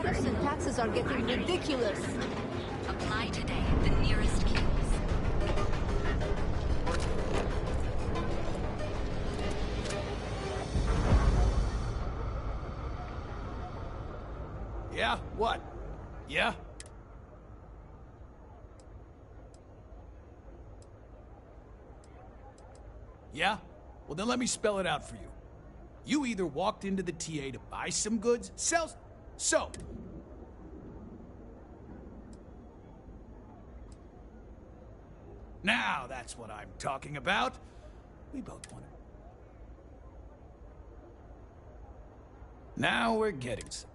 Tariffs and taxes are getting ridiculous. Apply today at the nearest kiosk. Yeah? What? Yeah? Yeah? Well, then let me spell it out for you. You either walked into the TA to buy some goods, sell... So... Now that's what I'm talking about. We both want it. Now we're getting some.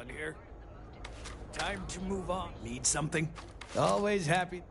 Done here? Time to move on. Need something? Always happy.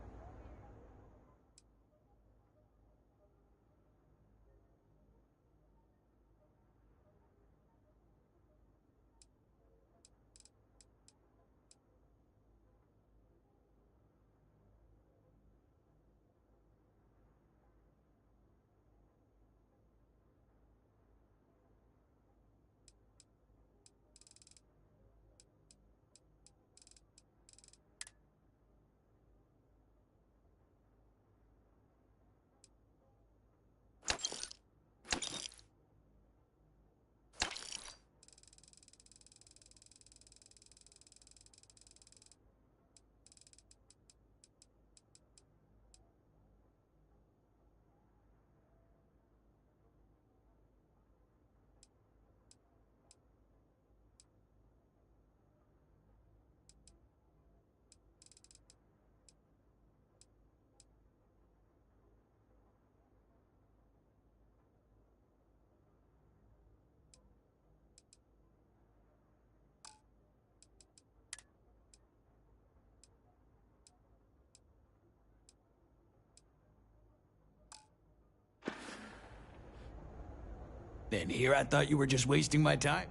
And here I thought you were just wasting my time.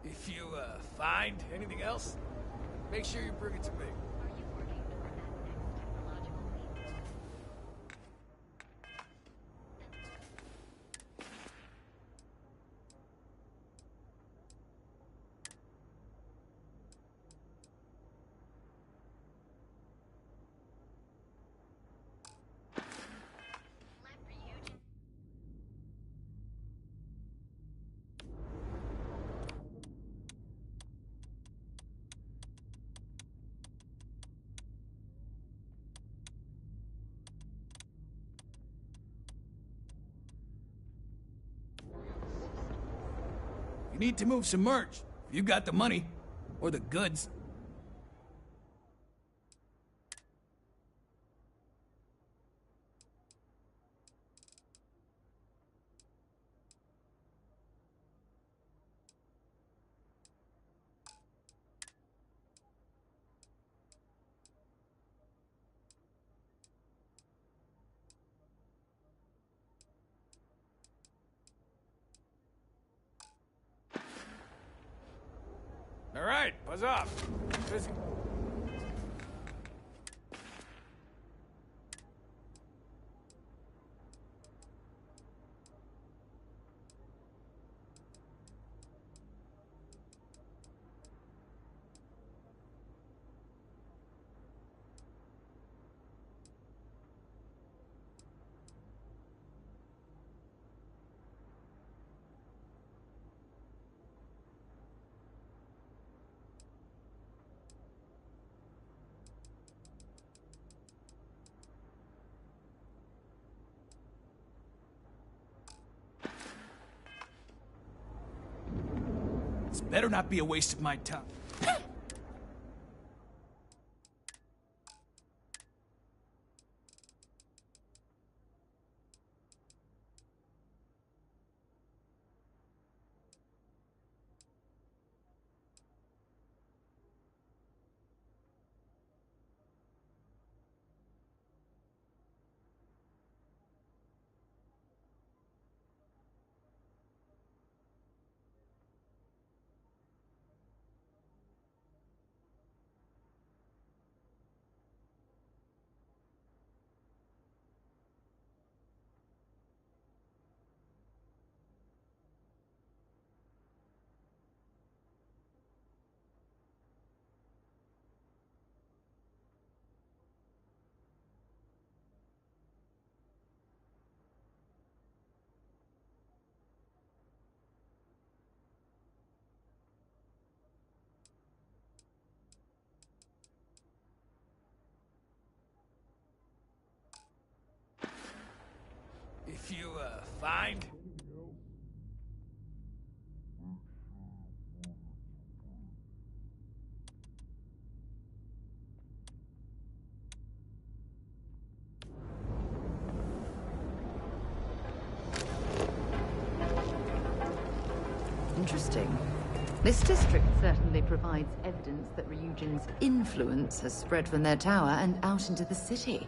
If you, find anything else, make sure you bring it to me. You need to move some merch. You got the money. Or the goods. All right, buzz off. Busy. This better not be a waste of my time. If you, find... Interesting. This district certainly provides evidence that Ryujin's influence has spread from their tower and out into the city.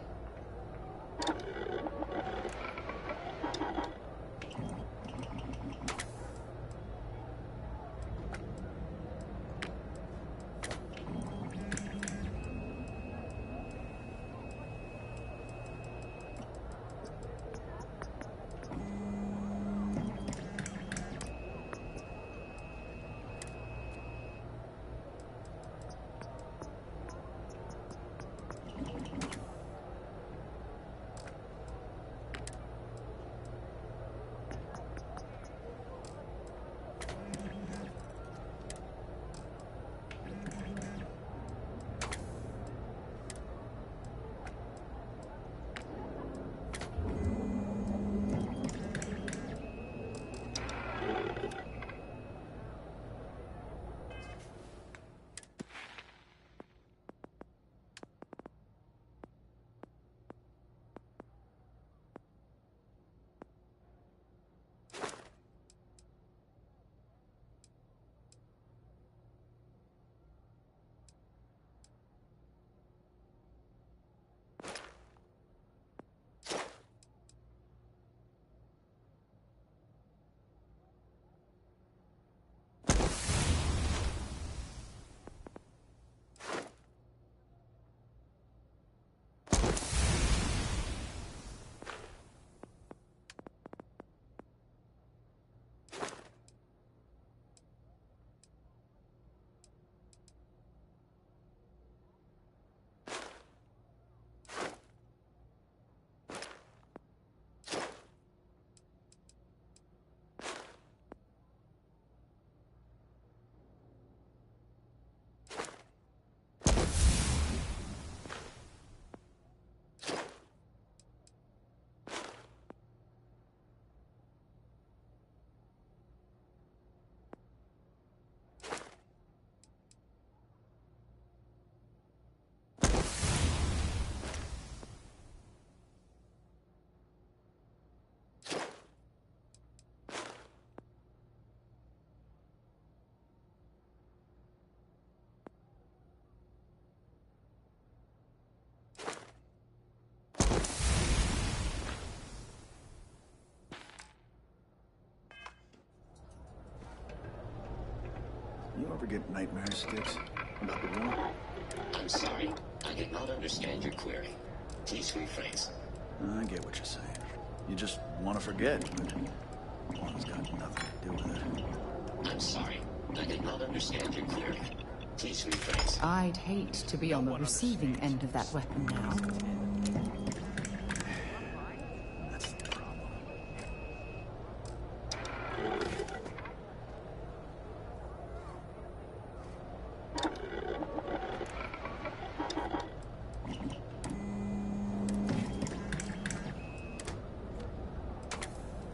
Ever get nightmare sticks about the war? I'm sorry. I did not understand your query. Please rephrase. I get what you're saying. You just want to forget, but one's got nothing to do with it. I'm sorry. I did not understand your query. Please rephrase. I'd hate to be on the receiving end of that weapon now. That's the problem.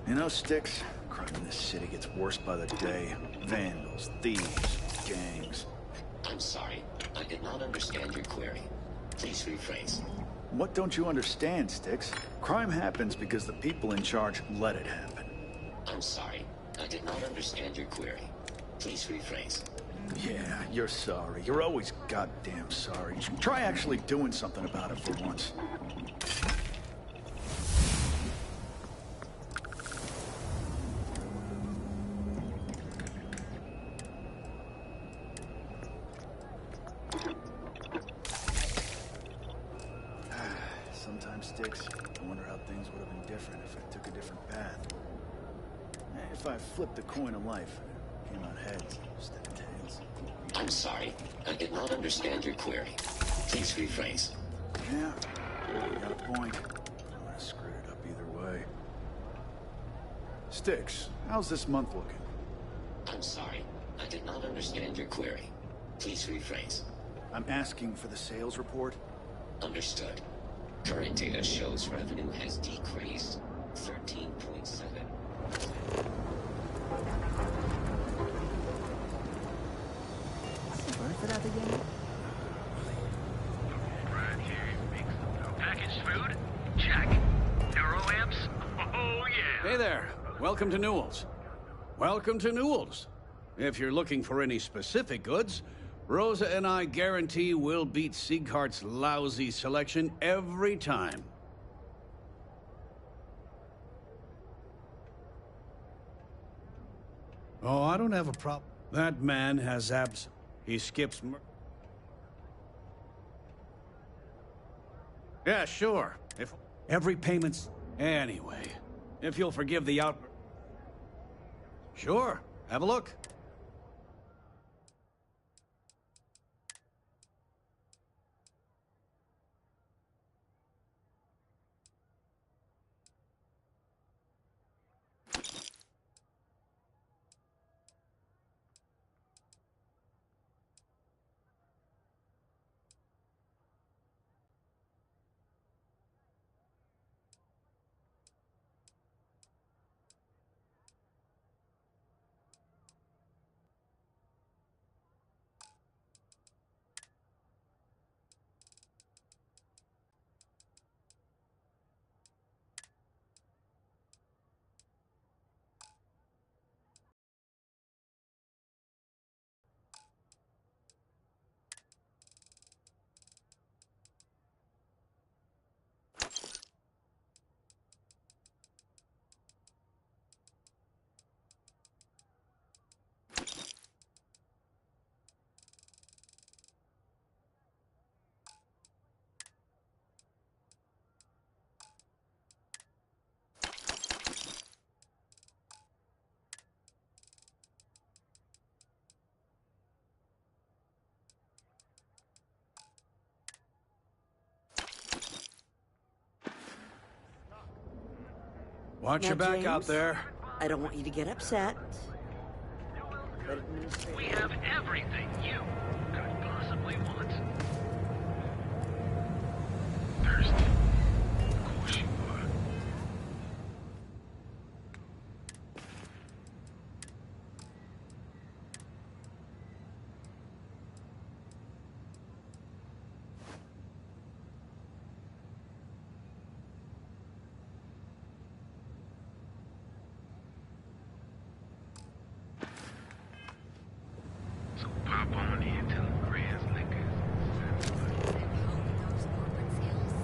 You know, Sticks, crime in this city gets worse by the day. Vandals, thieves, gangs. I'm sorry. I did not understand your query. Please rephrase. What don't you understand, Sticks? Crime happens because the people in charge let it happen. I'm sorry. I did not understand your query. Please rephrase. Yeah, you're sorry. You're always goddamn sorry. Try actually doing something about it for once. Sometimes, Sticks, I wonder how things would have been different if I took a different path. If I flipped the coin of life, it came out heads instead of tails. I'm sorry. I did not understand your query. Please rephrase. Yeah, you got a point. I would have screwed it up either way. Sticks, how's this month looking? I'm sorry. I did not understand your query. Please rephrase. I'm asking for the sales report. Understood. Current data shows revenue has decreased 13.7. Worth it out again? Right here, packaged food? Check. Neuroamps? Oh, yeah. Hey there. Welcome to Newell's. Welcome to Newell's. If you're looking for any specific goods, Rosa and I guarantee we'll beat Sieghart's lousy selection every time. Oh, I don't have a problem. That man has abs. He skips Yeah, sure. If every payment's... Anyway, if you'll forgive the out... Sure, have a look. Watch Now, your back James, out there. I don't want you to get upset. But We have everything you could possibly want. Thirsty? Of course you are. So pop on in to the Grass Liquors. Those corporate sales.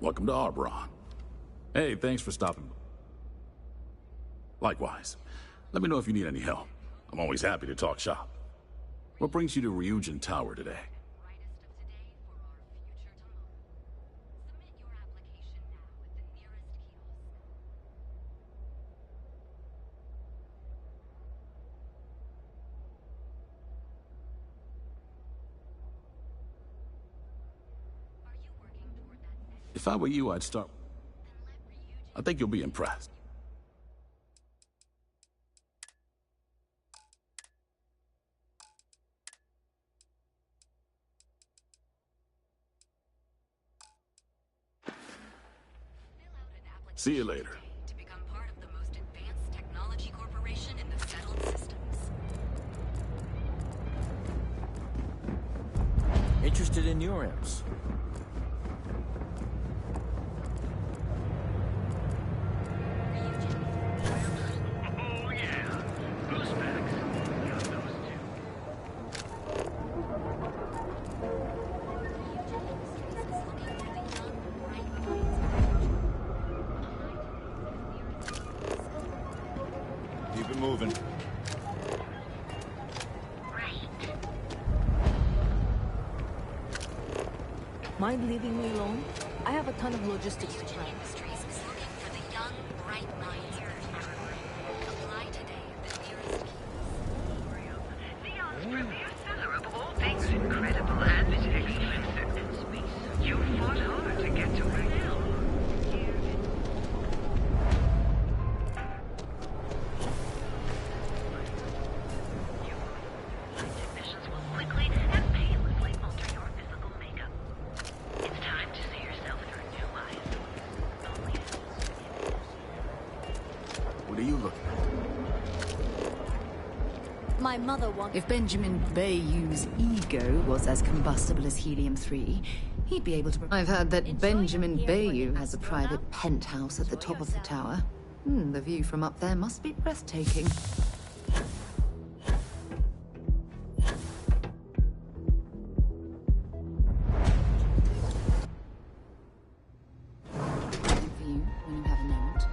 Welcome to Arbron. Hey, thanks for stopping. Likewise. Let me know if you need any help. I'm always happy to talk shop. What brings you to Ryujin Tower today? Brightest of today for our future tomorrow. Submit your application now at the nearest kiosk. Are you working toward that next? If I were you, I'd start... Then let Ryujin. I think you'll be impressed. Fill out an application See you later. today to become part of the most advanced technology corporation in the settled systems. Interested in your imps? Oh yeah. Those specs. Got those too. Keep it moving. Mind leaving me alone? I have a ton of logistics to plan. Industries is looking for the young, bright minds of the future. Apply today at the nearest kiosk. Neon's premier seller of all things incredible and exclusive in space. You fought hard to get to where now. Technicians will quickly and painlessly alter your physical makeup. It's time to see yourself through new eyes. Only What are you looking at? My mother wants. If Benjamin Bayou's ego was as combustible as helium-3, he'd be able to... I've heard that Benjamin Bayou has a private penthouse at the top of the tower. The view from up there must be breathtaking. View when you have a moment.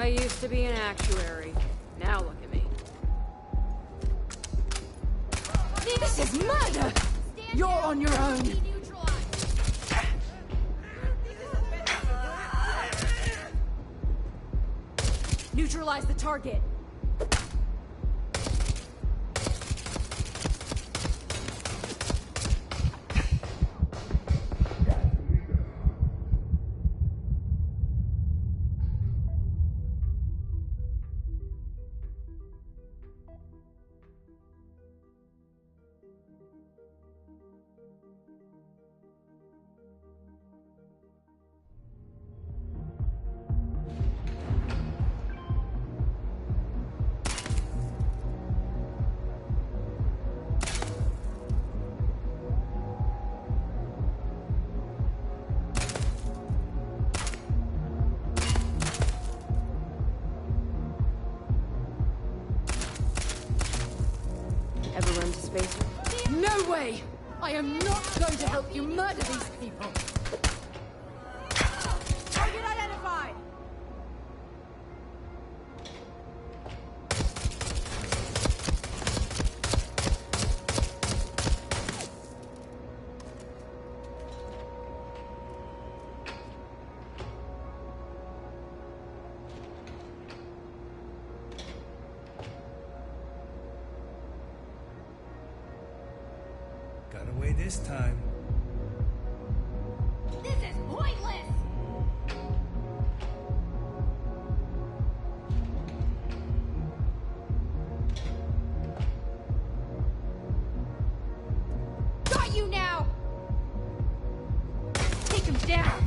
I used to be an actuary. Now look at me. This is murder! You're on your own! Neutralize the target! Ever run to space? No way! I am not going to help you murder these people! Target identified! Got away this time. This is pointless! Got you now! Take him down!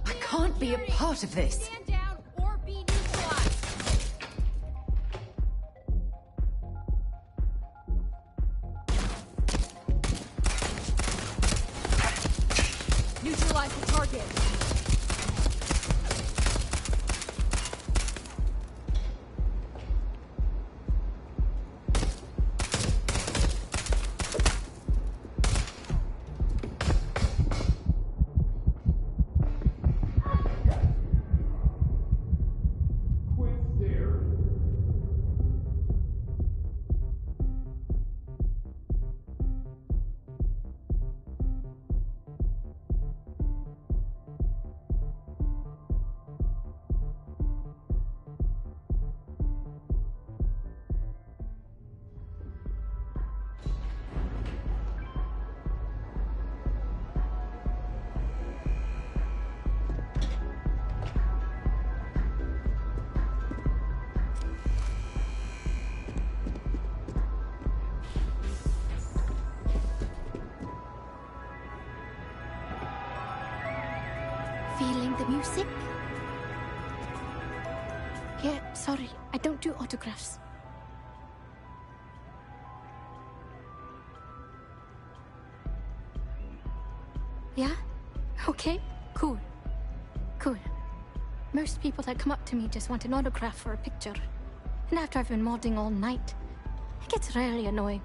I can't be a part of this! Stand down or be neutralized! Neutralize the target! Feeling the music? Yeah, sorry, I don't do autographs. Yeah? Okay, cool. Cool. Most people that come up to me just want an autograph or a picture. And after I've been modding all night, it gets really annoying.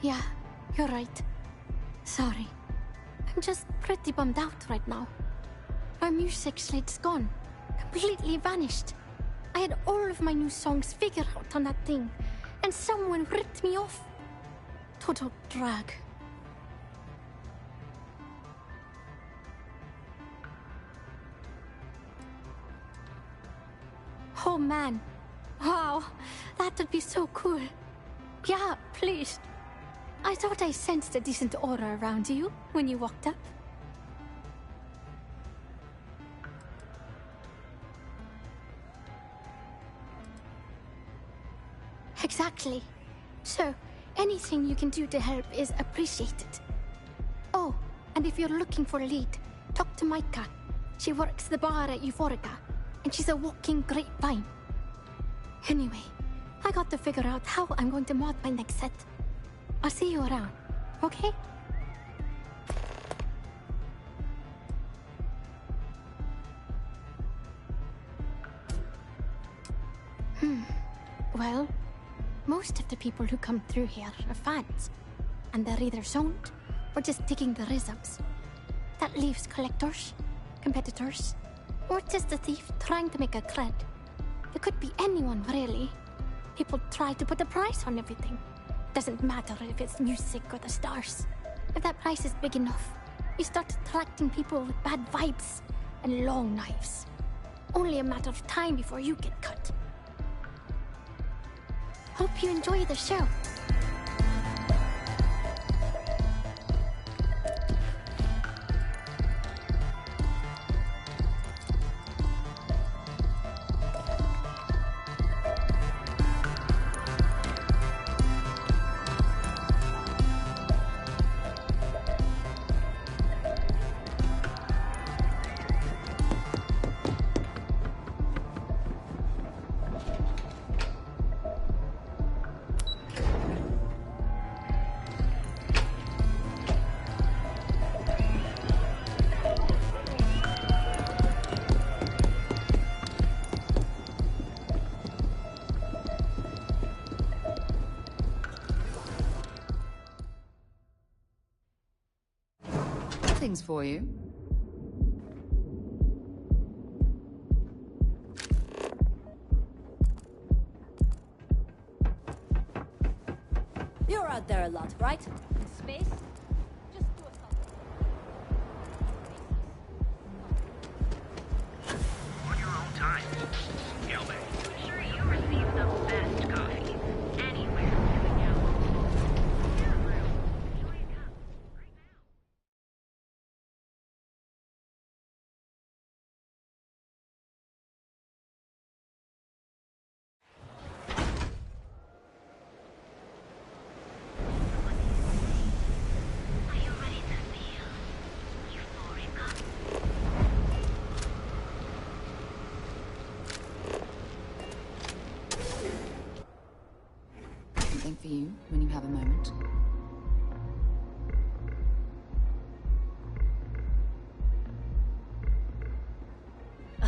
Yeah, you're right. Sorry. I'm just pretty bummed out right now. My music slate's gone. Completely vanished. I had all of my new songs figured out on that thing, and someone ripped me off. Total drag. Oh man. Wow, that would be so cool. Yeah, please. I thought I sensed a decent aura around you when you walked up. Exactly. So, anything you can do to help is appreciated. Oh, and if you're looking for a lead, talk to Micah. She works the bar at Euphorica, and she's a walking grapevine. Anyway, I got to figure out how I'm going to mod my next set. I'll see you around, okay? Well, most of the people who come through here are fans, and they're either zoned or just digging the rhythms. That leaves collectors, competitors, or just a thief trying to make a cred. It could be anyone, really. People try to put a price on everything. Doesn't matter if it's music or the stars. If that price is big enough, you start attracting people with bad vibes and long knives. Only a matter of time before you get cut. Hope you enjoy the show. Things for you. You're out there a lot, right? In space? Just do On your own time.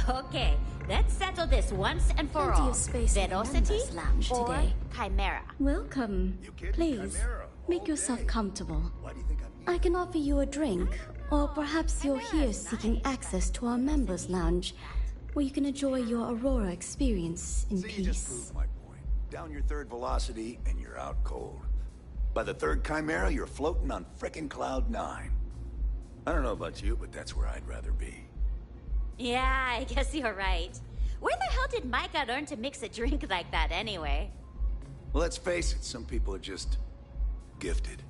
Okay, let's settle this once and for Plenty all. of space in the Velocity members' lounge or today. Chimera? Welcome. Please, make yourself comfortable. I can offer you a drink, or perhaps you're here seeking access to our members' lounge, where you can enjoy your Aurora experience in See, you just peace. proved my point. Down your third velocity, and you're out cold. By the third Chimera, you're floating on frickin' Cloud 9. I don't know about you, but that's where I'd rather be. Yeah, I guess you're right. Where the hell did Micah learn to mix a drink like that anyway? Well, let's face it, some people are just gifted.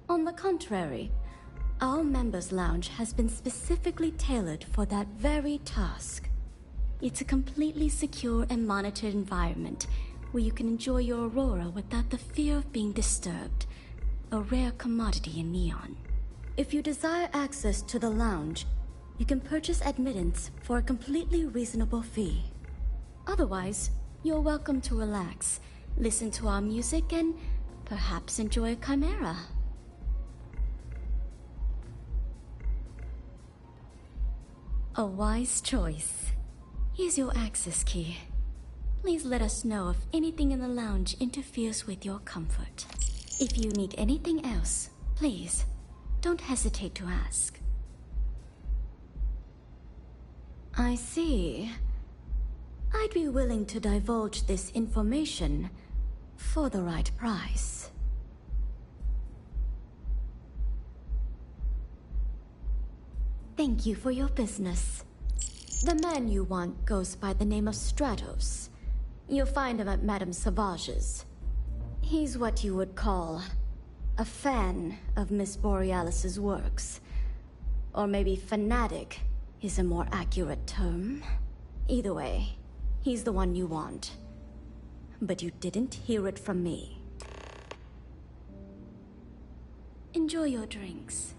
On the contrary, our members' lounge has been specifically tailored for that very task. It's a completely secure and monitored environment where you can enjoy your Aurora without the fear of being disturbed, a rare commodity in Neon. If you desire access to the lounge, you can purchase admittance for a completely reasonable fee. Otherwise, you're welcome to relax, listen to our music, and perhaps enjoy a Chimera. A wise choice. Here's your access key. Please let us know if anything in the lounge interferes with your comfort. If you need anything else, please, don't hesitate to ask. I see. I'd be willing to divulge this information for the right price. Thank you for your business. The man you want goes by the name of Stratos. You'll find him at Madame Savage's. He's what you would call a fan of Miss Borealis's works. Or maybe fanatic is a more accurate term. Either way, he's the one you want. But you didn't hear it from me. Enjoy your drinks.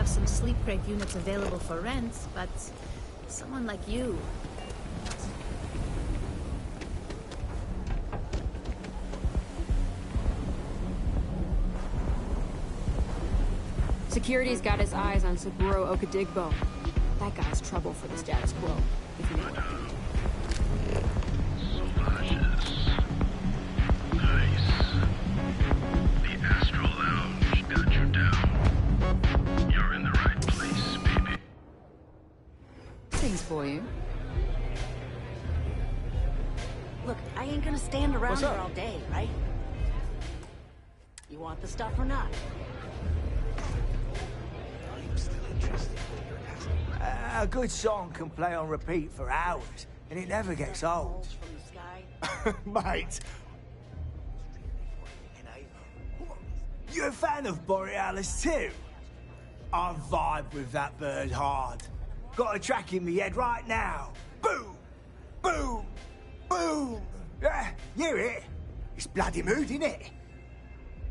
Some sleep crate units available for rent, but someone like you... Security's got his eyes on Saburo Okadigbo. That guy's trouble for the status quo, if you know what I mean. gonna stand around What's here up? all day, right? You want the stuff or not? I'm still interested. A good song can play on repeat for hours, and it never gets old. From the sky? Mate. You a fan of Borealis too? I vibe with that bird hard. Got a track in me head right now. Boom! Boom! Boom! Yeah, hear it? It's bloody mood, innit?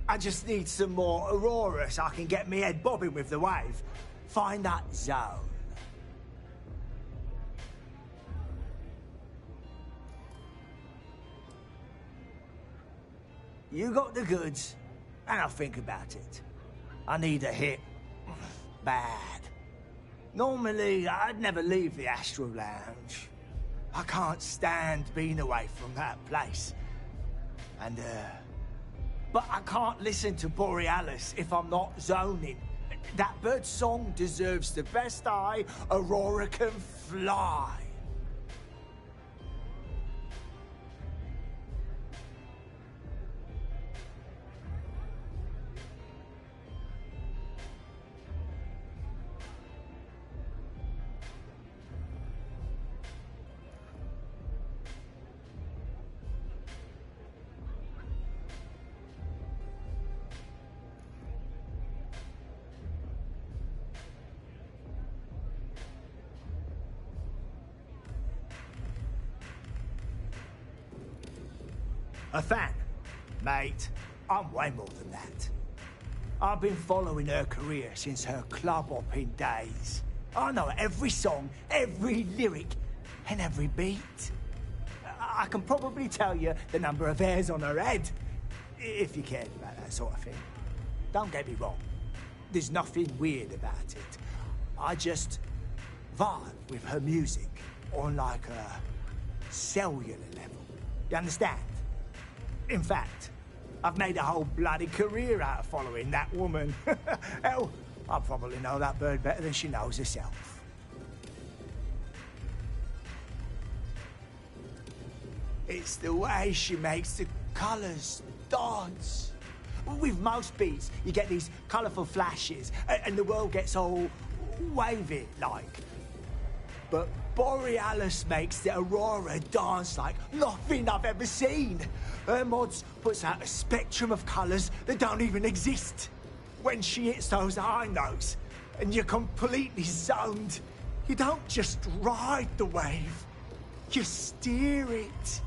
I just need some more Aurora so I can get me head bobbing with the wave. Find that zone. You got the goods, and I'll think about it. I need a hit. Bad. Normally, I'd never leave the Astral Lounge. I can't stand being away from that place. And, but I can't listen to Borealis if I'm not zoning. That bird's song deserves the best eye Aurora can fly. A fan? Mate, I'm way more than that. I've been following her career since her club hopping days. I know every song, every lyric, and every beat. I can probably tell you the number of hairs on her head, if you cared about that sort of thing. Don't get me wrong, there's nothing weird about it. I just vibe with her music on like a cellular level. You understand? In fact, I've made a whole bloody career out of following that woman. Hell, I probably know that bird better than she knows herself. It's the way she makes the colours dance. With most beats, you get these colourful flashes, and the world gets all wavy-like. But Borealis makes the Aurora dance like nothing I've ever seen. Her mods puts out a spectrum of colours that don't even exist. When she hits those high notes, and you're completely zoned, you don't just ride the wave, you steer it.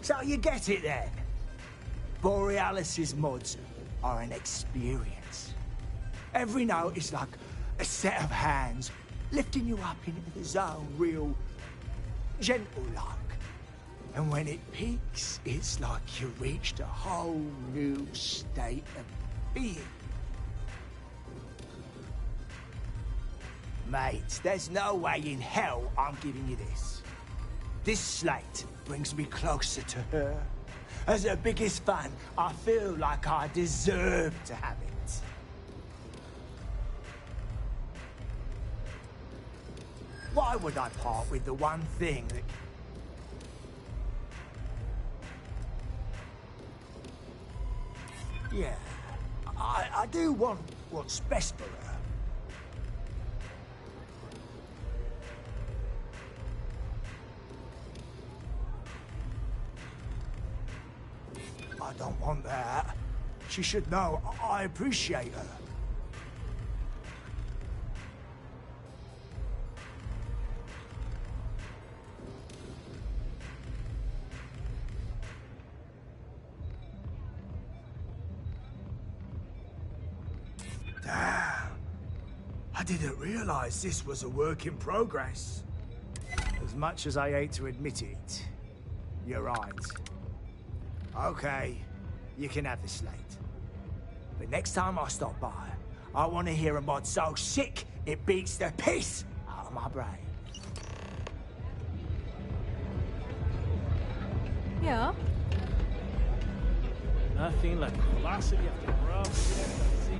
So you get it then? Borealis's mods are an experience. Every note is like a set of hands lifting you up into the zone real gentle-like. And when it peaks, it's like you reached a whole new state of being. Mate, there's no way in hell I'm giving you this. This slate brings me closer to her. As her biggest fan, I feel like I deserve to have it. Why would I part with the one thing that... Yeah, I do want what's best for her. I don't want that. She should know I appreciate her. Damn. I didn't realize this was a work in progress. As much as I hate to admit it, you're right. Okay, you can have the slate. But next time I stop by, I want to hear a mod so sick it beats the piss out of my brain. Yeah. Nothing like velocity after velocity.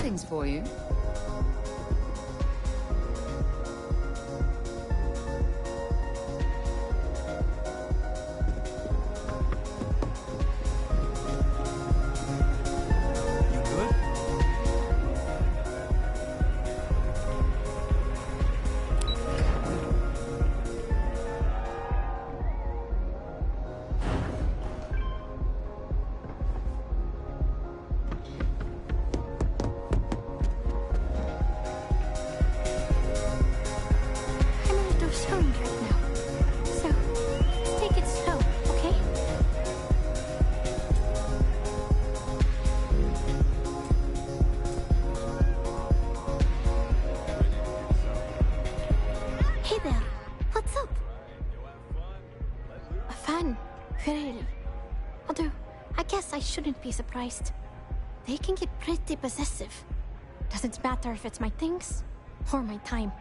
things for you. Shouldn't be surprised. They can get pretty possessive. Doesn't matter if it's my things or my time.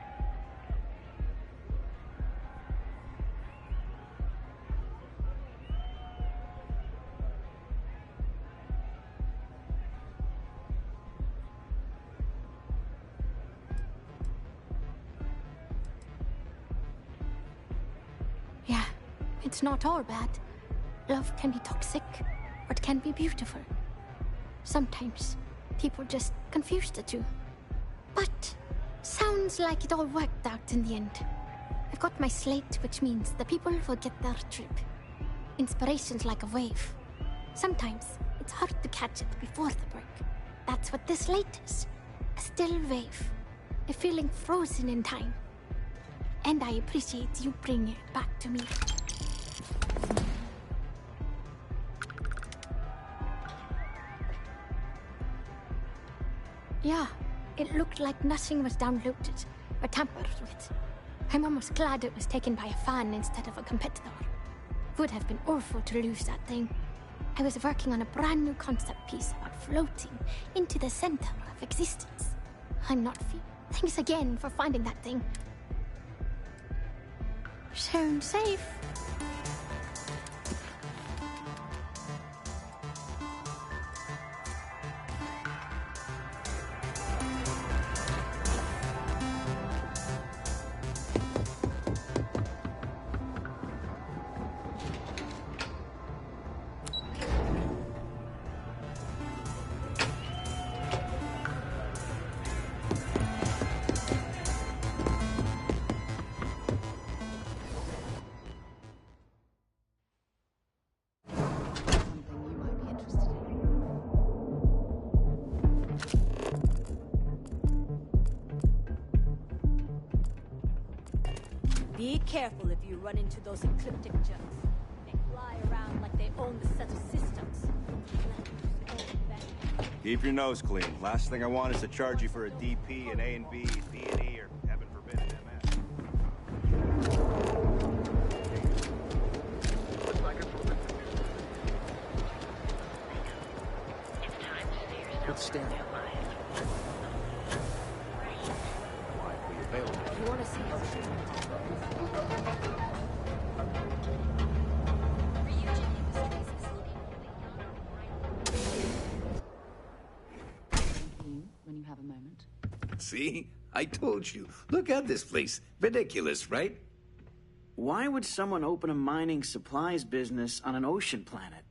Yeah, it's not all bad. Love can be toxic. Or it can be beautiful. Sometimes, people just confuse the two. But, sounds like it all worked out in the end. I've got my slate, which means the people will get their trip. Inspiration's like a wave. Sometimes, it's hard to catch it before the break. That's what this slate is. A still wave. A feeling frozen in time. And I appreciate you bringing it back to me. Yeah, it looked like nothing was downloaded or tampered with. I'm almost glad it was taken by a fan instead of a competitor. Would have been awful to lose that thing. I was working on a brand new concept piece about floating into the center of existence. I'm not Thanks again for finding that thing. Sound safe. Be careful if you run into those ecliptic jets. They fly around like they own the set of systems. Keep your nose clean. Last thing I want is to charge you for a DP, an A and B, D and E, or heaven forbid an MS. Let's stand. You want to see when you have a moment. See? I told you. Look at this place. Ridiculous, right? Why would someone open a mining supplies business on an ocean planet?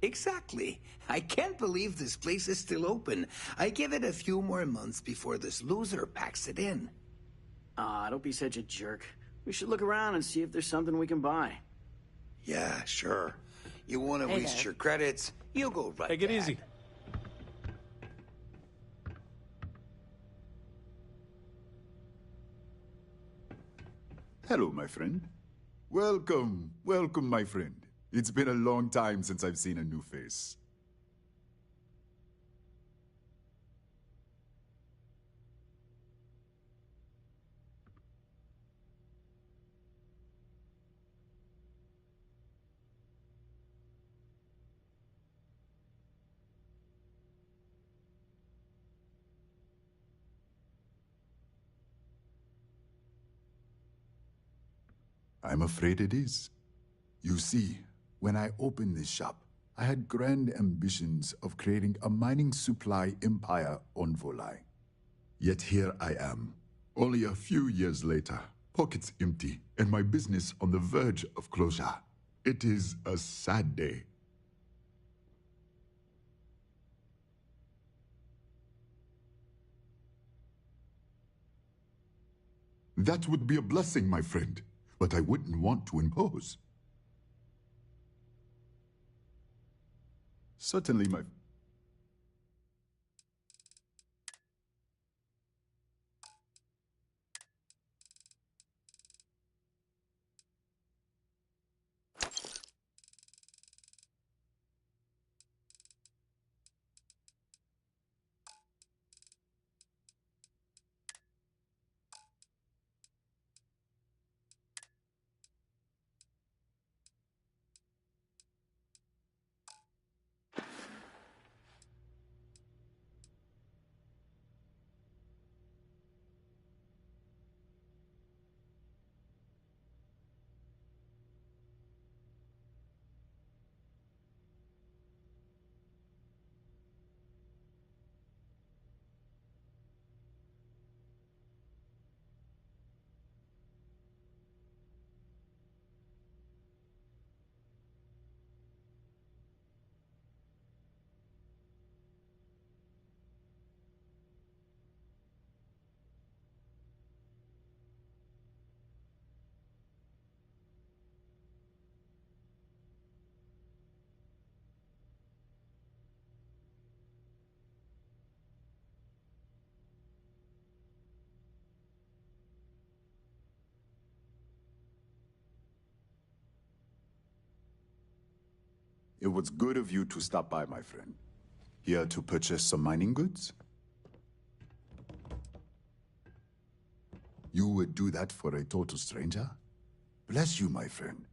Exactly. I can't believe this place is still open. I give it a few more months before this loser packs it in. Ah, don't be such a jerk. We should look around and see if there's something we can buy. Yeah, sure. You want to Hey waste there. your credits? You go right Take it ahead. easy. Hello, my friend. Welcome, welcome, my friend. It's been a long time since I've seen a new face. I'm afraid it is. You see, when I opened this shop, I had grand ambitions of creating a mining supply empire on Volai. Yet here I am, only a few years later, pockets empty, and my business on the verge of closure. It is a sad day. That would be a blessing, my friend, but I wouldn't want to impose. Certainly, my... It was good of you to stop by, my friend. Here to purchase some mining goods? You would do that for a total stranger? Bless you, my friend.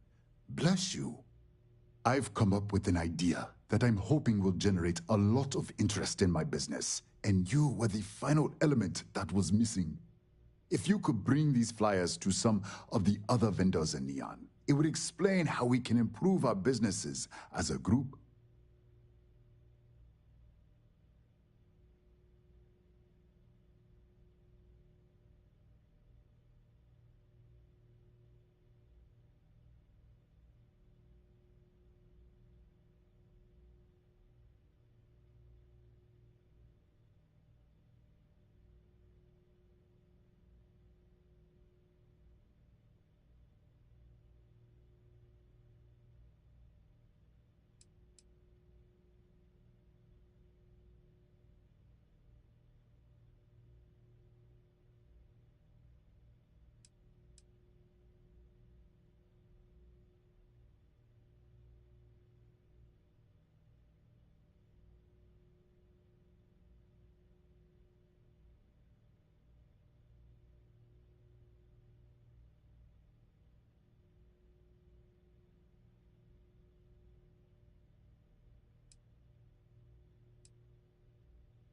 Bless you. I've come up with an idea that I'm hoping will generate a lot of interest in my business, and you were the final element that was missing. If you could bring these flyers to some of the other vendors in Neon, it would explain how we can improve our businesses as a group.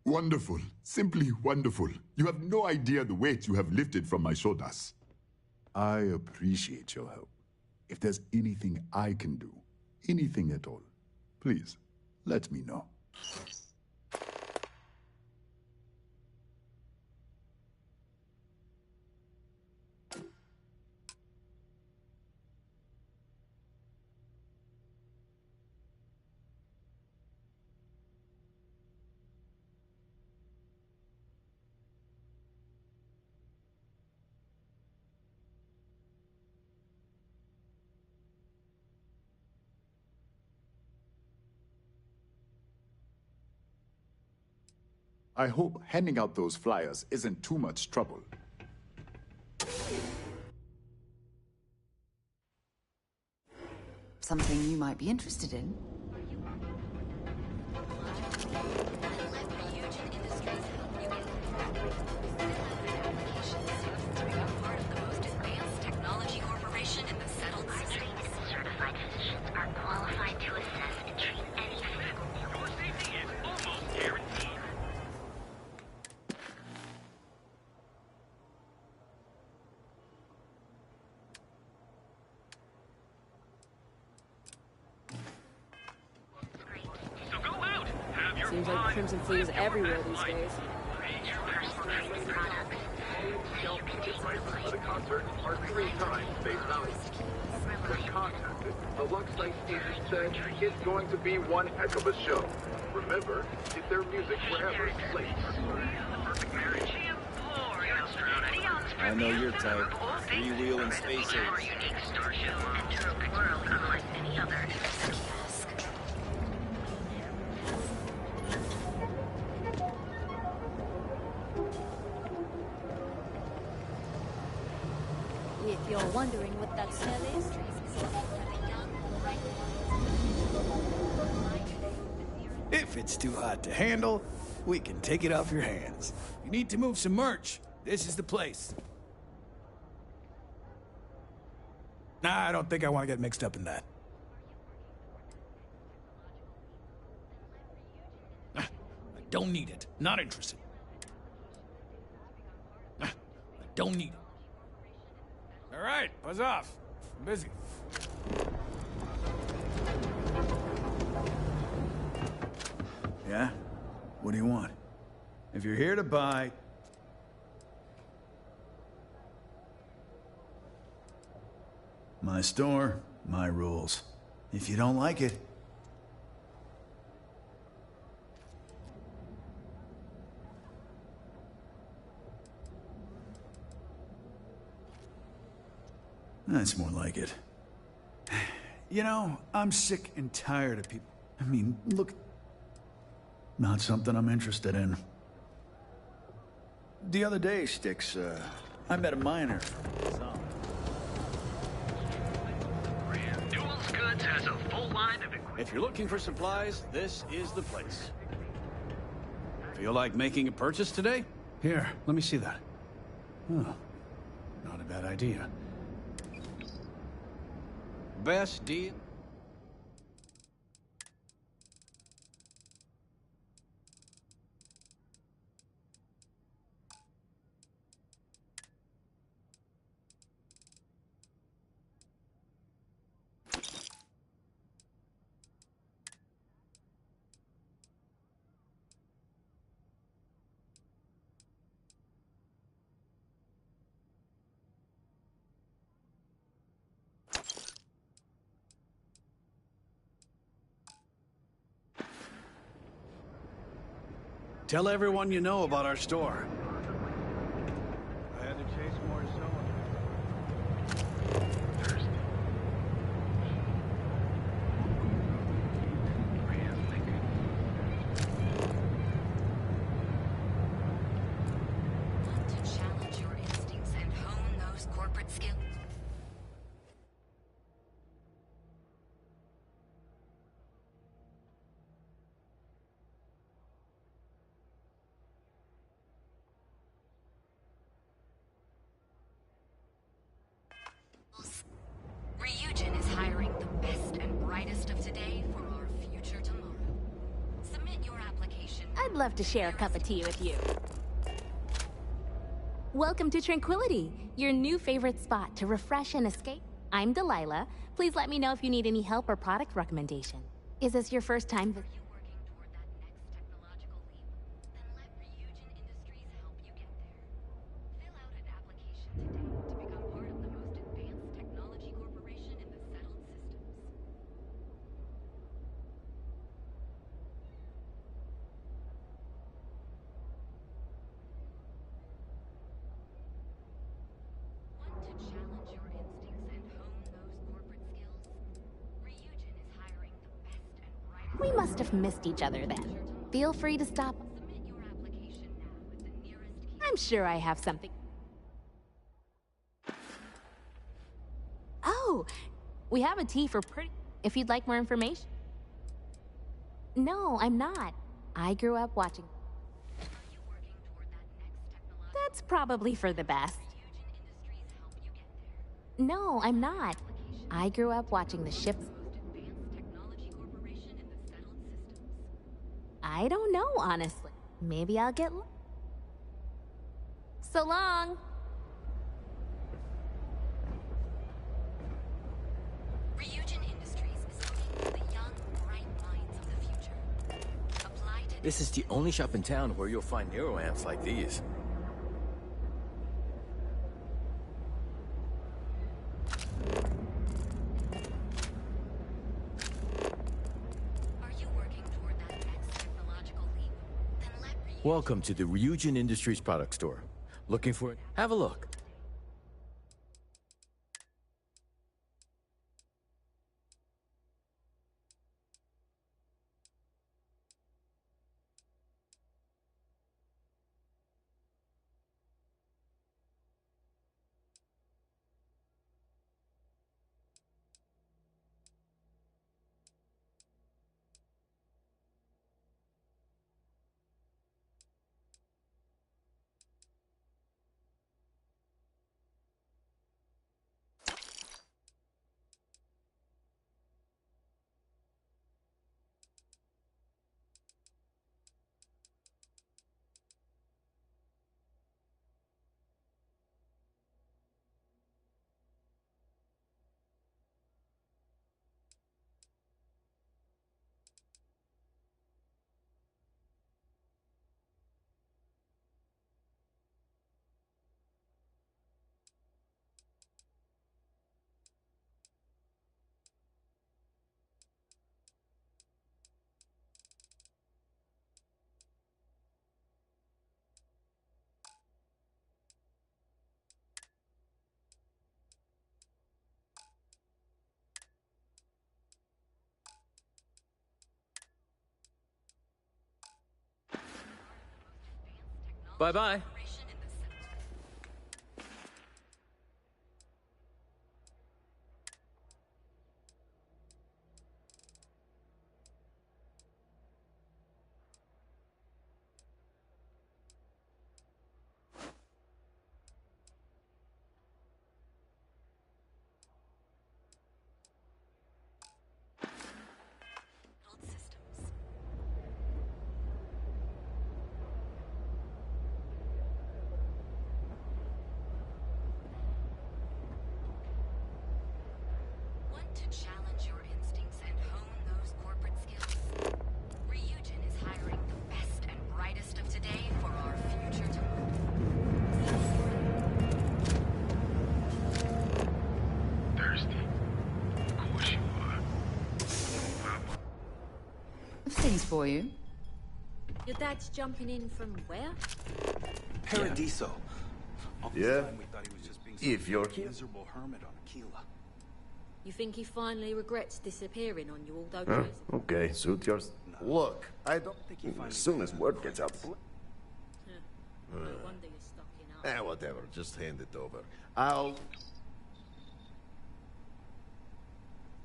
Wonderful. Simply wonderful. You have no idea the weight you have lifted from my shoulders. I appreciate your help. If there's anything I can do, anything at all, please, let me know. I hope handing out those flyers isn't too much trouble. Something you might be interested in. Part of the most advanced technology corporation in the settled system. Certified physicians are qualified to assess and treat any physical illness. Your safety is almost guaranteed. Crimson Fleet is everywhere these days. For the concert are 3 times face value. When contacted, the Luxlight agent said it's going to be one heck of a show. Remember, it's their music forever slates. I know your type. Three-wheeling space age. Enter a world unlike any other. If you're wondering what that smell is, If it's too hot to handle, we can take it off your hands. You need to move some merch. This is the place. Nah, I don't think I want to get mixed up in that. I don't need it. Not interested. I don't need it. All right, buzz off. I'm busy. Yeah? What do you want? If you're here to buy... My store, my rules. If you don't like it... That's more like it. You know, I'm sick and tired of people. I mean, look... Not something I'm interested in. The other day, Styx, I met a miner. Newell's Goods has a full line of equipment. If you're looking for supplies, this is the place. Feel like making a purchase today? Here, let me see that. Oh, not a bad idea. Best deal? Tell everyone you know about our store. I had to chase more Want to challenge your instincts and hone those corporate skills? Ryujin is hiring the best and brightest of today for our future tomorrow. Submit your application. I'd love to share a cup of tea with you. Welcome to Tranquility, your new favorite spot to refresh and escape. I'm Delilah. Please let me know if you need any help or product recommendation. Is this your first time? We must have missed each other then. Feel free to stop. I'm sure I have something. Oh, we have a tea for pretty... If you'd like more information. No, I'm not. I grew up watching... That's probably for the best. No, I'm not. I grew up watching the ships... I don't know, honestly. Maybe I'll get... So long! Ryujin Industries is looking for the young, bright minds of the future. Apply today. This is the only shop in town where you'll find Nero amps like these. Welcome to the Ryujin Industries product store. Looking for it? Have a look. Bye-bye. Want to challenge your instincts and hone those corporate skills? Ryujin is hiring the best and brightest of today for our future tomorrow. Thirsty? Of course you are. Things for you. Your dad's jumping in from where? Paradiso. Yeah? We thought he was just being If you're here. miserable hermit on Aquila. You think he finally regrets disappearing on you all those years ago? Okay, suit yours. Look, I don't think he finally. As soon as word gets out. No wonder you're stocking up. Whatever, just hand it over. I'll.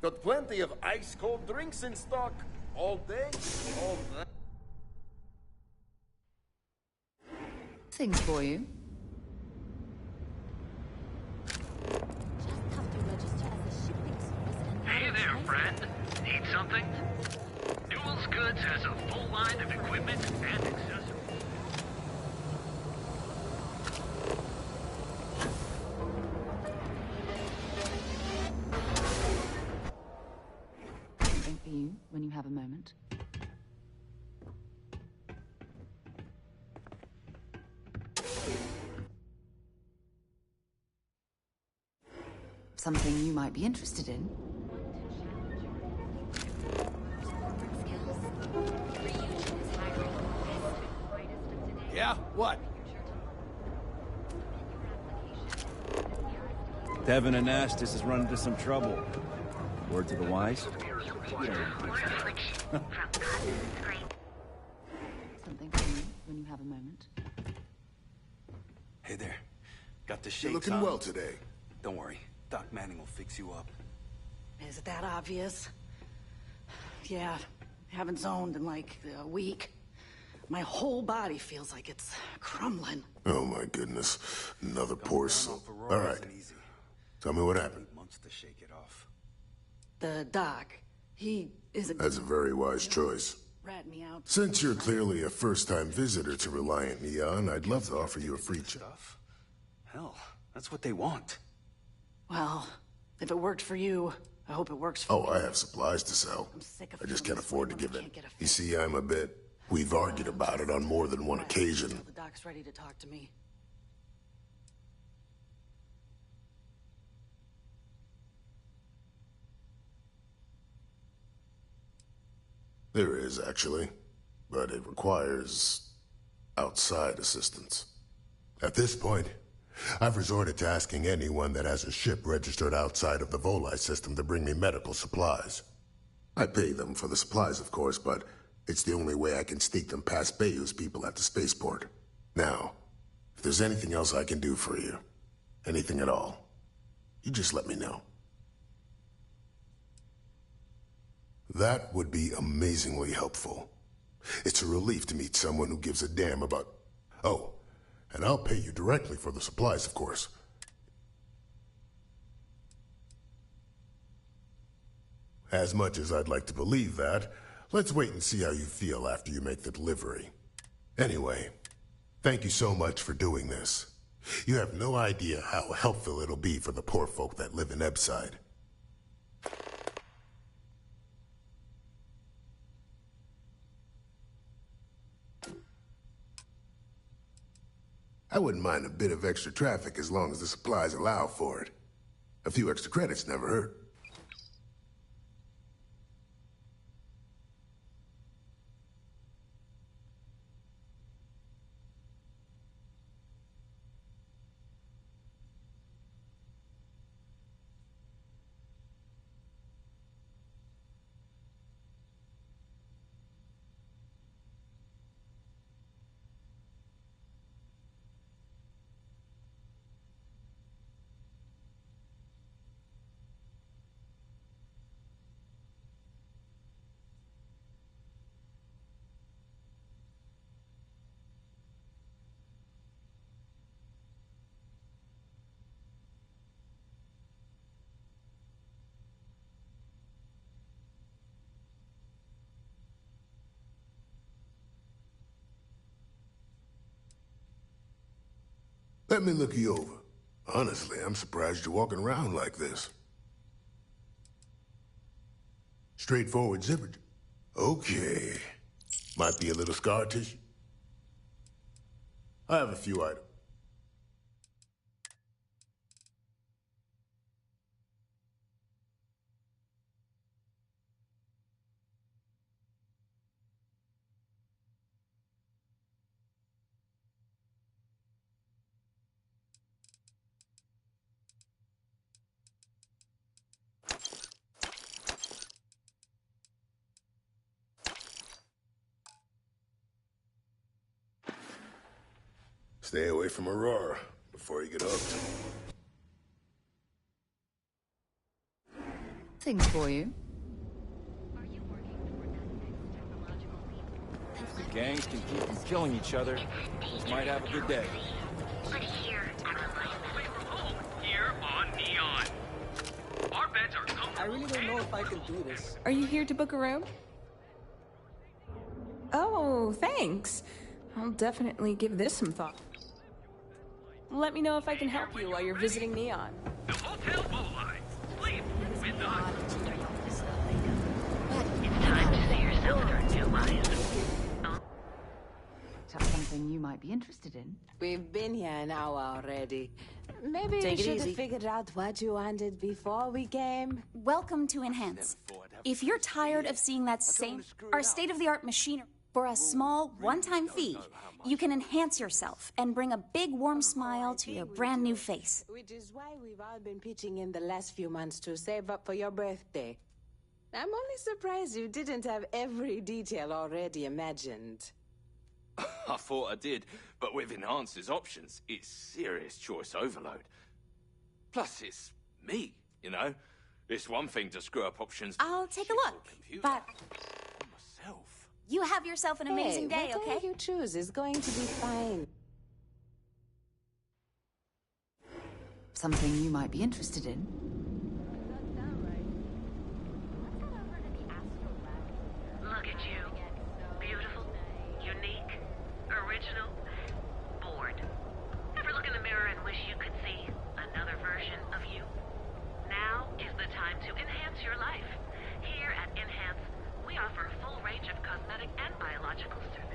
Got plenty of ice cold drinks in stock. All day, all night. Things for you. Just have to register as a shipping service and Hey there, friend. Need something? Newell's Goods has a full line of equipment and accessories. Something for you when you have a moment. Something you might be interested in. Yeah? What? Devin and Astis is running into some trouble. Word to the wise? Something for you when you have a moment. Hey there. Got the shakes You're looking on? well today. Don't worry. Doc Manning will fix you up. Is it that obvious? Yeah, haven't zoned in like a week. My whole body feels like it's crumbling. Oh my goodness. Another poor soul. All right. Tell me what happened. Months to shake it off. The doc, he isn't... That's a very wise choice. Rat me out. Since you're clearly a first-time visitor to Reliant Neon, I'd love to offer you a free check. Hell, that's what they want. Well, if it worked for you, I hope it works for me. Oh, I have supplies to sell. I'm sick of I just can't feeling afford to this way give when I in. can't get a You see, I'm a bit We've argued about it on more than one occasion. The doc's ready to talk to me. There is, actually. But it requires outside assistance. At this point, I've resorted to asking anyone that has a ship registered outside of the Volii system to bring me medical supplies. I pay them for the supplies, of course, but it's the only way I can sneak them past Bayou's people at the spaceport. Now, if there's anything else I can do for you, anything at all, you just let me know. That would be amazingly helpful. It's a relief to meet someone who gives a damn about... Oh, and I'll pay you directly for the supplies, of course. As much as I'd like to believe that, let's wait and see how you feel after you make the delivery. Anyway, thank you so much for doing this. You have no idea how helpful it'll be for the poor folk that live in Ebside. I wouldn't mind a bit of extra traffic as long as the supplies allow for it. A few extra credits never hurt. Let me look you over. Honestly, I'm surprised you're walking around like this. Straightforward zipper. Okay. Might be a little scar tissue. I have a few items. Stay away from Aurora before you get hooked. Things for you. If the gangs can keep from killing each other, we might have a good day. Here on Neon. Our beds are comfortable. I really don't know if I can do this. Are you here to book a room? Oh, thanks. I'll definitely give this some thought. Let me know if I can help you while you're visiting Neon. The Hotel Volii. Sleep with us. It's time to see yourself through new eyes. That's something you might be interested in. We've been here an hour already. Maybe we should have figured out what you wanted before we came. Welcome to Enhance. If you're tired of seeing our state-of-the-art machinery, for a small, one-time fee, you can enhance yourself and bring a big, warm smile to your brand new face. Which is why we've all been pitching in the last few months to save up for your birthday. I'm only surprised you didn't have every detail already imagined. I thought I did, but with Enhance's options, it's serious choice overload. Plus, it's me, you know? It's one thing to screw up options. I'll take a look, but you have yourself an amazing day, okay? Whatever you choose is going to be fine. Something you might be interested in. Look at you. Beautiful, unique, original, bored. Ever look in the mirror and wish you could see another version of you? Now is the time to enhance your life. Here at Enhance, we offer a full range of cosmetic and biological services.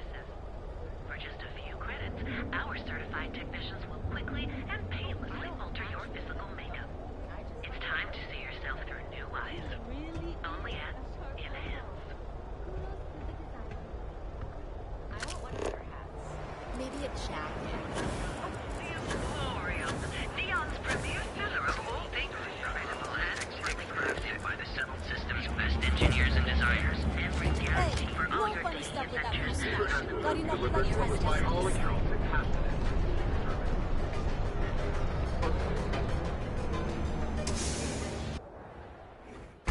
be a chat. Neon's premier filler of all things incredible and exclusive by the settled system's best engineers and designers. Every guarantee for all your funny needs stuff with and that just mustache. Got enough blood Delivered by all trespassers. accounts, it has to be.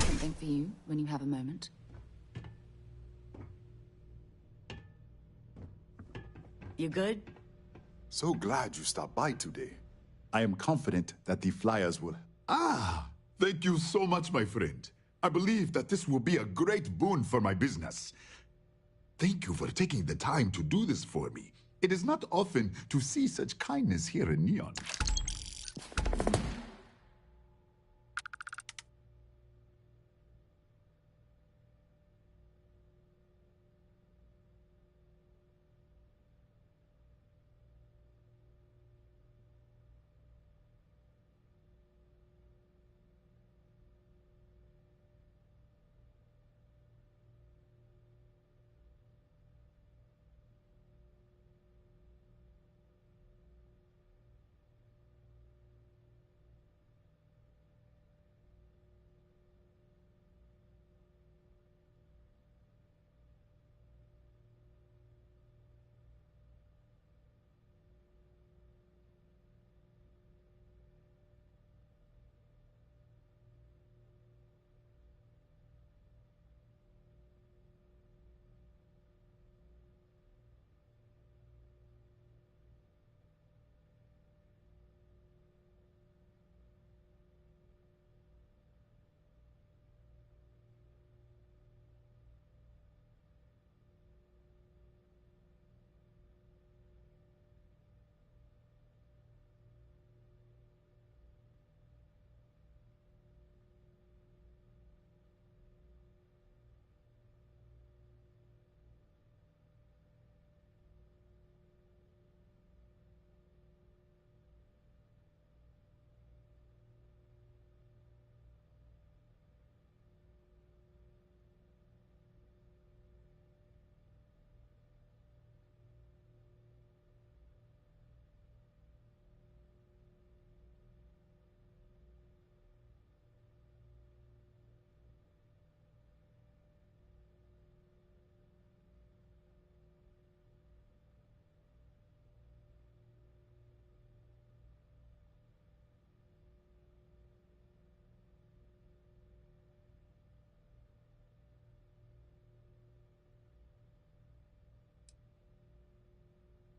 Something for you when you have a moment. You good? So glad you stopped by today. I am confident that the flyers will... Ah! Thank you so much, my friend. I believe that this will be a great boon for my business. Thank you for taking the time to do this for me. It is not often to see such kindness here in Neon.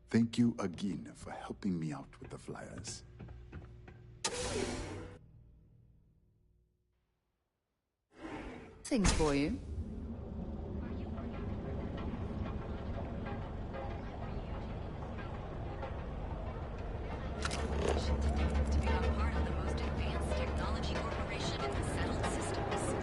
Thank you again for helping me out with the flyers. Things for you. To become part of the most advanced technology corporation in the settled systems.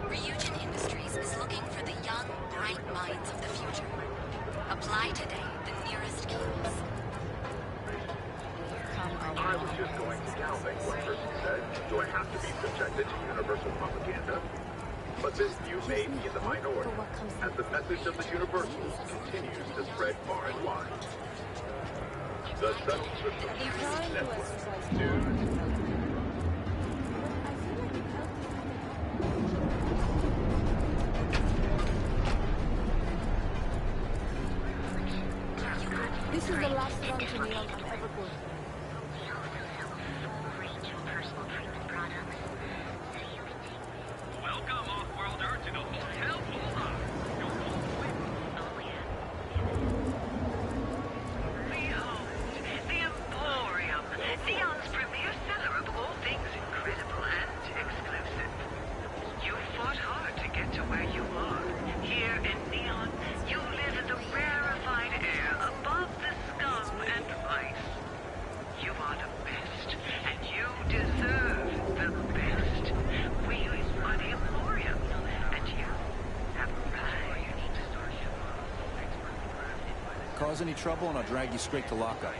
Ryujin Industries is looking for the young, bright minds of the future. Apply today, the nearest kiosk. I was just going to galloping, one person said. Do I have to be subjected to universal propaganda? But this view may be in the minority, as the message of the universals continues to spread far and wide. The settled system network. News. This is the last run to Neon I'm ever going. Welcome, off-worlder, to the Hotel Hola. Behold, the Emporium, Neon's premier seller of all things incredible and exclusive. You fought hard to get to where you are. Here in Neon, you live in the rarefied air above the scum and vice. Cause any trouble and I'll drag you straight to lockup.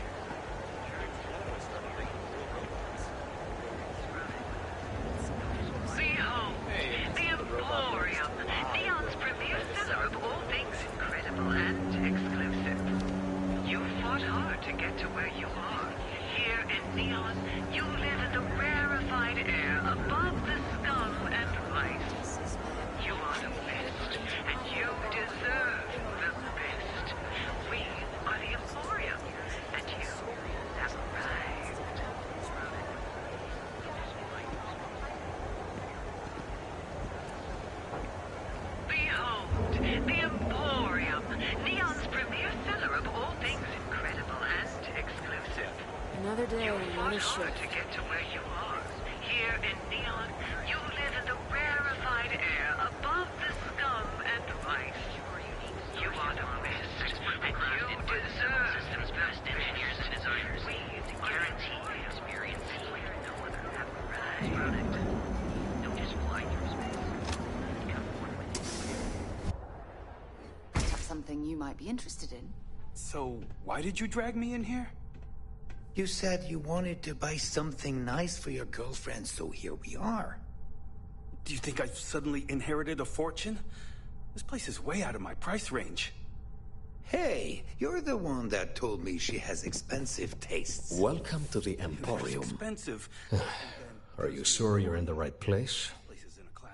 Behold, the Emporium, Neon's premier seller of all things incredible and exclusive. You fought hard to get to where you are. Here in Neon, you live in the rarefied air above the scum and vice. You are the best, and you deserve the best. We are the Emporium, and you have arrived. Behold, the Emporium, Neon's premier seller of all things incredible and exclusive. Another day, another shift. To get to where you are. Here in Neon, you live in the rarefied air above the scum and vice. You are the best, and you deserve the best engineers and designers. We guarantee experience like no other product. Don't just fly through space. Something you might be interested in. So, why did you drag me in here? You said you wanted to buy something nice for your girlfriend, so here we are. Do you think I've suddenly inherited a fortune? This place is way out of my price range. Hey, you're the one that told me she has expensive tastes. Welcome to the Emporium. Expensive. Are you sure you're in the right place?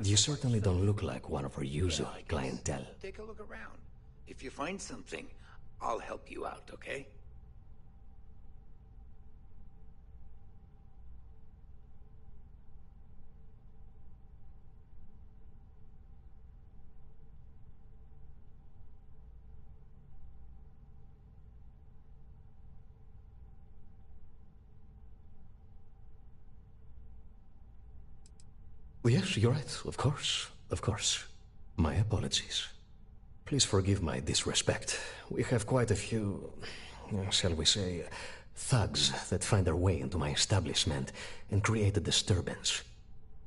You certainly don't look like one of our usual clientele. Take a look around. If you find something, I'll help you out, okay? Yes, you're right, of course, of course. My apologies. Please forgive my disrespect. We have quite a few, shall we say, thugs that find their way into my establishment and create a disturbance.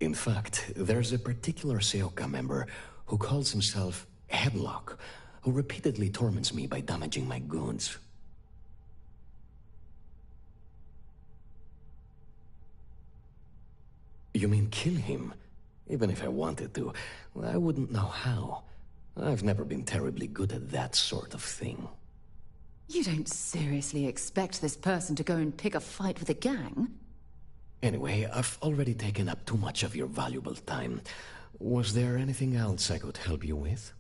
In fact, there's a particular Seoka member who calls himself Headlock, who repeatedly torments me by damaging my goods. You mean kill him? Even if I wanted to, I wouldn't know how. I've never been terribly good at that sort of thing. You don't seriously expect this person to go and pick a fight with a gang? Anyway, I've already taken up too much of your valuable time. Was there anything else I could help you with?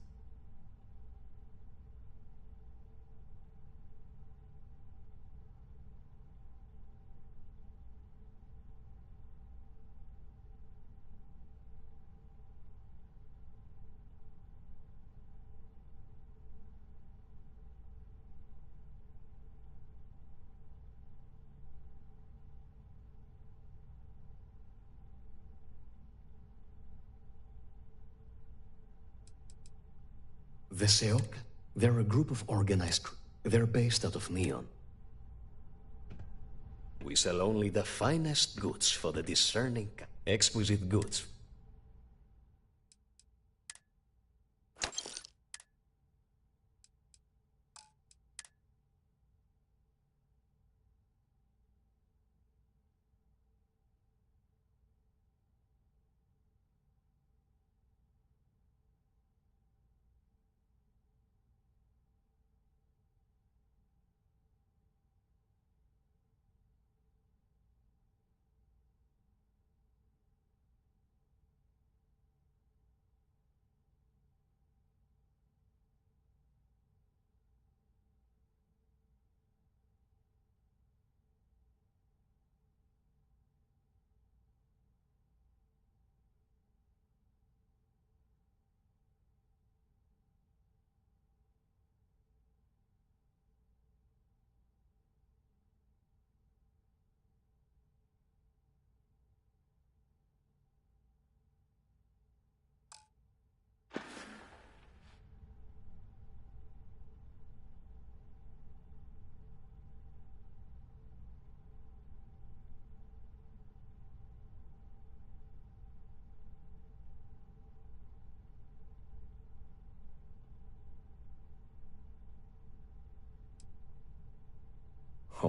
The Seok? They're a group of organized... They're based out of Neon. We sell only the finest goods for the discerning... Exquisite goods.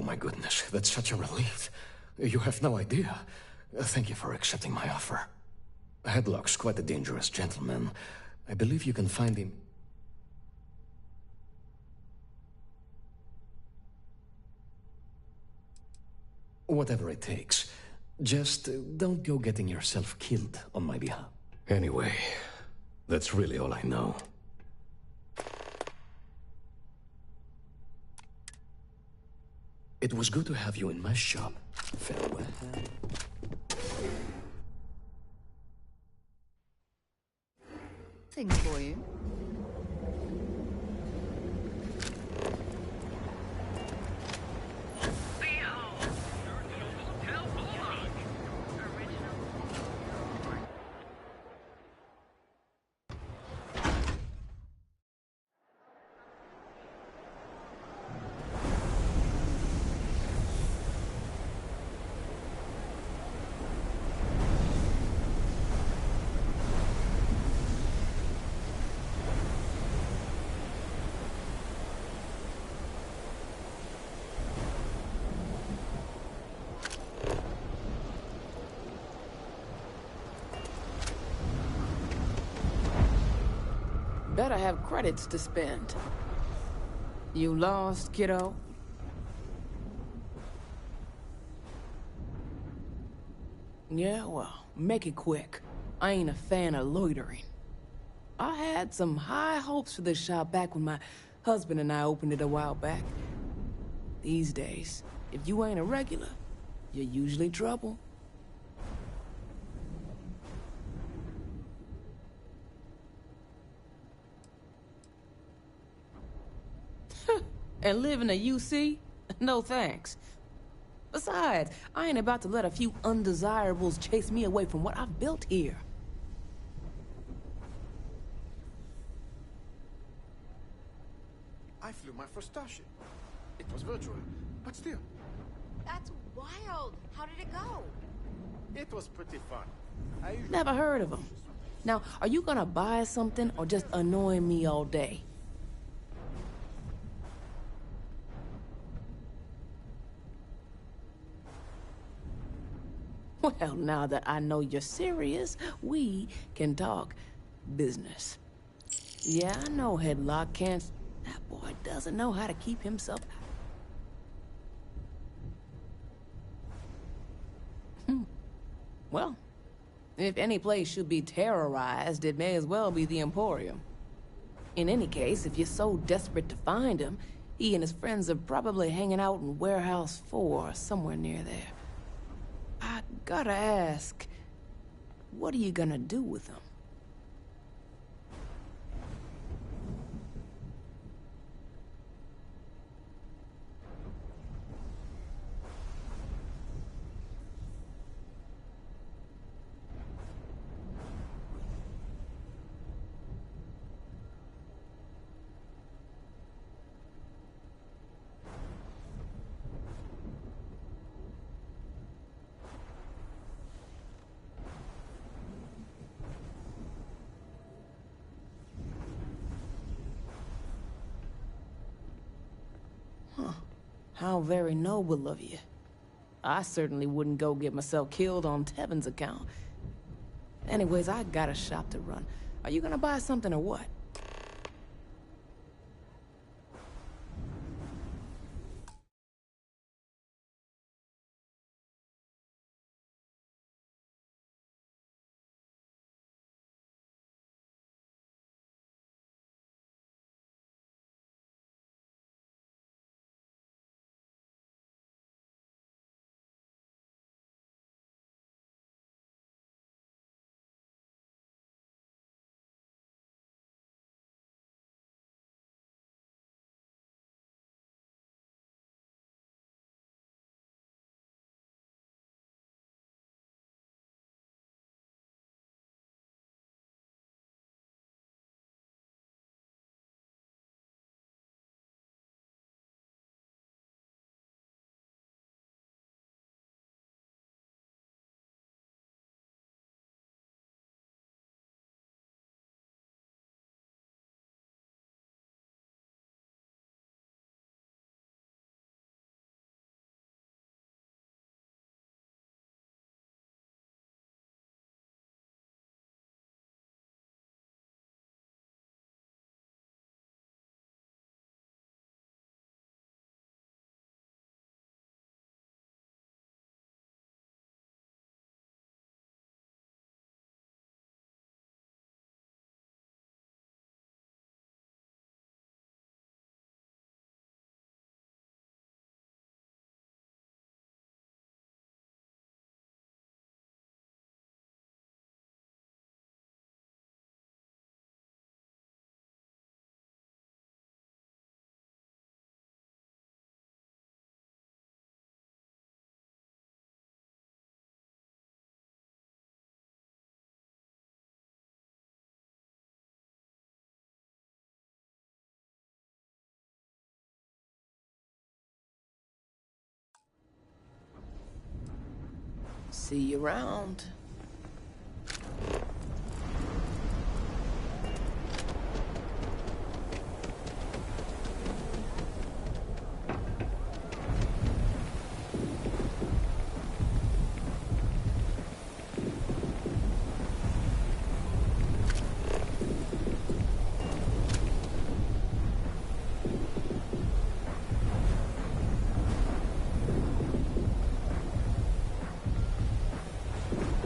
Oh my goodness, that's such a relief. You have no idea. Thank you for accepting my offer. Headlock's quite a dangerous gentleman. I believe you can find him. Whatever it takes. Just don't go getting yourself killed on my behalf. Anyway, that's really all I know. It was good to have you in my shop. Farewell. Things for you. Better have credits to spend. You lost, kiddo? Yeah, well, make it quick. I ain't a fan of loitering. I had some high hopes for this shop back when my husband and I opened it a while back. These days, if you ain't a regular, you're usually trouble. And live in a UC? No thanks. Besides, I ain't about to let a few undesirables chase me away from what I've built here. I flew my first Starship. It was virtual, but still. That's wild. How did it go? It was pretty fun. Never heard of them. Now, are you gonna buy something or just annoy me all day? Well, now that I know you're serious, we can talk business. Yeah, I know Headlock can't... That boy doesn't know how to keep himself... Well, if any place should be terrorized, it may as well be the Emporium. In any case, if you're so desperate to find him, he and his friends are probably hanging out in Warehouse 4 or somewhere near there. I gotta ask, what are you gonna do with him? How very noble of you. I certainly wouldn't go get myself killed on Tevin's account. Anyways, I got a shop to run. Are you gonna buy something or what? See you around.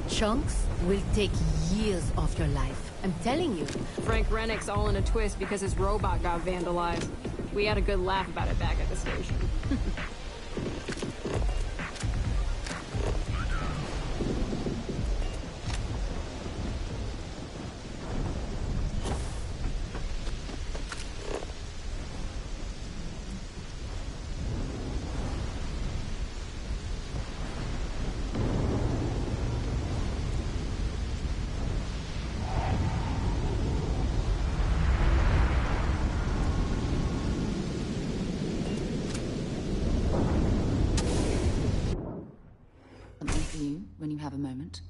Chunks will take years off your life. I'm telling you. Frank Rennick's all in a twist because his robot got vandalized. We had a good laugh about it back at the station. Something for you when you have a moment.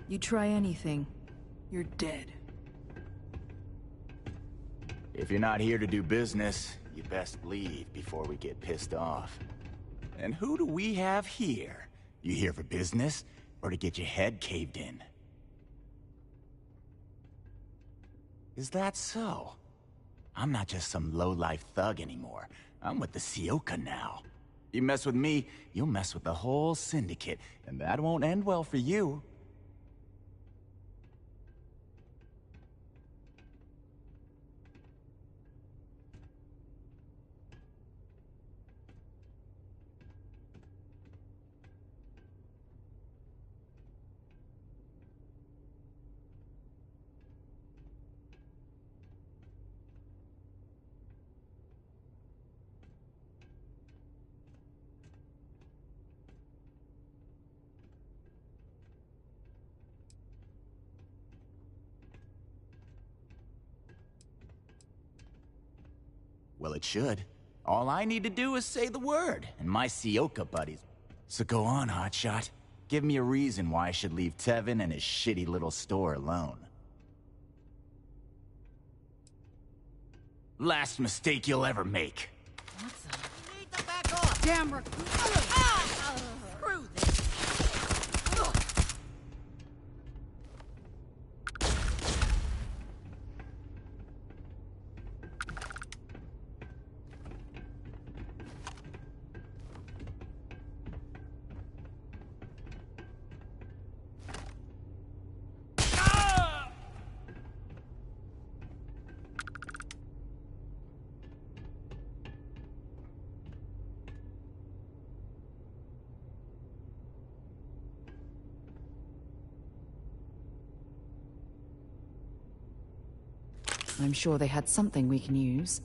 You try anything, you're dead. If you're not here to do business, you best leave before we get pissed off. And who do we have here? You here for business, or to get your head caved in? Is that so? I'm not just some low-life thug anymore. I'm with the Sioka now. You mess with me, you'll mess with the whole syndicate, and that won't end well for you. Well, it should. All I need to do is say the word, and my Sioka buddies. So go on, hotshot. Give me a reason why I should leave Tevin and his shitty little store alone. Last mistake you'll ever make. Damn recruit! Screw this! I'm sure they had something we can use.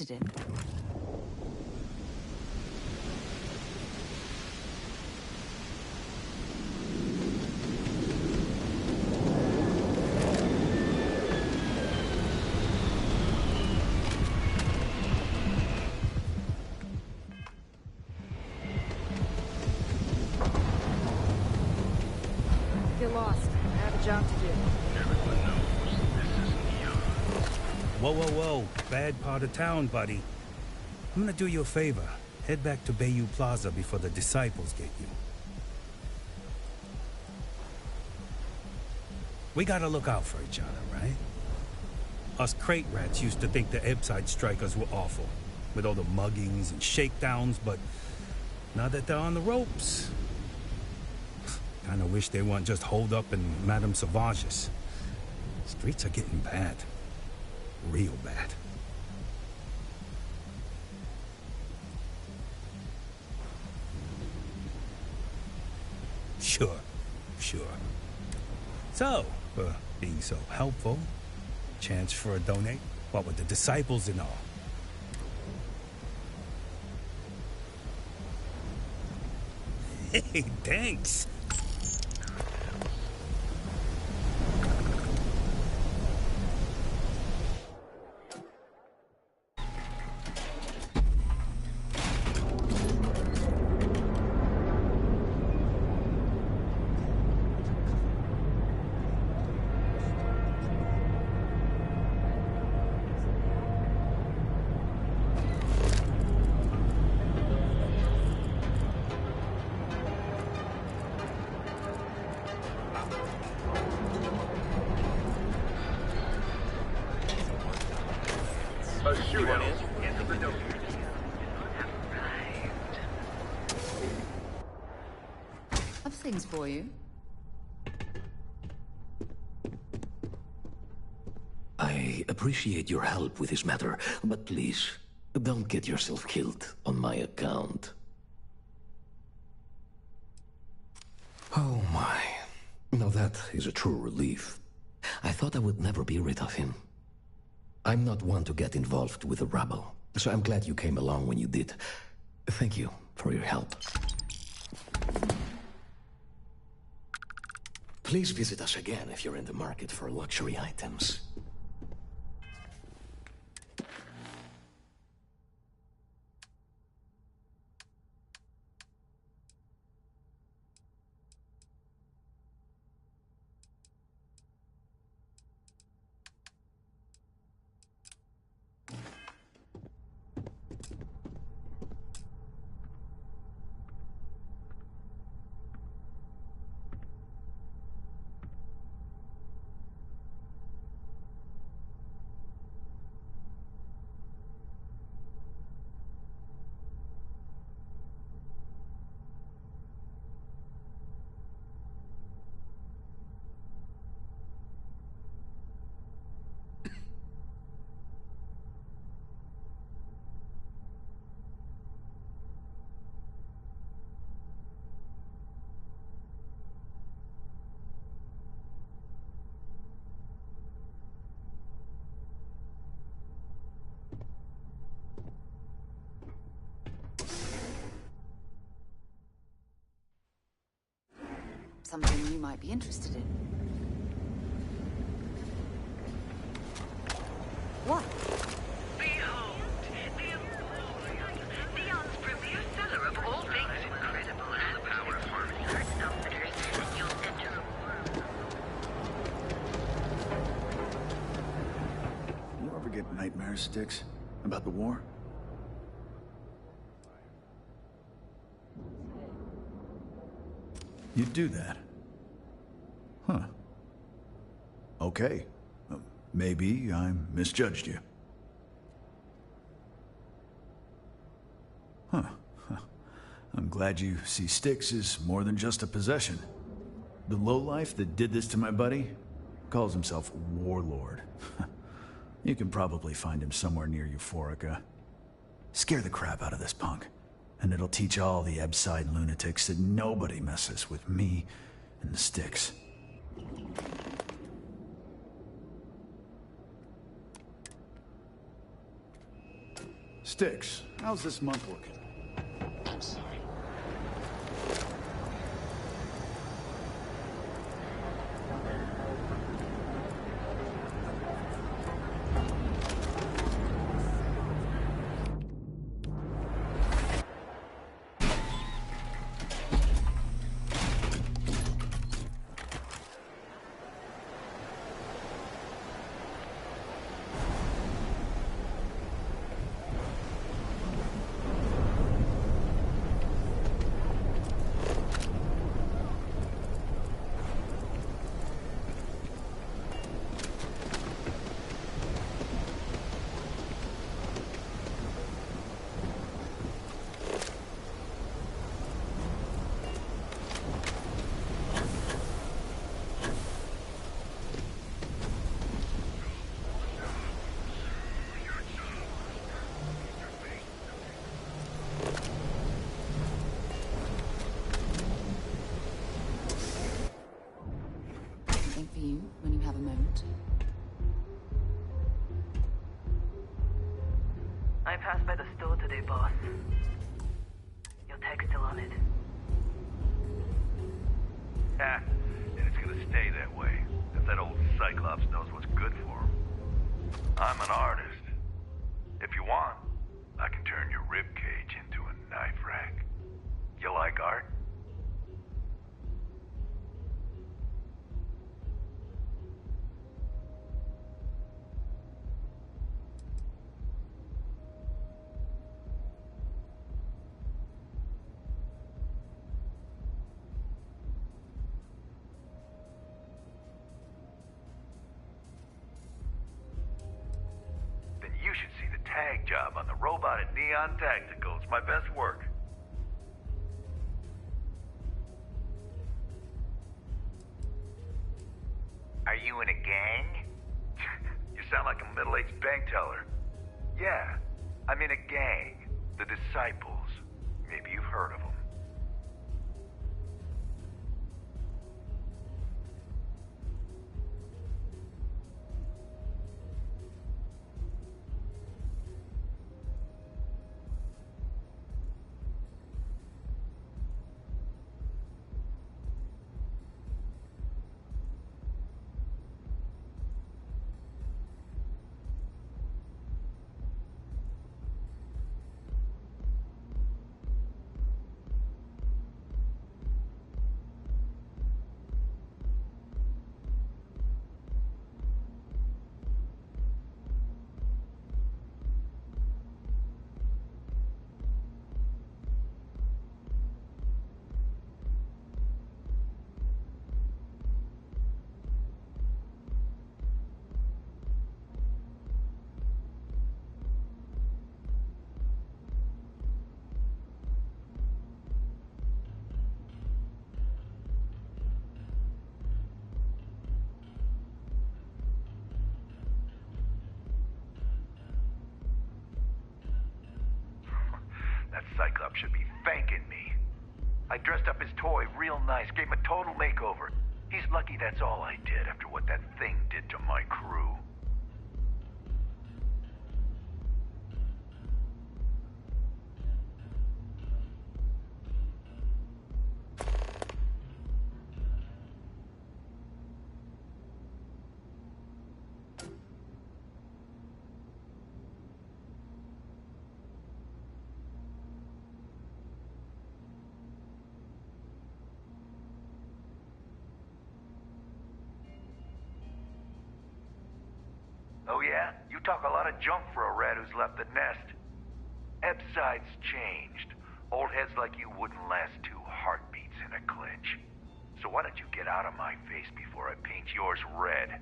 interested in. Get lost. I have a job to do. Whoa, whoa, whoa. Bad part of town, buddy. I'm gonna do you a favor. Head back to Bayou Plaza before the disciples get you. We gotta look out for each other, right? Us crate rats used to think the Ebbside strikers were awful, with all the muggings and shakedowns, but now that they're on the ropes, kinda wish they weren't just holed up in Madame Sauvage's. Streets are getting bad. Real bad. Sure. So, being so helpful, chance for a donate, what with the disciples and all. Hey, thanks. A shootout into the dome. Have things for you. I appreciate your help with this matter, but please, don't get yourself killed on my account. Oh my. Now that is a true relief. I thought I would never be rid of him. I'm not one to get involved with the rabble, so I'm glad you came along when you did. Thank you for your help. Please visit us again if you're in the market for luxury items. Something you might be interested in. What? Behold, Neon's premier seller of all things incredible and the power of harmony art outfitters. You'll enter You ever get nightmares, Sticks? About the war? You'd do that? Huh. Okay. Maybe I misjudged you. Huh. I'm glad you see Sticks as more than just a possession. The lowlife that did this to my buddy calls himself Warlord. You can probably find him somewhere near Euphorica. Scare the crap out of this punk, and it'll teach all the Ebbside lunatics that nobody messes with me and the Sticks. Sticks, how's this month looking? I'm sorry. Something for you when you have a moment. I passed by the store today, boss. Your tag's still on it. Ah, and it's gonna stay that way, if that old Cyclops knows what's good for him. I'm an artist. If you want, I can turn your ribcage into a knife rack. You like art? You should see the tag job on the robot at Neon Tactical. It's my best work. Are you in a gang? You sound like a middle-aged bank teller. Yeah, I'm in a gang. The Disciples. Maybe you've heard of them. That Cyclops should be thanking me. I dressed up his toy real nice, gave him a total makeover. He's lucky that's all I did after what that thing did to my crew. Oh yeah? You talk a lot of junk for a rat who's left the nest. Epside's changed. Old heads like you wouldn't last 2 heartbeats in a clinch. So why don't you get out of my face before I paint yours red?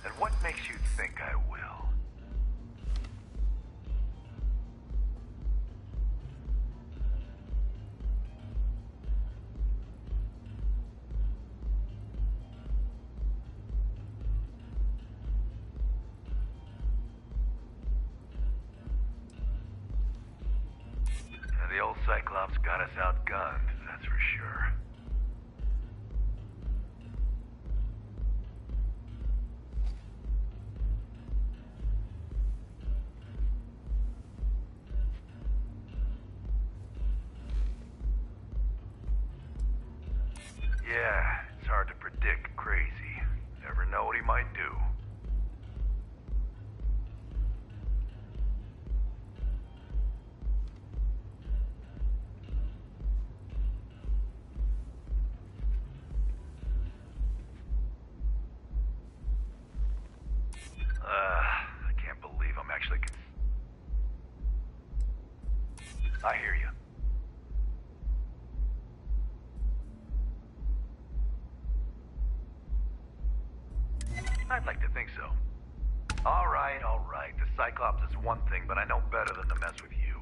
And what makes you think I will? The old Cyclops got us outgunned, that's for sure. Yeah, it's hard to predict crazy. Never know what he might do. I can't believe I'm actually... I hear you. I'd like to think so. All right. The Cyclops is one thing, but I know better than to mess with you.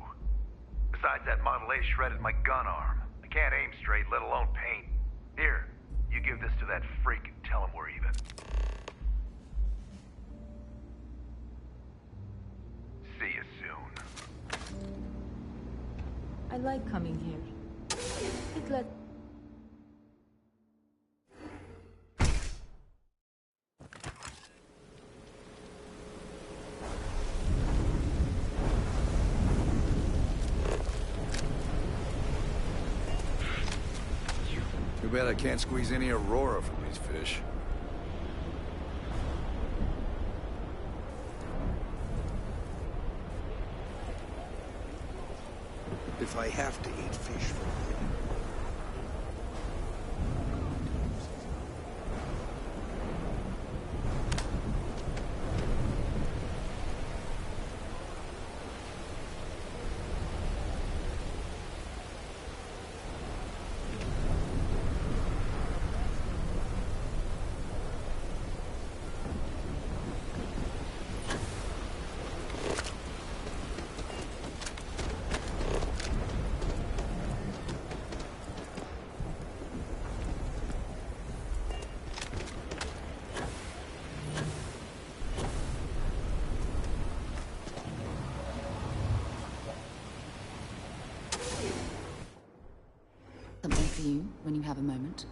Besides, that Model A shredded my gun arm. I can't aim straight, let alone paint. Here, you give this to that freak and tell him we're even. See you soon. I like coming here. It let... Too bad I can't squeeze any Aurora from these fish. If I have to eat fish for Something for you when you have a moment.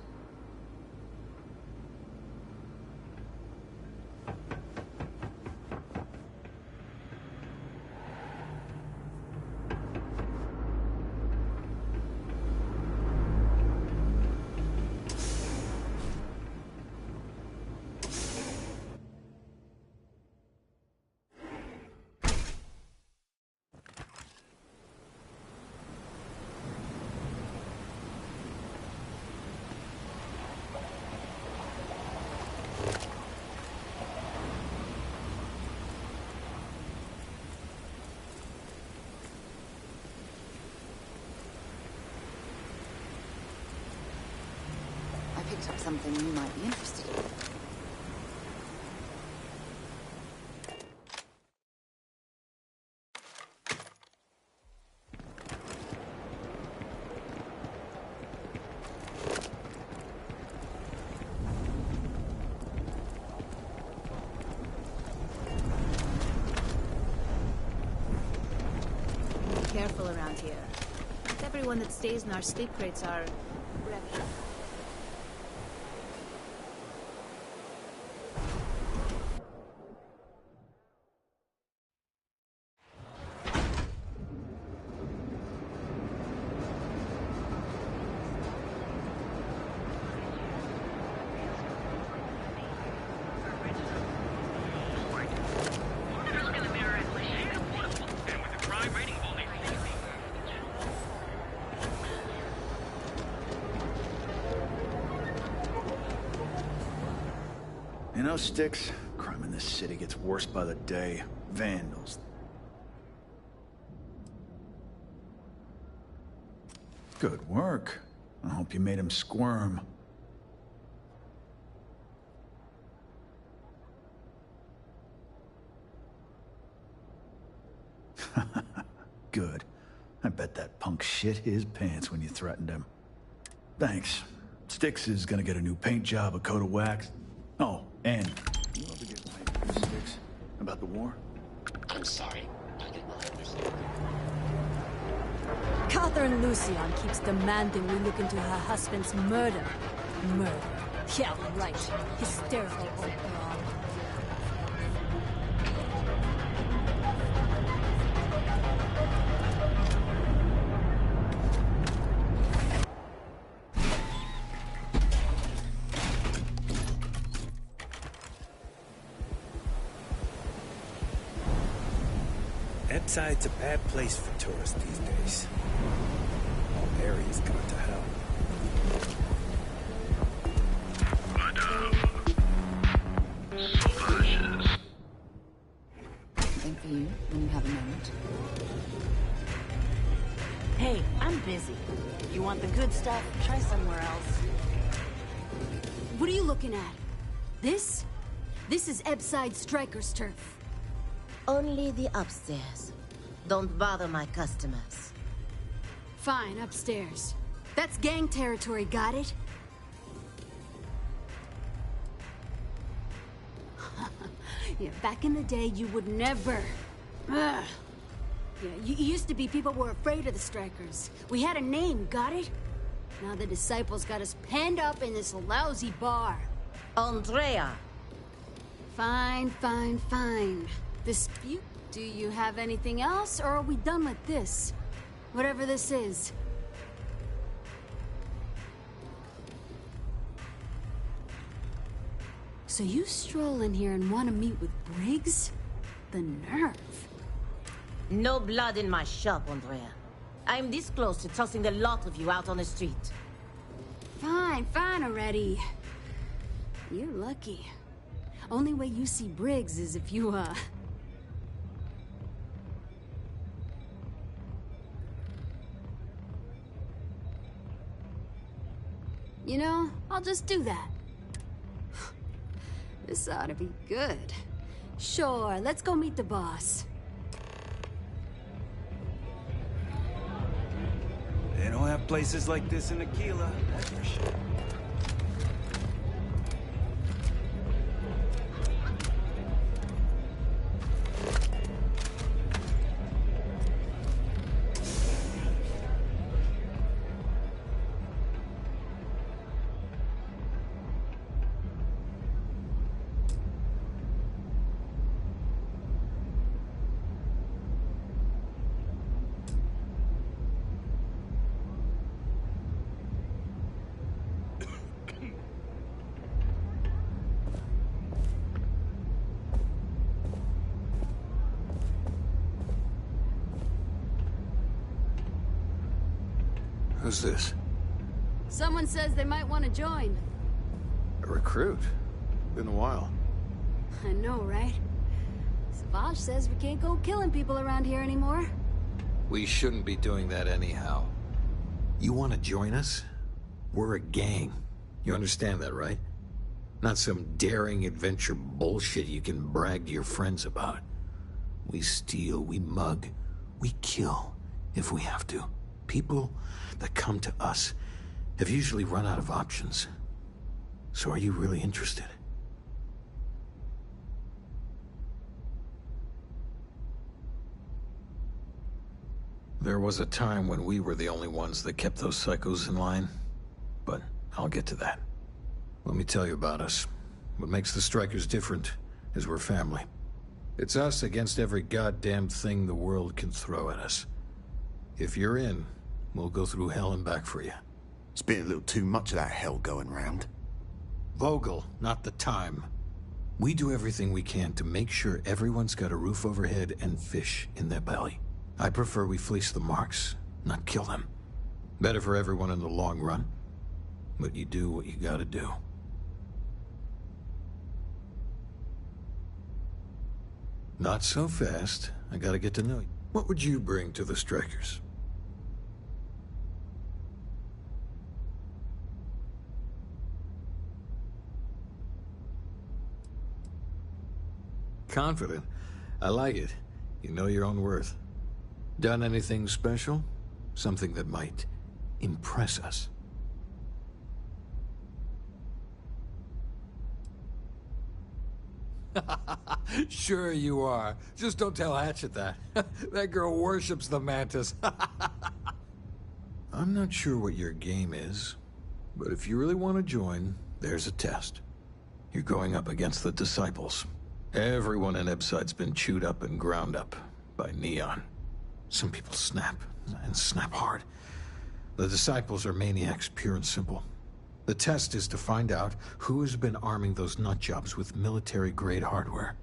I picked up something you might be interested in. Be careful around here. Not everyone that stays in our sleep crates are... You know, Sticks, crime in this city gets worse by the day. Vandals. Good work. I hope you made him squirm. Good. I bet that punk shit his pants when you threatened him. Thanks. Sticks is gonna get a new paint job, a coat of wax. Oh, and... You want to get my Sticks about the war? I'm sorry. I did not understand. Catherine Lucian keeps demanding we look into her husband's murder. Murder. Yeah, right. Hysterical old broad. Epside's a bad place for tourists these days. All areas gone to hell. Something for you when you have a moment. Hey, I'm busy. You want the good stuff? Try somewhere else. What are you looking at? This? This is Epside Striker's turf. Only the upstairs. Don't bother my customers. Fine, upstairs. That's gang territory, got it? Yeah, back in the day, you would never. Ugh. Yeah, you used to be people were afraid of the Strikers. We had a name, got it? Now the Disciples got us penned up in this lousy bar. Andrea! Fine, fine, fine. Dispute? Do you have anything else, or are we done with this? Whatever this is. So you stroll in here and want to meet with Briggs? The nerve. No blood in my shop, Andrea. I'm this close to tossing the lot of you out on the street. Fine, fine already. You're lucky. Only way you see Briggs is if you, You know, I'll just do that. This ought to be good. Sure, let's go meet the boss. They don't have places like this in Aquila, that's for sure. Who's this? Someone says they might want to join. A recruit? Been a while. I know, right? Savage says we can't go killing people around here anymore. We shouldn't be doing that anyhow. You want to join us? We're a gang. You understand that, right? Not some daring adventure bullshit you can brag to your friends about. We steal, we mug, we kill, if we have to. People that come to us have usually run out of options. So are you really interested? There was a time when we were the only ones that kept those psychos in line, but I'll get to that. Let me tell you about us. What makes the Strikers different is we're family. It's us against every goddamn thing the world can throw at us. If you're in, we'll go through hell and back for you. It's been a little too much of that hell going round. Vogel, not the time. We do everything we can to make sure everyone's got a roof overhead and fish in their belly. I prefer we fleece the marks, not kill them. Better for everyone in the long run. But you do what you gotta do. Not so fast. I gotta get to know you. What would you bring to the Strikers? Confident. I like it. You know your own worth. Done anything special? Something that might impress us? Sure you are. Just don't tell Hatchet that. That girl worships the Mantis. I'm not sure what your game is, but if you really want to join, there's a test. You're going up against the Disciples. Everyone in Epside's been chewed up and ground up by Neon. Some people snap, and snap hard. The Disciples are maniacs, pure and simple. The test is to find out who has been arming those nutjobs with military-grade hardware.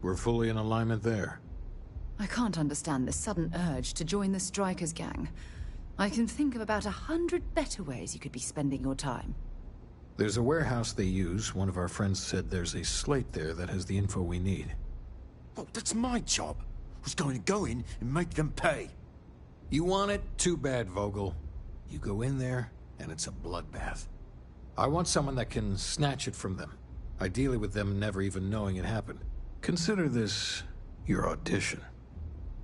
We're fully in alignment there. I can't understand this sudden urge to join the Strikers gang. I can think of about 100 better ways you could be spending your time. There's a warehouse they use. One of our friends said there's a slate there that has the info we need. Oh, that's my job. I was going to go in and make them pay. You want it? Too bad, Vogel. You go in there, and it's a bloodbath. I want someone that can snatch it from them. Ideally with them never even knowing it happened. Consider this your audition.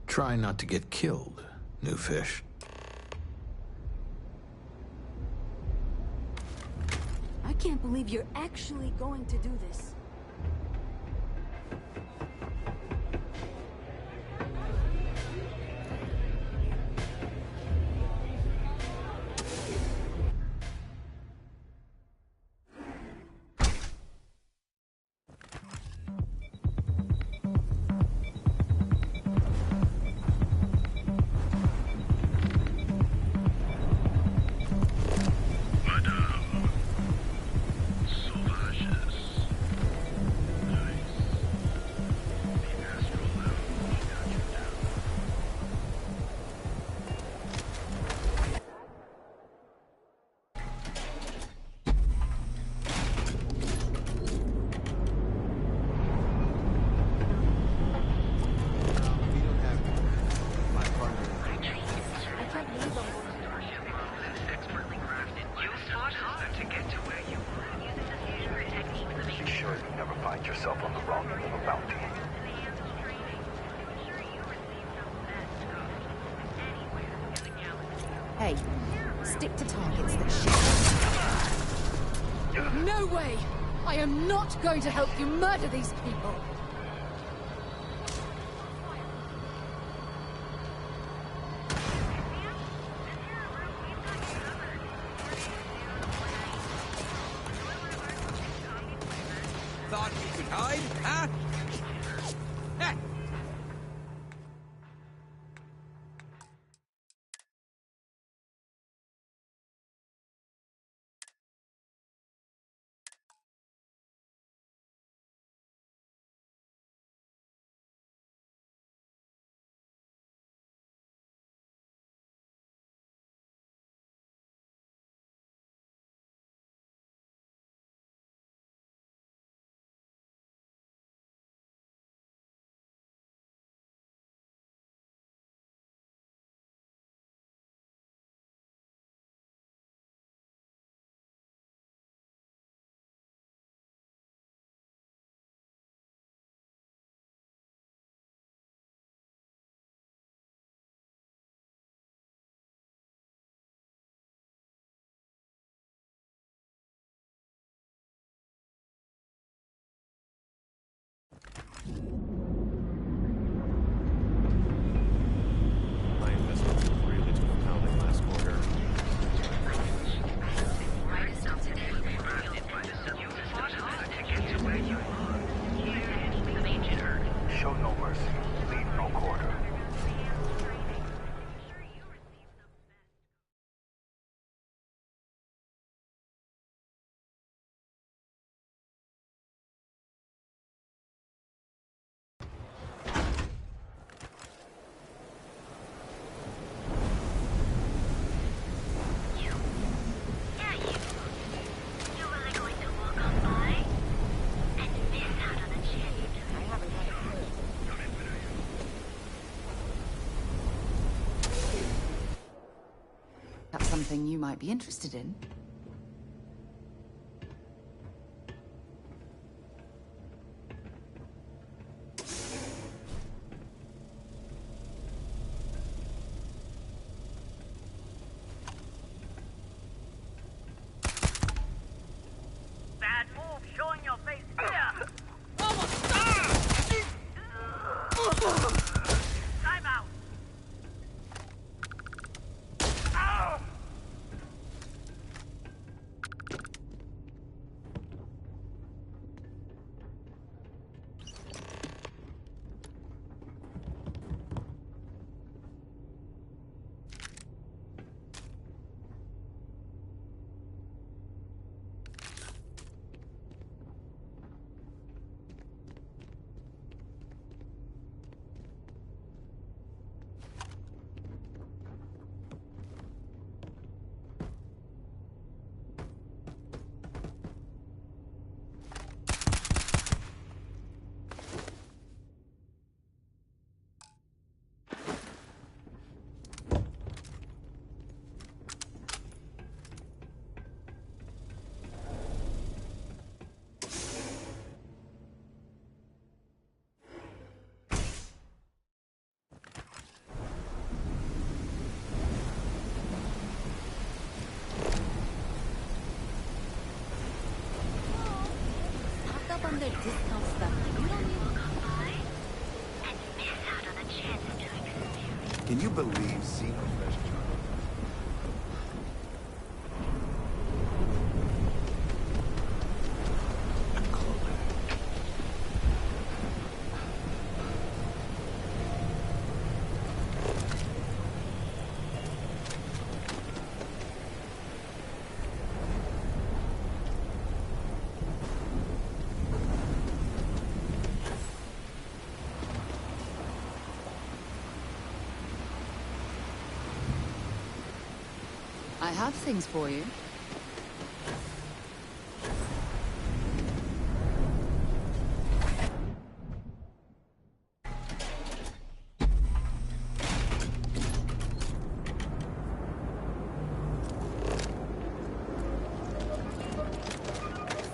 Try not to get killed, new fish. I can't believe you're actually going to do this. Hey, stick to targets that shoot. No way! I am not going to help you murder these people! Thought you could hide, huh? Show no mercy. Leave no quarter. That's something you might be interested in. Bad move showing your face here! Time out! on their discount stuff. You don't need Can you believe seeing a fresh job? I have things for you.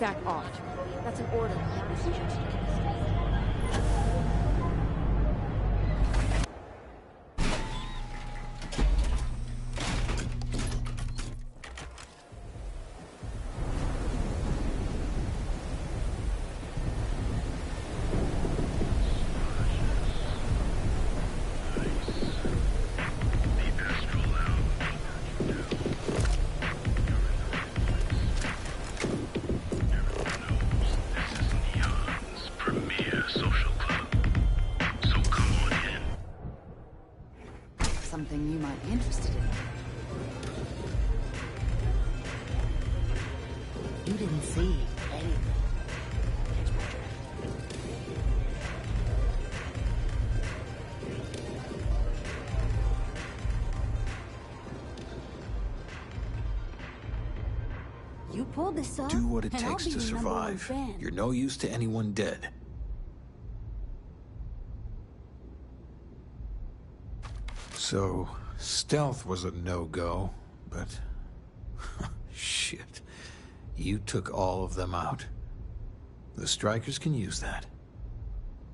Back off. That's an order, not a suggestion. Something you might be interested in. You didn't see anything. You pulled this off. Do what it and I'll takes be to your number one survive. fan. You're no use to anyone dead. So, stealth was a no-go, but... shit. You took all of them out. The strikers can use that.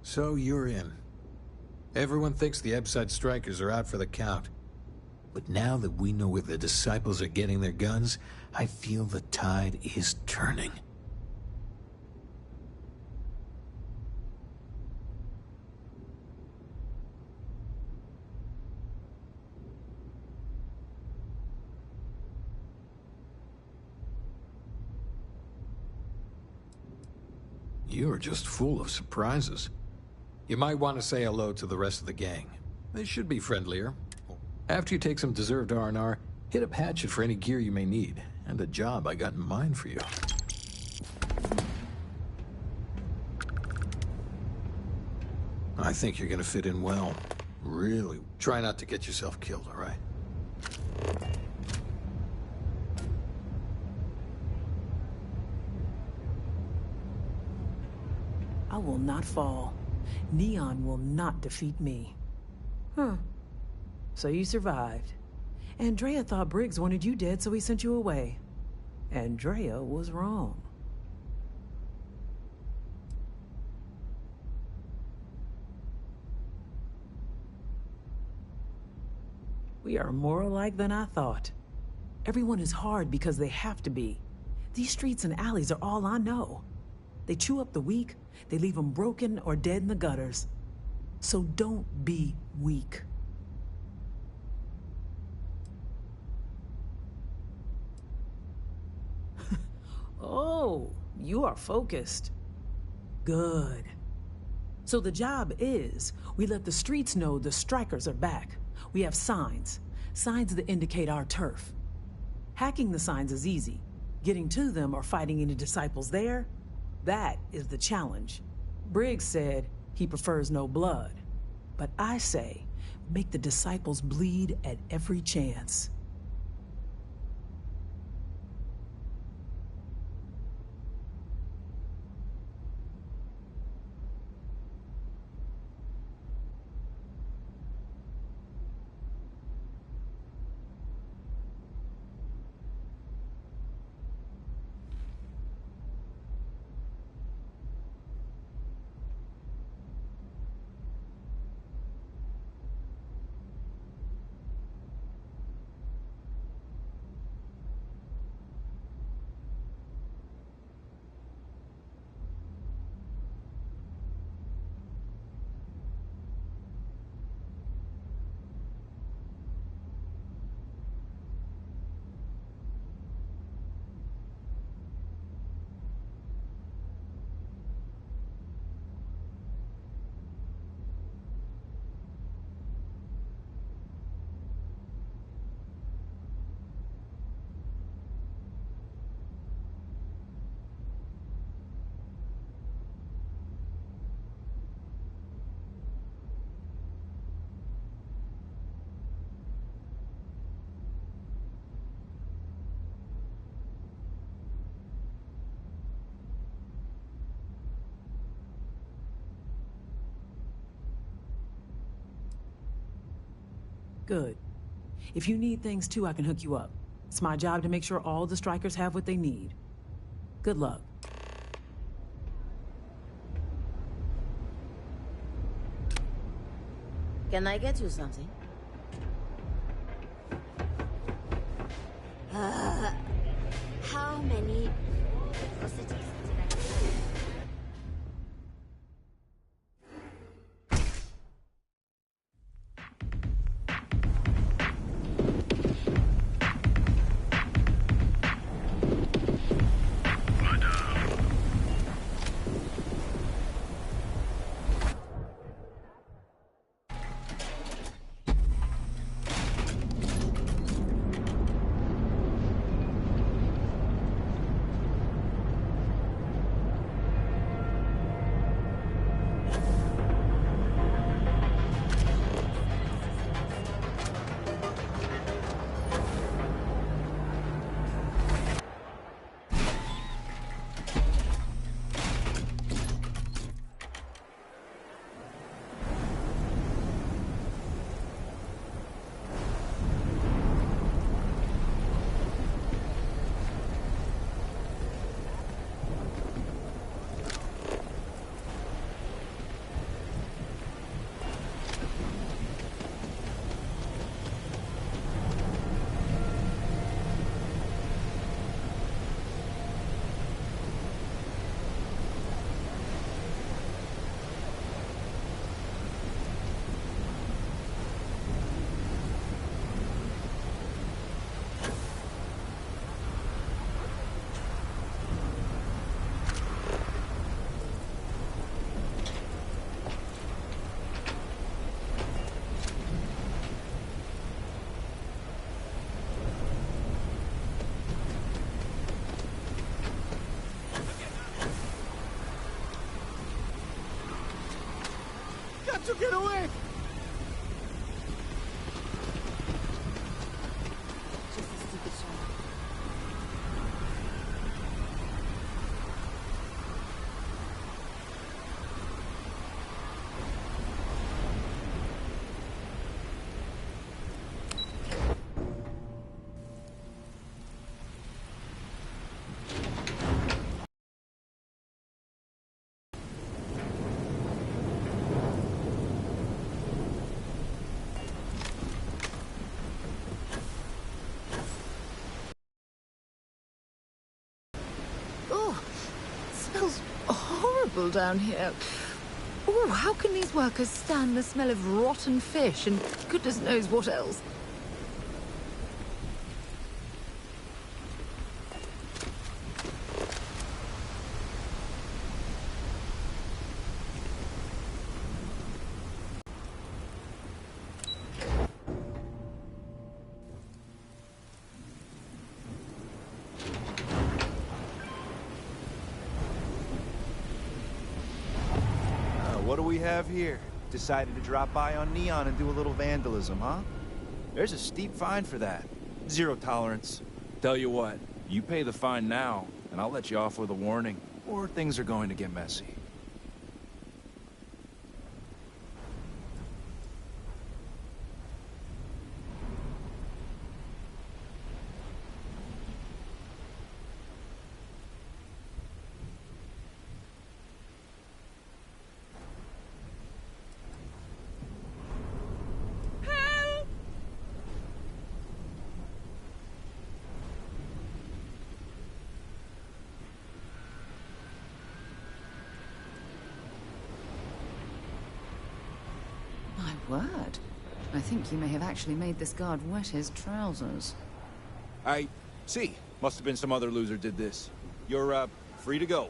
So you're in. Everyone thinks the Ebside strikers are out for the count. But now that we know where the disciples are getting their guns, I feel the tide is turning. You're just full of surprises. You might want to say hello to the rest of the gang. They should be friendlier. After you take some deserved R&R, hit up Hatchet for any gear you may need, and a job I got in mind for you. I think you're gonna fit in well. Really. Try not to get yourself killed, all right? I will not fall. Neon will not defeat me. Huh. So you survived. Andrea thought Briggs wanted you dead, so he sent you away. Andrea was wrong. We are more alike than I thought. Everyone is hard because they have to be. These streets and alleys are all I know. They chew up the weak, they leave them broken or dead in the gutters. So don't be weak. Oh, you are focused. Good. So the job is, we let the streets know the strikers are back. We have signs. Signs that indicate our turf. Hacking the signs is easy. Getting to them or fighting any disciples there, that is the challenge. Briggs said he prefers no blood. But I say, make the disciples bleed at every chance. Good. If you need things too, I can hook you up. It's my job to make sure all the strikers have what they need. Good luck. Can I get you something? How many atrocities did I do? To get away! Just a stupid shot. Oh, it smells horrible down here. Oh, how can these workers stand the smell of rotten fish and goodness knows what else? What do we have here? Decided to drop by on Neon and do a little vandalism, huh? There's a steep fine for that. Zero tolerance. Tell you what, you pay the fine now, and I'll let you off with a warning, or things are going to get messy. My word. I think you may have actually made this guard wet his trousers. I see. Must have been some other loser did this. You're, free to go.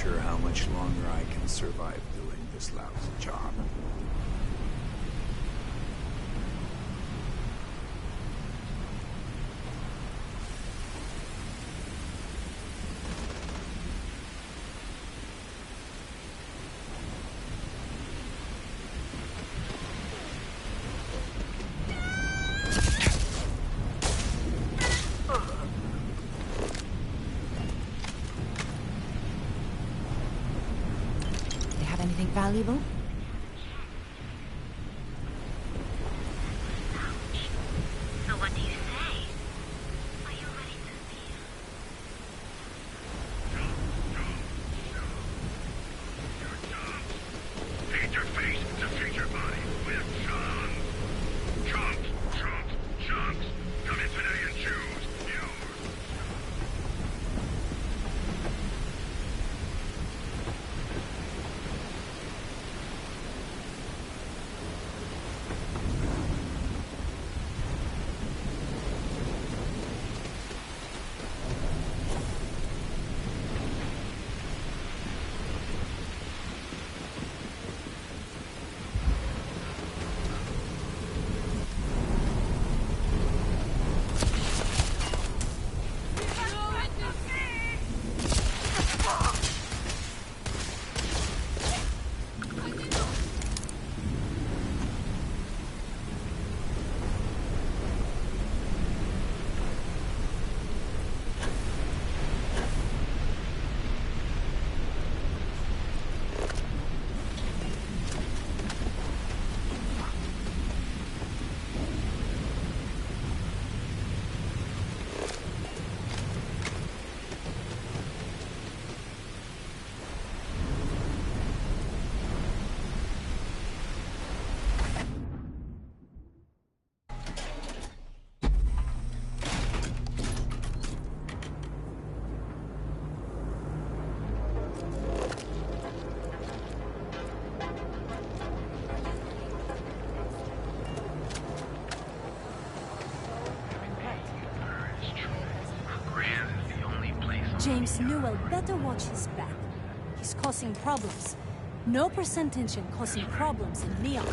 sure how much longer I can survive doing this lousy job. Anything valuable? So what do you say? Are you ready to feel? Feed your face to feed your body with chunks. Chunks, chunks, chunks. Come in today and choose. James Newell better watch his back. He's causing problems. No percentage in causing problems in Neon.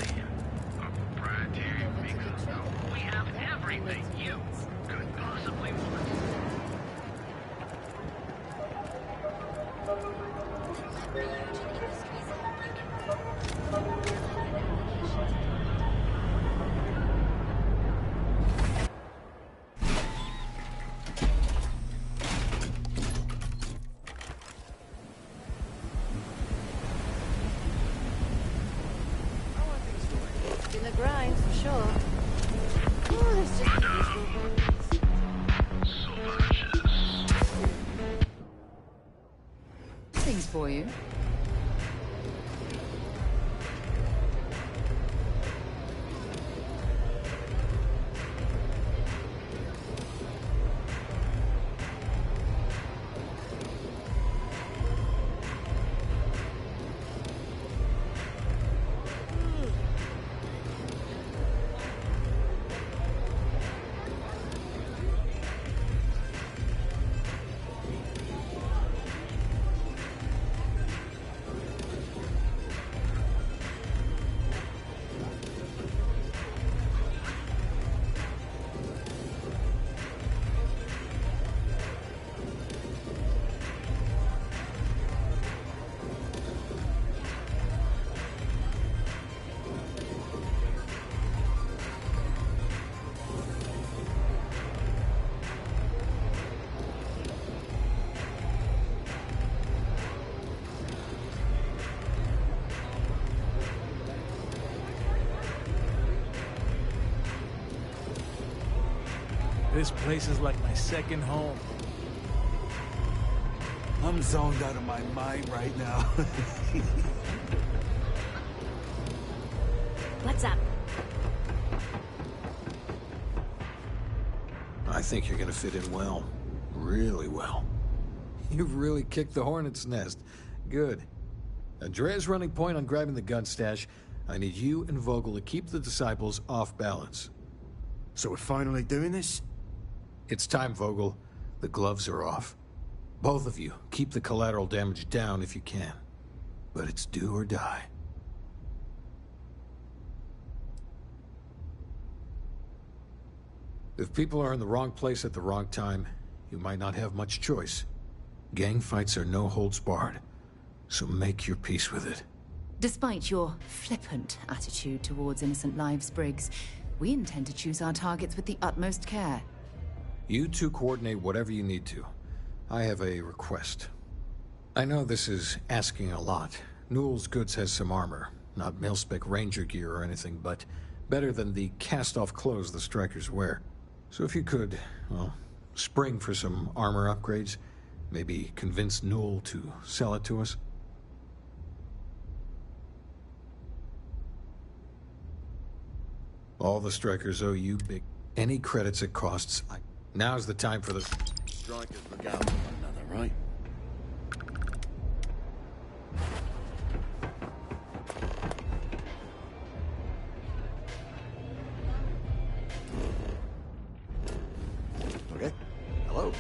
We have everything you could possibly want. In the grind, for sure. Oh, it's just things for you. This place is like my second home. I'm zoned out of my mind right now. What's up? I think you're gonna fit in well. Really well. You've really kicked the hornet's nest. Good. Andrea's running point on grabbing the gun stash. I need you and Vogel to keep the disciples off balance. So we're finally doing this? It's time, Vogel. The gloves are off. Both of you, keep the collateral damage down if you can. But it's do or die. If people are in the wrong place at the wrong time, you might not have much choice. Gang fights are no holds barred, so make your peace with it. Despite your flippant attitude towards innocent lives, Briggs, we intend to choose our targets with the utmost care. You two coordinate whatever you need to. I have a request. I know this is asking a lot. Newell's Goods has some armor. Not mil-spec ranger gear or anything, but better than the cast-off clothes the strikers wear. So if you could, well, spring for some armor upgrades, maybe convince Newell to sell it to us. All the strikers owe you big. Any credits it costs. Now's the time for the strikers look out for one another, right? Okay. Hello.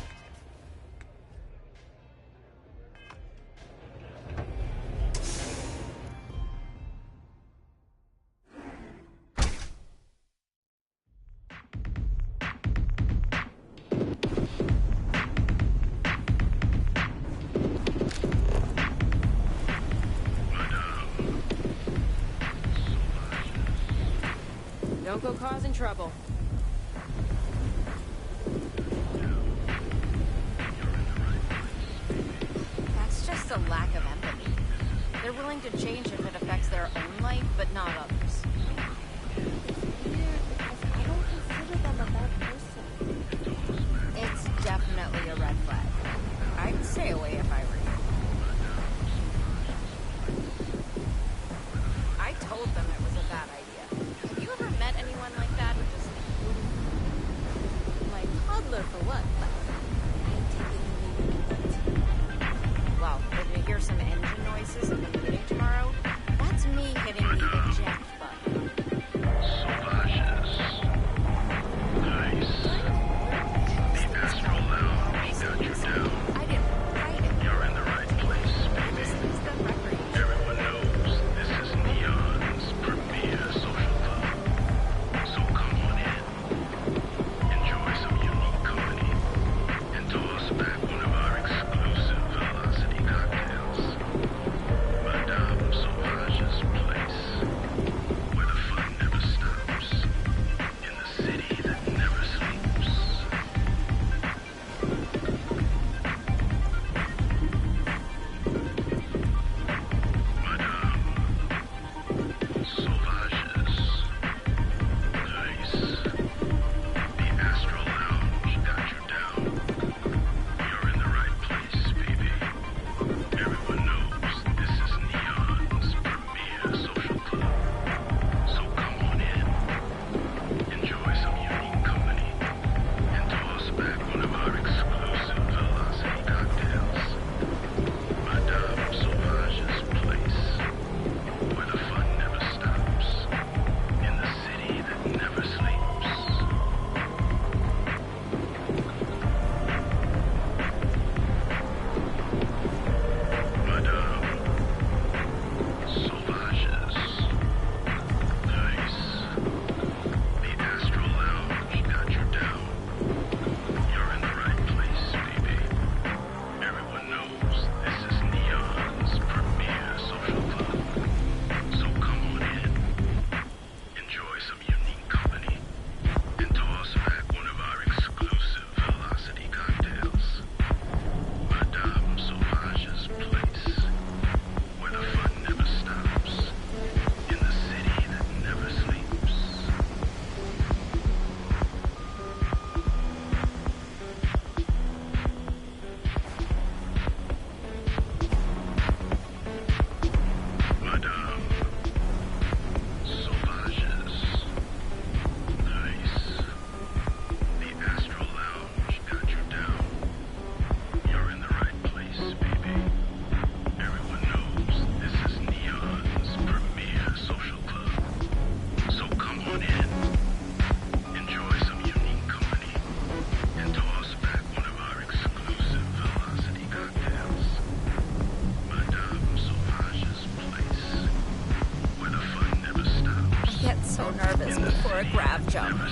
Don't go causing trouble. That's just a lack of empathy. They're willing to change if it affects their own life, but not others. I don't consider them a bad person. It's definitely a red flag. I'd stay away if I were you. I told them it was a bad idea. Have you ever met anyone like that who just My toddler for what? Well, if you hear some engine noises in the meeting tomorrow, that's me hitting the eject button.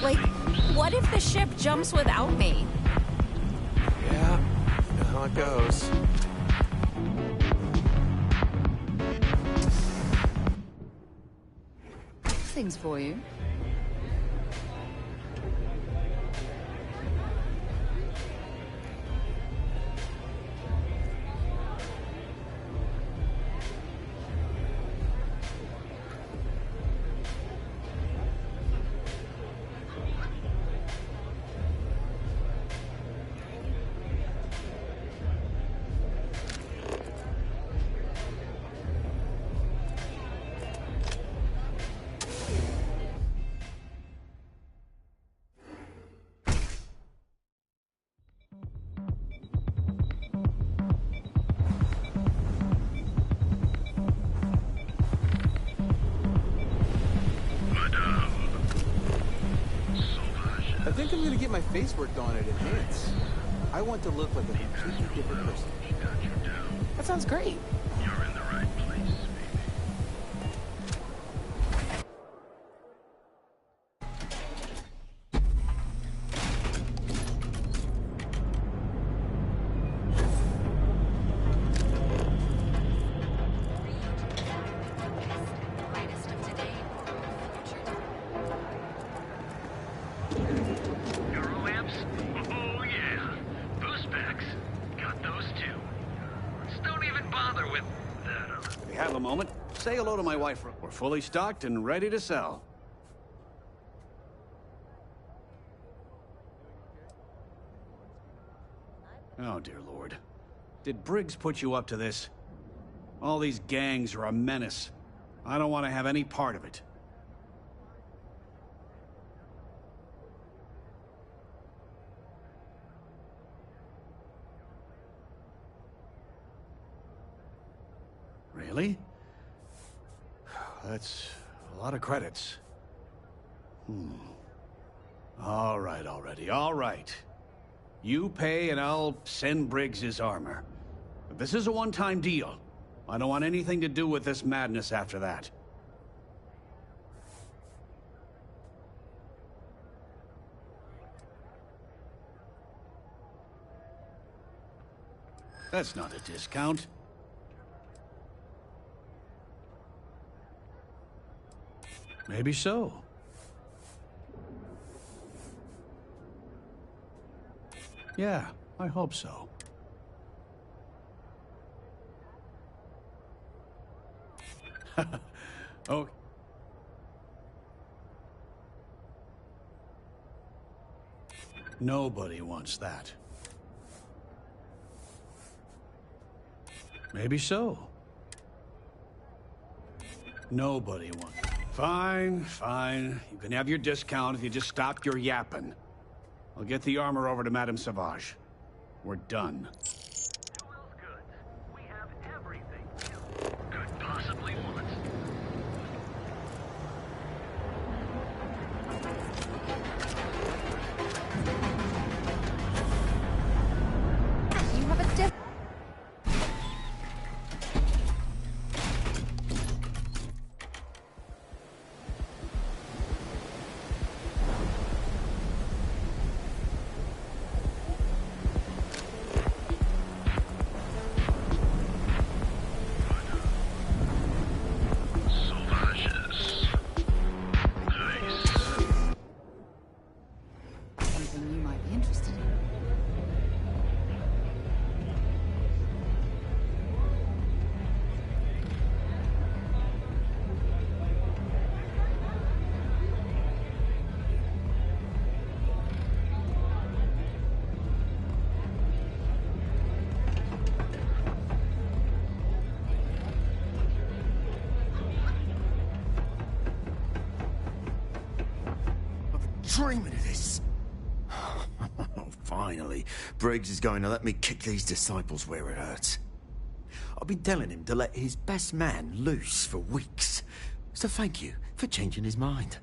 Like, what if the ship jumps without me? Yeah, you know how it goes. Things for you. I think I'm gonna get my face worked on at Enhance. I want to look like a completely different person. That sounds great. You're in the right place, Euro lamps? Oh yeah. Boost packs. Got those too. Just don't even bother with that other. If you have a moment, say hello to my wife. We're fully stocked and ready to sell. Oh, dear Lord. Did Briggs put you up to this? All these gangs are a menace. I don't want to have any part of it. Really? That's a lot of credits. All right, already, all right. You pay and I'll send Briggs his armor. But this is a one-time deal. I don't want anything to do with this madness after that. That's not a discount. Maybe so. Yeah, I hope so. Oh. Nobody wants that. Maybe so. Nobody wants. Fine, fine. You can have your discount if you just stop your yapping. I'll get the armor over to Madame Sauvage. We're done. We have everything you could possibly want. You have a diff. Something you might be interested in. Dreaming of this. Finally, Briggs is going to let me kick these disciples where it hurts. I've been telling him to let his best man loose for weeks. So thank you for changing his mind.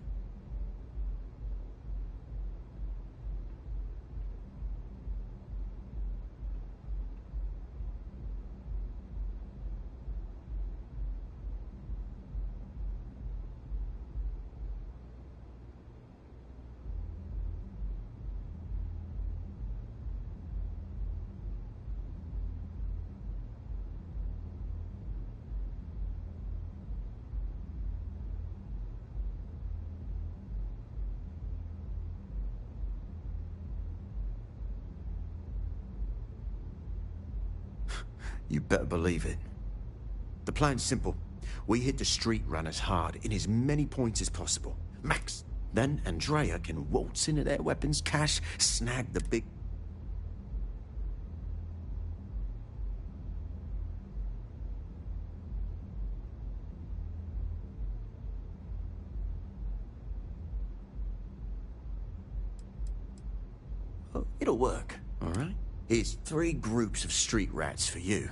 You better believe it. The plan's simple. We hit the street runners hard in as many points as possible. Max. Then Andrea can waltz into their weapons cache, snag the big... Oh, it'll work, all right? Here's 3 groups of street rats for you.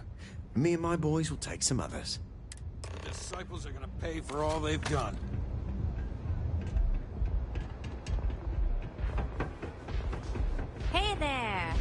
Me and my boys will take some others. The disciples are gonna pay for all they've done. Hey there!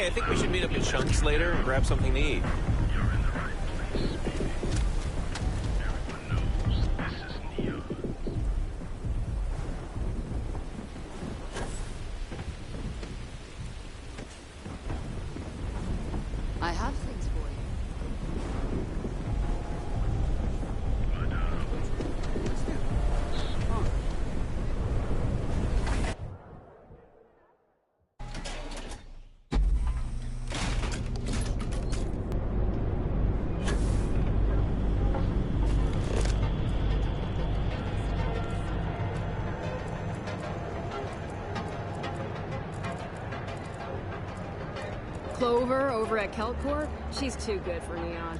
I think we should meet up at Chunks later and grab something to eat. I have things for you. Clover over at Keltcorp? She's too good for Neon.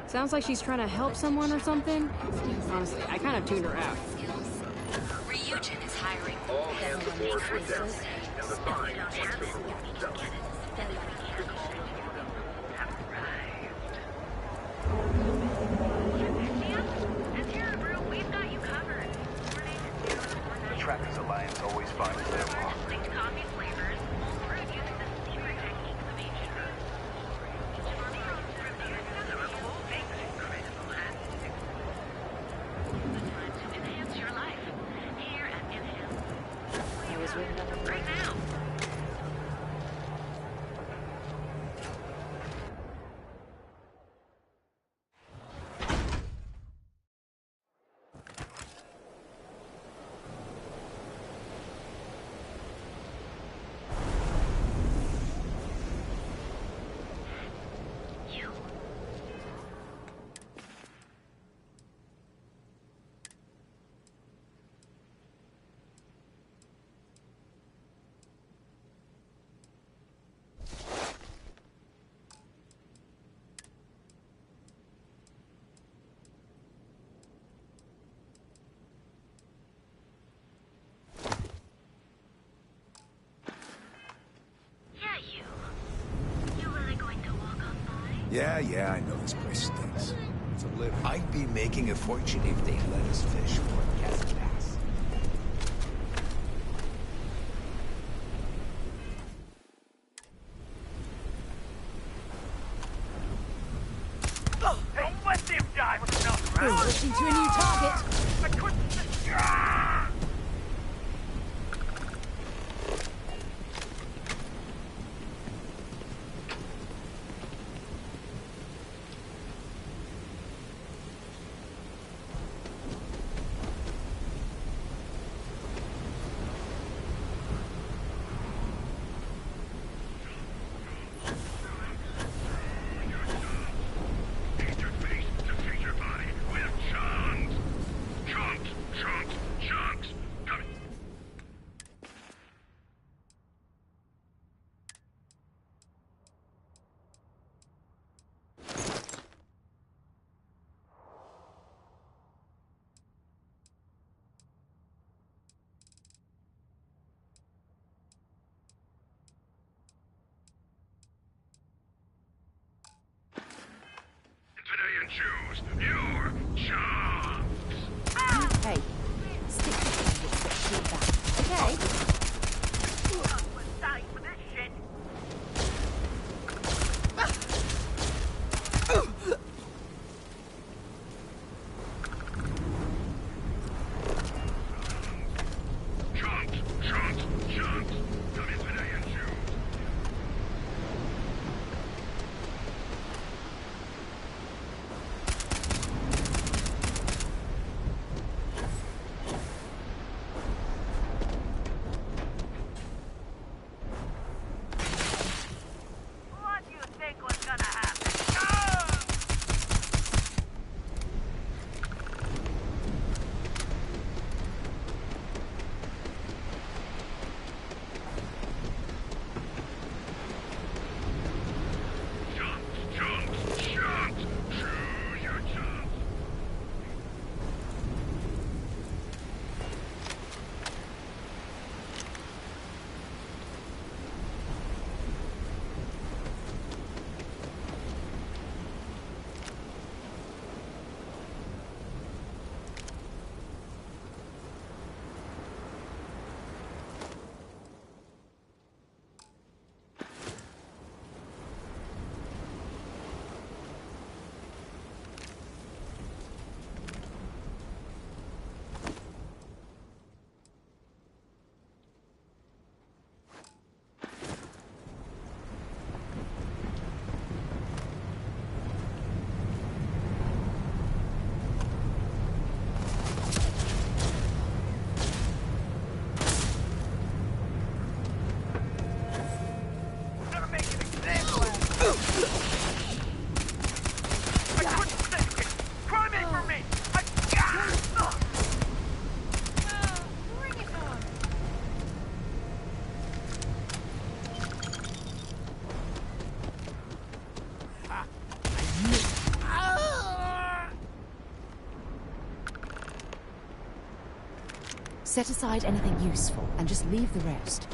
Sounds like she's trying to help someone or something. Honestly, I kind of tuned her out. Ryujin is hiring. All hands aboard for depth, and the sign points to the launch zone. The Trackers Alliance always finds their mark. Yeah, I know this place stinks. To live, I'd be making a fortune if they let us fish for gas gas. Don't let them die with enough rounds! Switching to a new target. I couldn't... Today and choose your chance. Hey, stick to targets that shoot back, okay? Set aside anything useful and just leave the rest.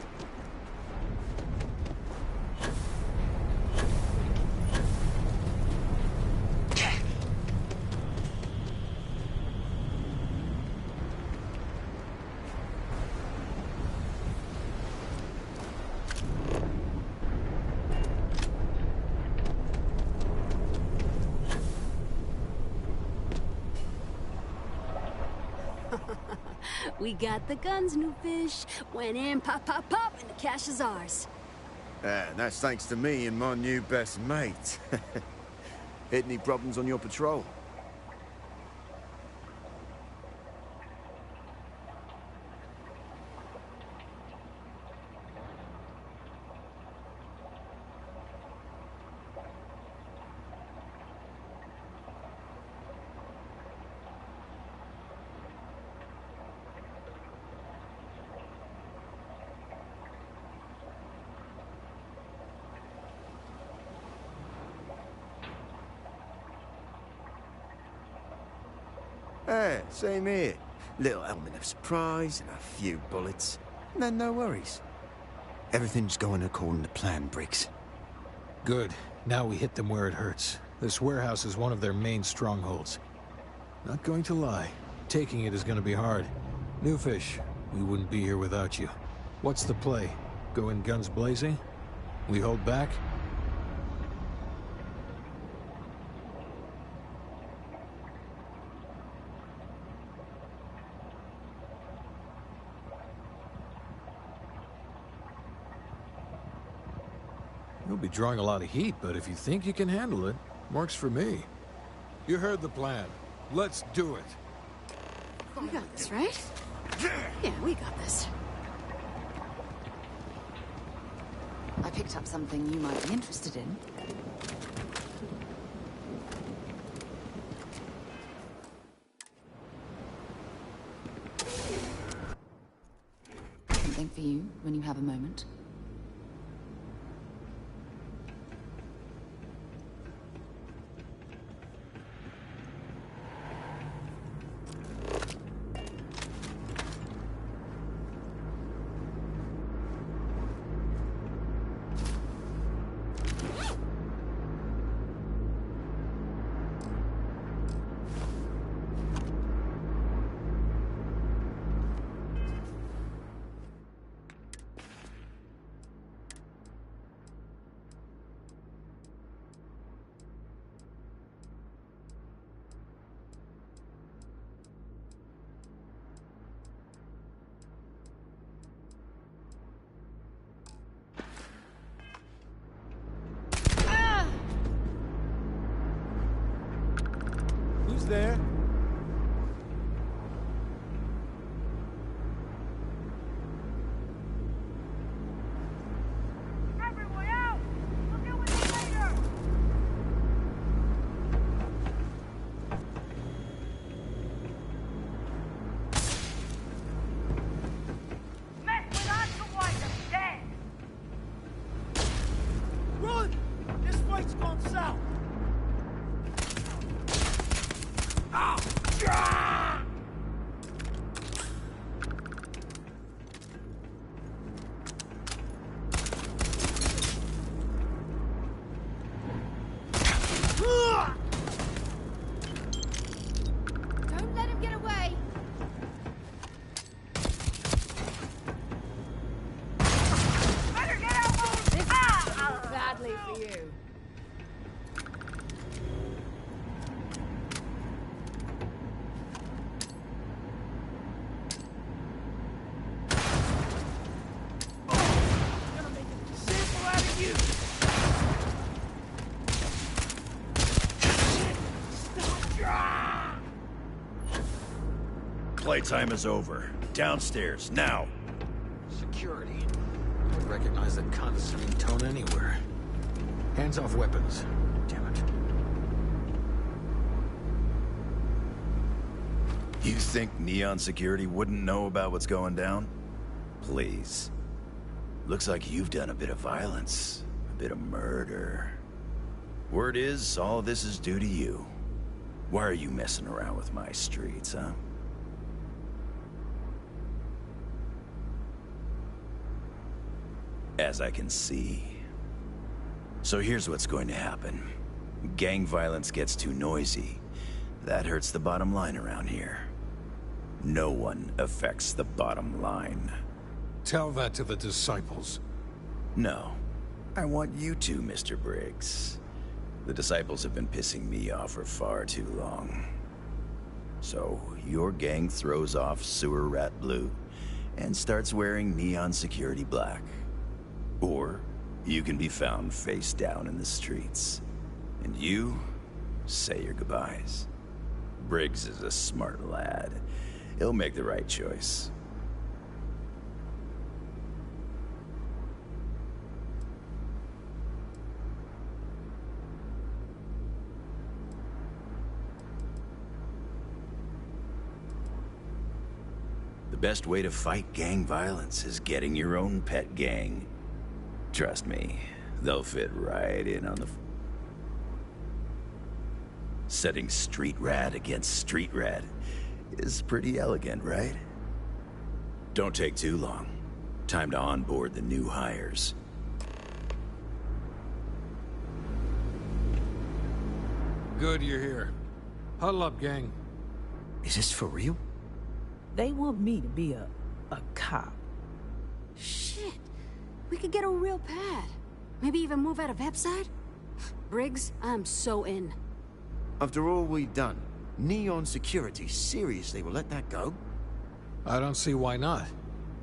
We got the guns, new fish. Went in, pop, pop, pop, and the cash is ours. And that's thanks to me and my new best mate. Hit any problems on your patrol? Same here. Little element of surprise and a few bullets. And then no worries. Everything's going according to plan, Briggs. Good. Now we hit them where it hurts. This warehouse is one of their main strongholds. Not going to lie. Taking it is going to be hard. New fish, we wouldn't be here without you. What's the play? Go in guns blazing? We hold back? You'll be drawing a lot of heat, but if you think you can handle it, works for me. You heard the plan. Let's do it. We got this, right? Yeah, we got this. I picked up something you might be interested in. Something for you when you have a moment. Who's there? Everyone out! We'll deal with you later! Mess with us, the white are dead! Run! This fight's gone south! Ow! Ah! Don't let him get away! Better get out, Mose! This Ah! is badly for you. Sample out of you! Playtime is over. Downstairs, now. Security. I would recognize that condescending tone anywhere. Hands off weapons. Damn it. You think Neon Security wouldn't know about what's going down? Please. Looks like you've done a bit of violence. A bit of murder. Word is, all of this is due to you. Why are you messing around with my streets, huh? as I can see. So here's what's going to happen. Gang violence gets too noisy. That hurts the bottom line around here. No one affects the bottom line. Tell that to the disciples. No. I want you to, Mr. Briggs. The disciples have been pissing me off for far too long. So, your gang throws off sewer rat blue and starts wearing neon security black. Or, you can be found face down in the streets. And you say your goodbyes. Briggs is a smart lad. He'll make the right choice. The best way to fight gang violence is getting your own pet gang. Trust me, they'll fit right in on the... Setting street rat against street rat is pretty elegant, right? Don't take too long. Time to onboard the new hires. Good you're here. Huddle up, gang. Is this for real? They want me to be a cop. Shit. We could get a real pad. Maybe even move out of Epside? Briggs, I'm so in. After all we've done, Neon Security seriously will let that go? I don't see why not.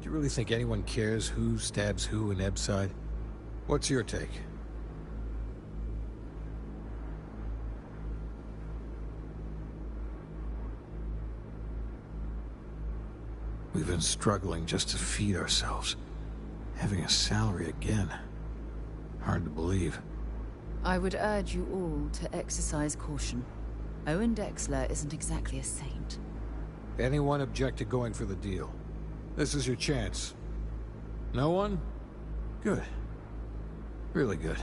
Do you really think anyone cares who stabs who in Ebside? What's your take? We've been struggling just to feed ourselves. Having a salary again. Hard to believe. I would urge you all to exercise caution. Owen Dexler isn't exactly a saint. Anyone object to going for the deal? This is your chance. No one? Good. Really good.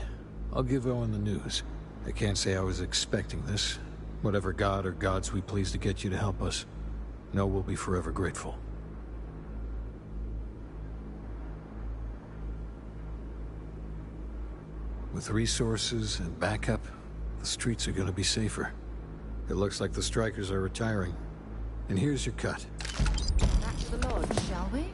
I'll give Owen the news. I can't say I was expecting this. Whatever god or gods we please to get you to help us, know we'll be forever grateful. With resources and backup, the streets are gonna be safer. It looks like the strikers are retiring. And here's your cut. Back to the lodge, shall we?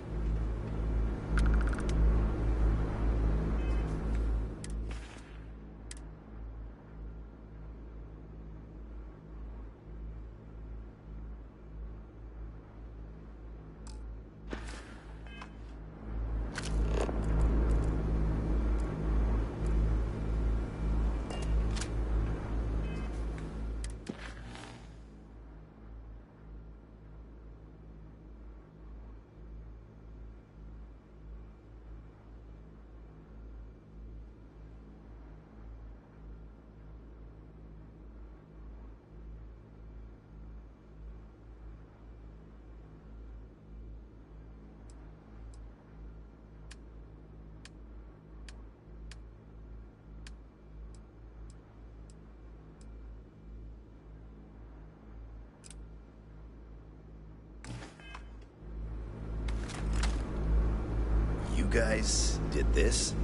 You guys did this?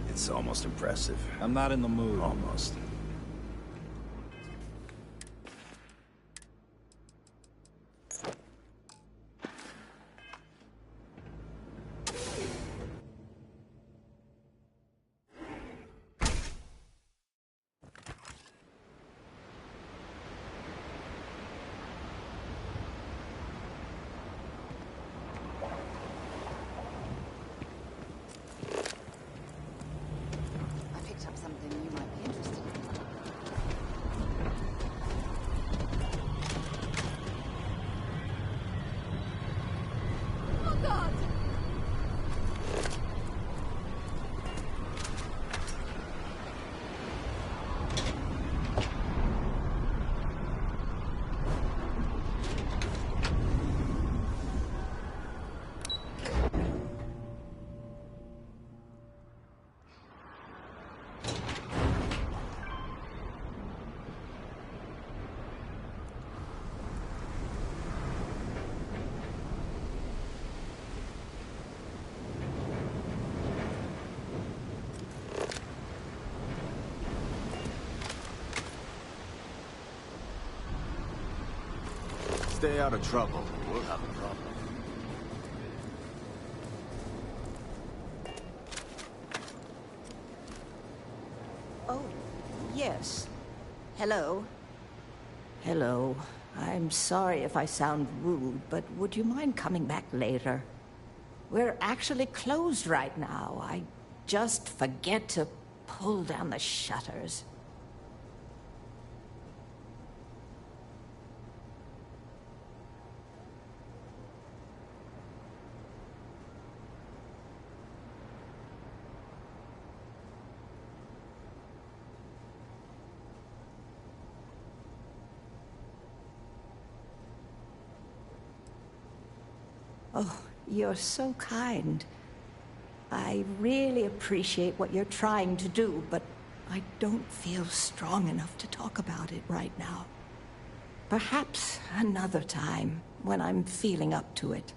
It's almost impressive. I'm not in the mood. Almost. I picked up something you might be interested in. stay out of trouble, we'll have a problem. Oh, yes. Hello. Hello. I'm sorry if I sound rude, but would you mind coming back later? We're actually closed right now. I just forget to pull down the shutters. Oh, you're so kind. I really appreciate what you're trying to do, but I don't feel strong enough to talk about it right now. Perhaps another time, when I'm feeling up to it.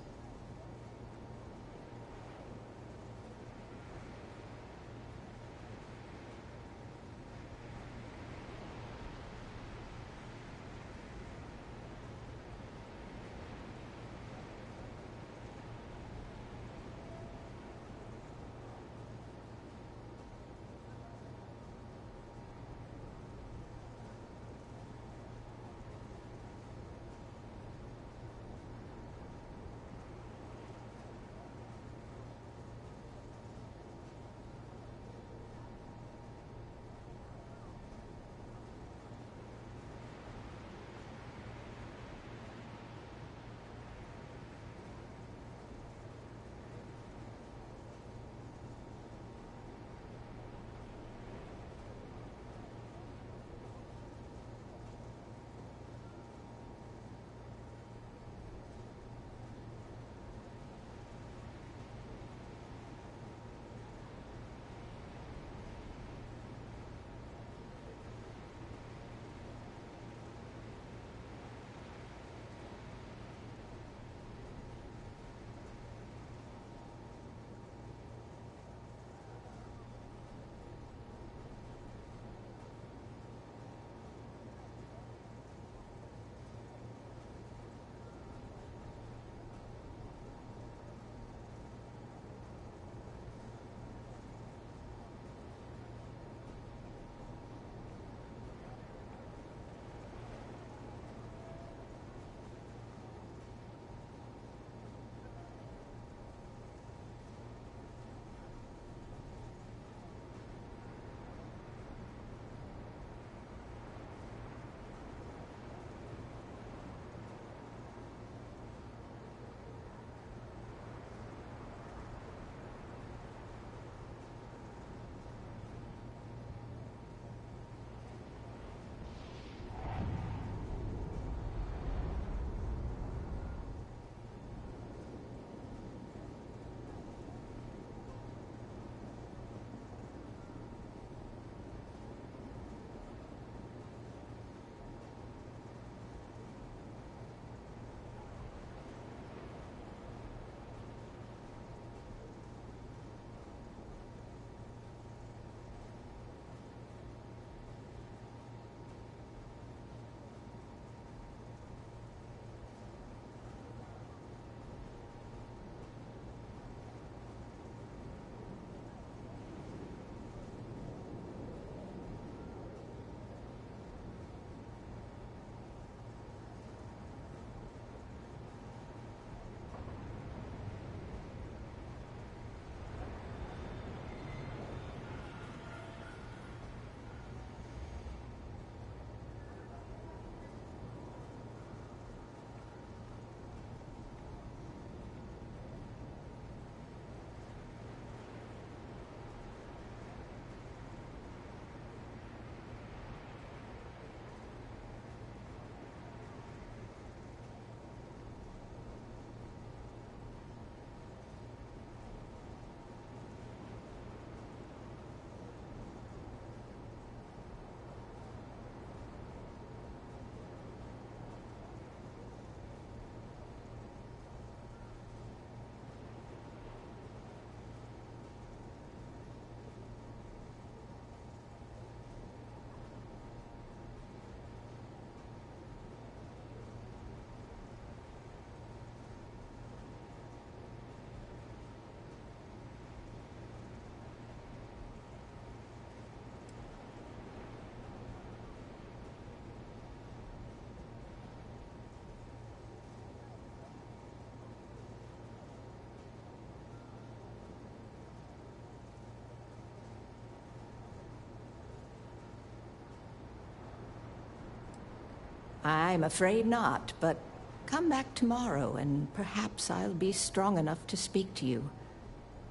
I'm afraid not, but come back tomorrow and perhaps I'll be strong enough to speak to you.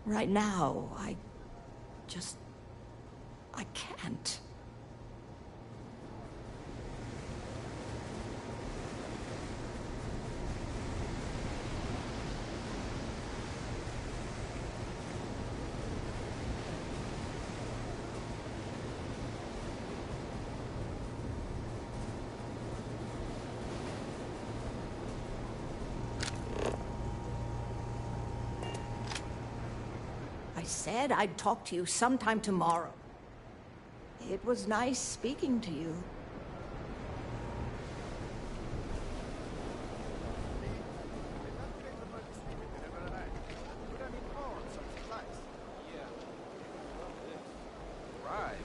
Right now, I can't. I said I'd talk to you sometime tomorrow. It was nice speaking to you. Right.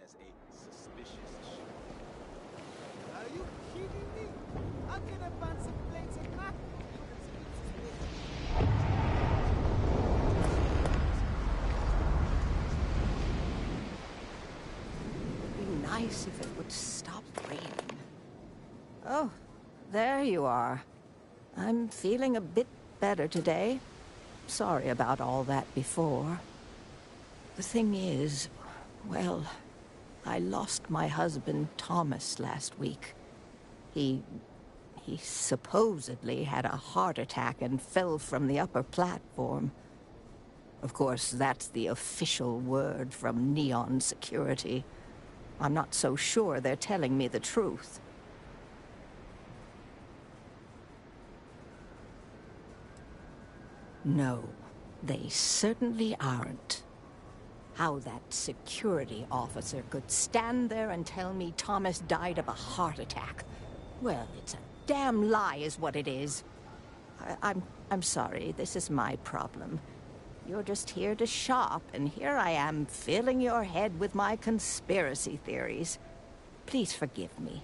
As a suspicious shooter. Are you kidding me? How can a fancy plates and mac It'd be nice if it would stop raining. Oh, there you are. I'm feeling a bit better today. Sorry about all that before. The thing is, well, I lost my husband, Thomas, last week. He supposedly had a heart attack and fell from the upper platform. Of course, that's the official word from Neon Security. I'm not so sure they're telling me the truth. No, they certainly aren't. How that security officer could stand there and tell me Thomas died of a heart attack. Well, it's a damn lie is what it is. I'm sorry, this is my problem. You're just here to shop, and here I am filling your head with my conspiracy theories. Please forgive me.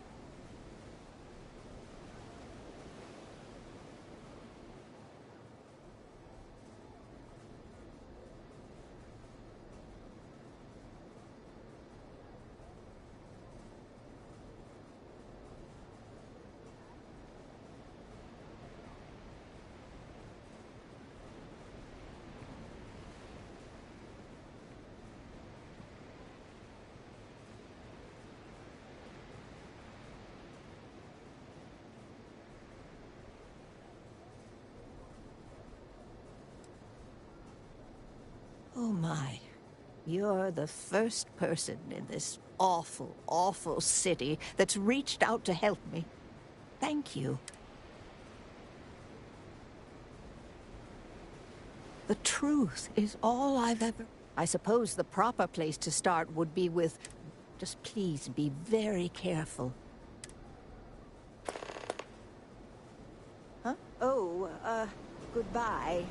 Oh my, you're the first person in this awful, awful city that's reached out to help me. Thank you. The truth is all I've ever... I suppose the proper place to start would be with... Just please be very careful. Huh? Oh, goodbye.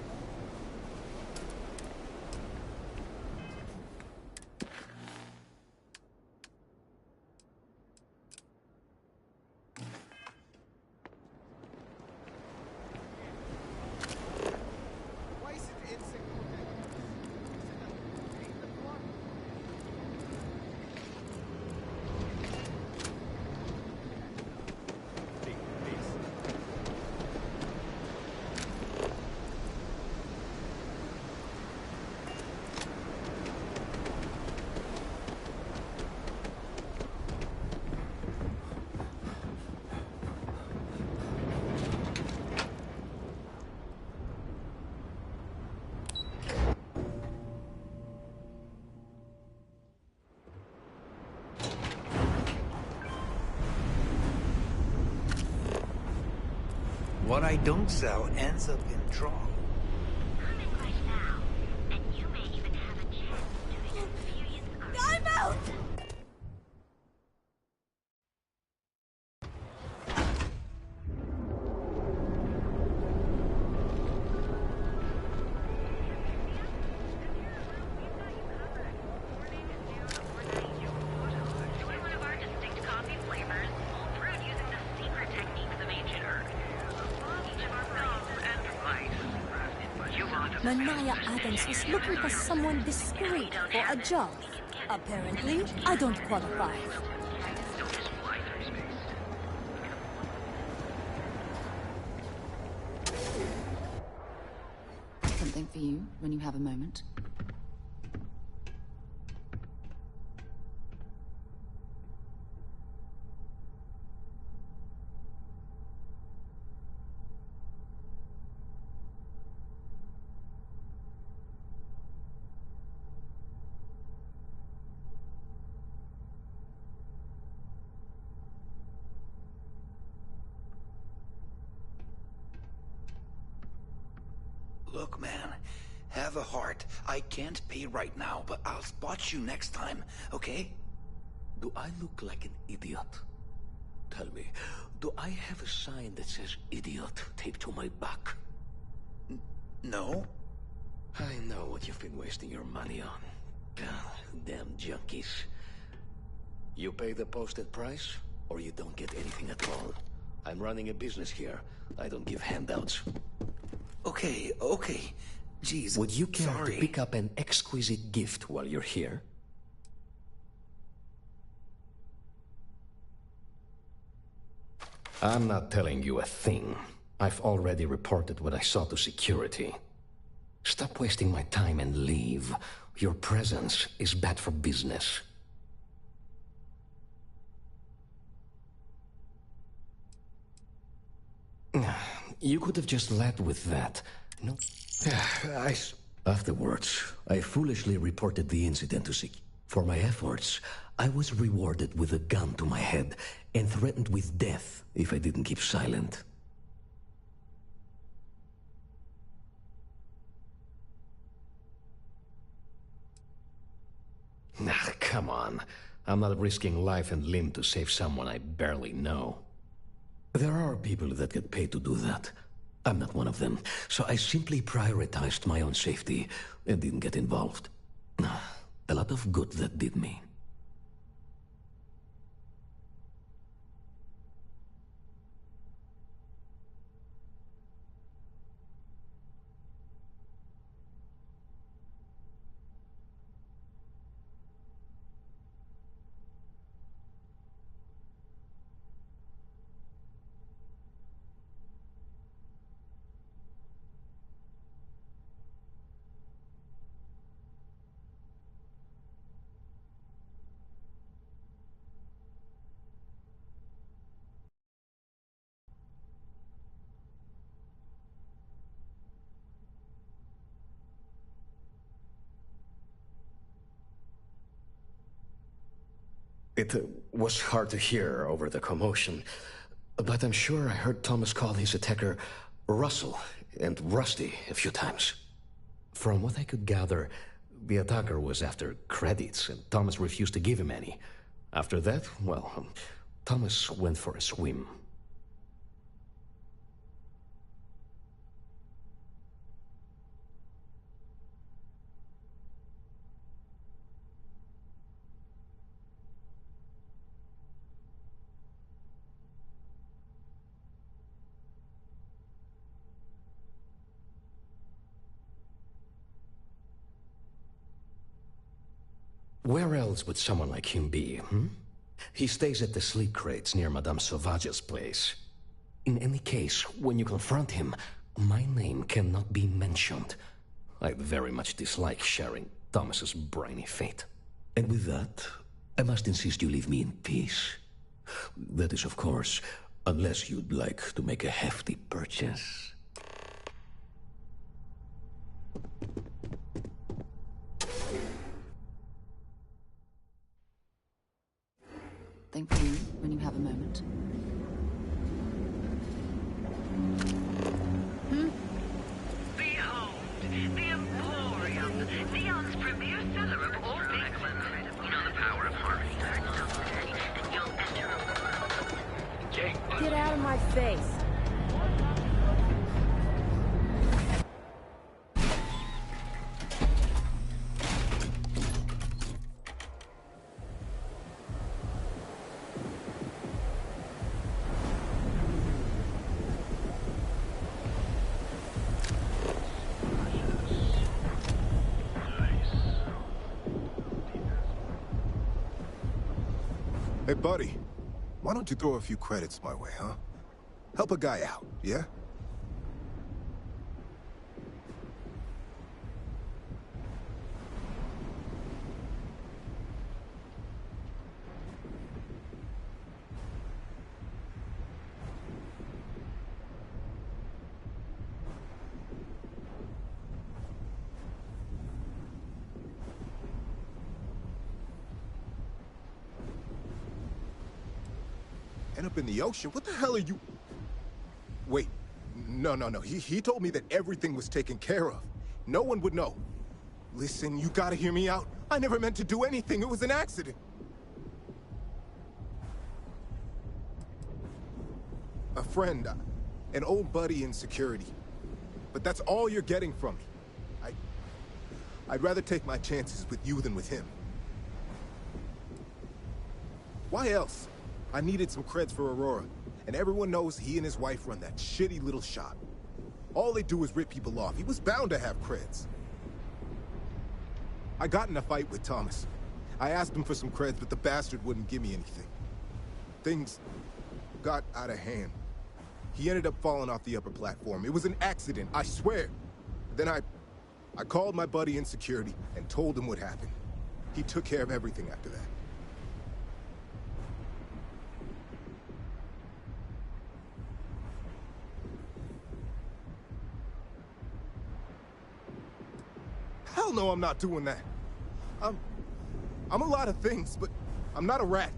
What I don't sell ends up in trouble. I'm out! Manaya Adams was looking for someone discreet for a job. Apparently, I don't qualify. Something for you when you have a moment. Look, man, have a heart. I can't pay right now, but I'll spot you next time, okay? Do I look like an idiot? Tell me, do I have a sign that says idiot taped to my back? No. I know what you've been wasting your money on. Damn junkies. You pay the posted price, or you don't get anything at all. I'm running a business here. I don't give handouts. Okay. Jeez, would you care sorry. to pick up an exquisite gift while you're here? I'm not telling you a thing. I've already reported what I saw to security. Stop wasting my time and leave. Your presence is bad for business. You could have just led with that. No. Afterwards, I foolishly reported the incident to SEC. For my efforts, I was rewarded with a gun to my head and threatened with death if I didn't keep silent. Come on. I'm not risking life and limb to save someone I barely know. There are people that get paid to do that. I'm not one of them, so I simply prioritized my own safety and didn't get involved. A lot of good that did me. It was hard to hear over the commotion, but I'm sure I heard Thomas call his attacker Russell and Rusty a few times. From what I could gather, the attacker was after credits, and Thomas refused to give him any. After that, well, Thomas went for a swim. Where else would someone like him be, He stays at the sleep crates near Madame Sauvage's place. In any case, when you confront him, my name cannot be mentioned. I very much dislike sharing Thomas's briny fate. And with that, I must insist you leave me in peace. That is, of course, unless you'd like to make a hefty purchase. Thank you when you have a moment. Get out of my face. Hey, buddy. Why don't you throw a few credits my way, huh? Help a guy out, yeah? End up in the ocean? What the hell are you... Wait. No. He told me that everything was taken care of. No one would know. Listen, you gotta hear me out. I never meant to do anything. It was an accident. A friend. An old buddy in security. But that's all you're getting from me. I'd rather take my chances with you than with him. Why else? I needed some creds for Aurora, and everyone knows he and his wife run that shitty little shop. All they do is rip people off. He was bound to have creds. I got in a fight with Thomas. I asked him for some creds, but the bastard wouldn't give me anything. Things got out of hand. He ended up falling off the upper platform. It was an accident, I swear. Then I called my buddy in security and told him what happened. He took care of everything after that. Hell no, I'm not doing that. I'm a lot of things, but I'm not a rat.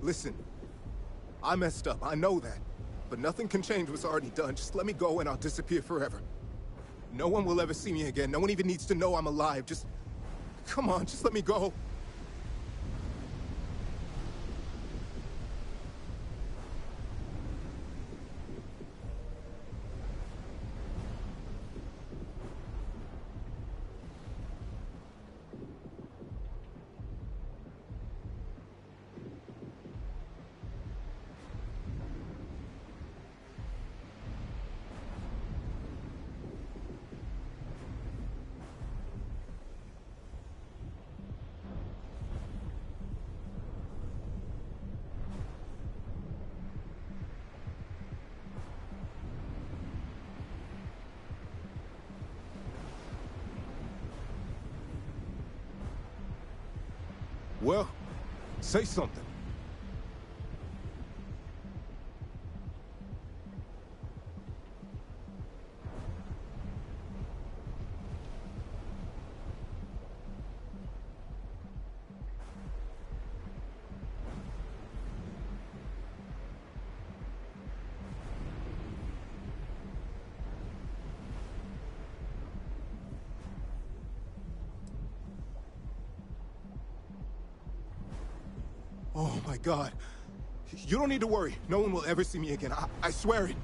Listen, I messed up, I know that. But nothing can change what's already done. Just let me go and I'll disappear forever. No one will ever see me again. No one even needs to know I'm alive. Just... come on, just let me go. Well, say something. Oh my God. You don't need to worry. No one will ever see me again. I swear it.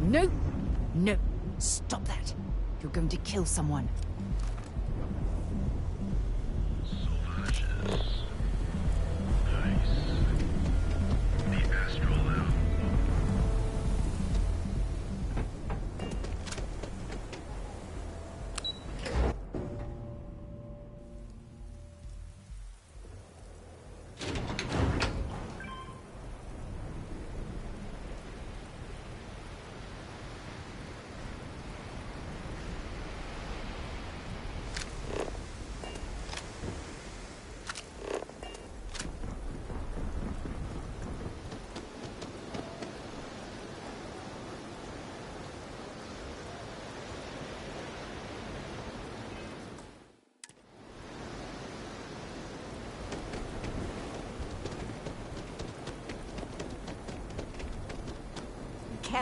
No! No! Stop that! You're going to kill someone.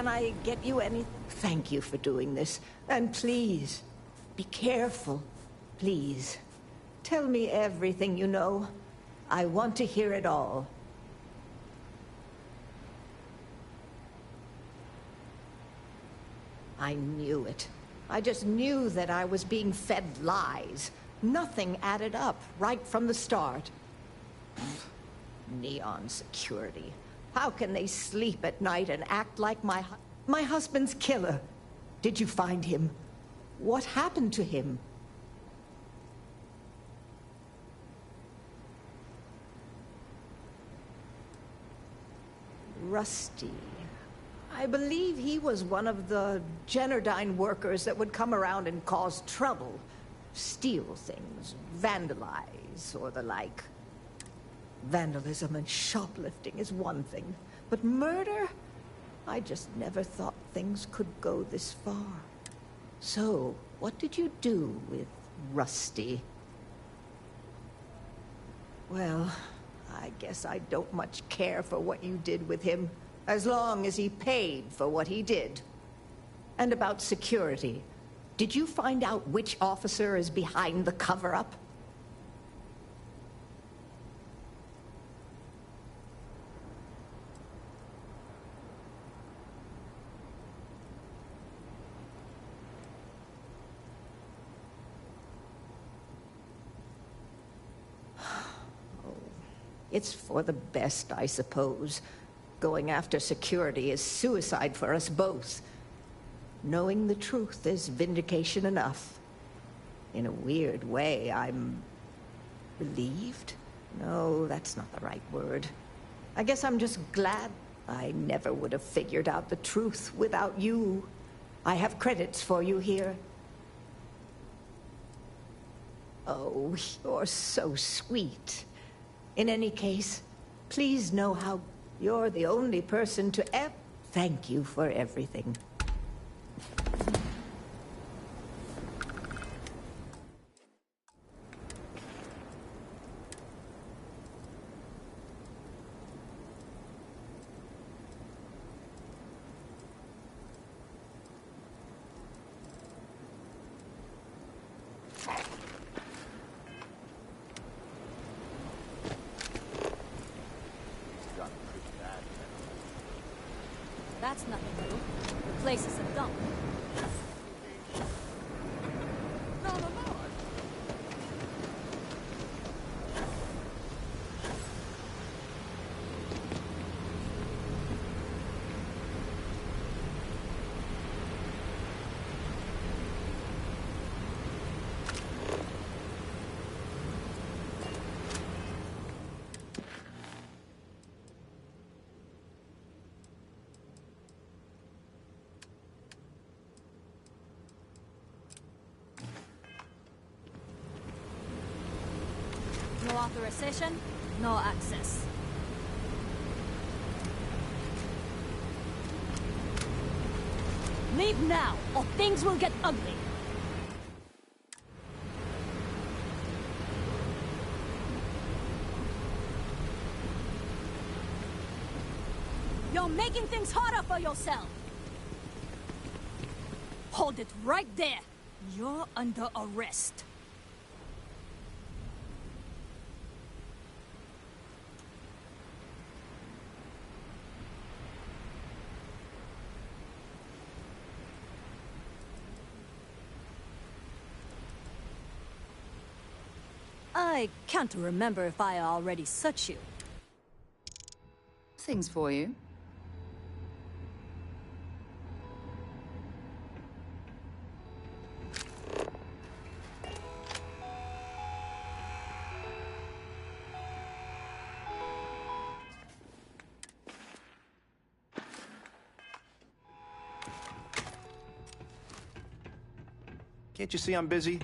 Can I get you any... Thank you for doing this. And please, be careful. Please. Tell me everything you know. I want to hear it all. I knew it. I just knew that I was being fed lies. Nothing added up right from the start. Neon security. How can they sleep at night and act like my husband's killer? Did you find him? What happened to him? Rusty. I believe he was one of the Generdyne workers that would come around and cause trouble. Steal things, vandalize, or the like. Vandalism and shoplifting is one thing, but murder? I just never thought things could go this far. So, what did you do with Rusty? Well, I guess I don't much care for what you did with him, as long as he paid for what he did. And about security. Did you find out which officer is behind the cover-up? It's for the best, I suppose. Going after security is suicide for us both. Knowing the truth is vindication enough. In a weird way, I'm... relieved? No, that's not the right word. I guess I'm just glad. I never would have figured out the truth without you. I have credits for you here. Oh, you're so sweet. In any case, please know how you're the only person to thank you for everything. That's nothing new. The place is a dump. No authorization, no access. Leave now, or things will get ugly. You're making things harder for yourself. Hold it right there. You're under arrest. I can't remember if I already such you. Things for you. Can't you see I'm busy?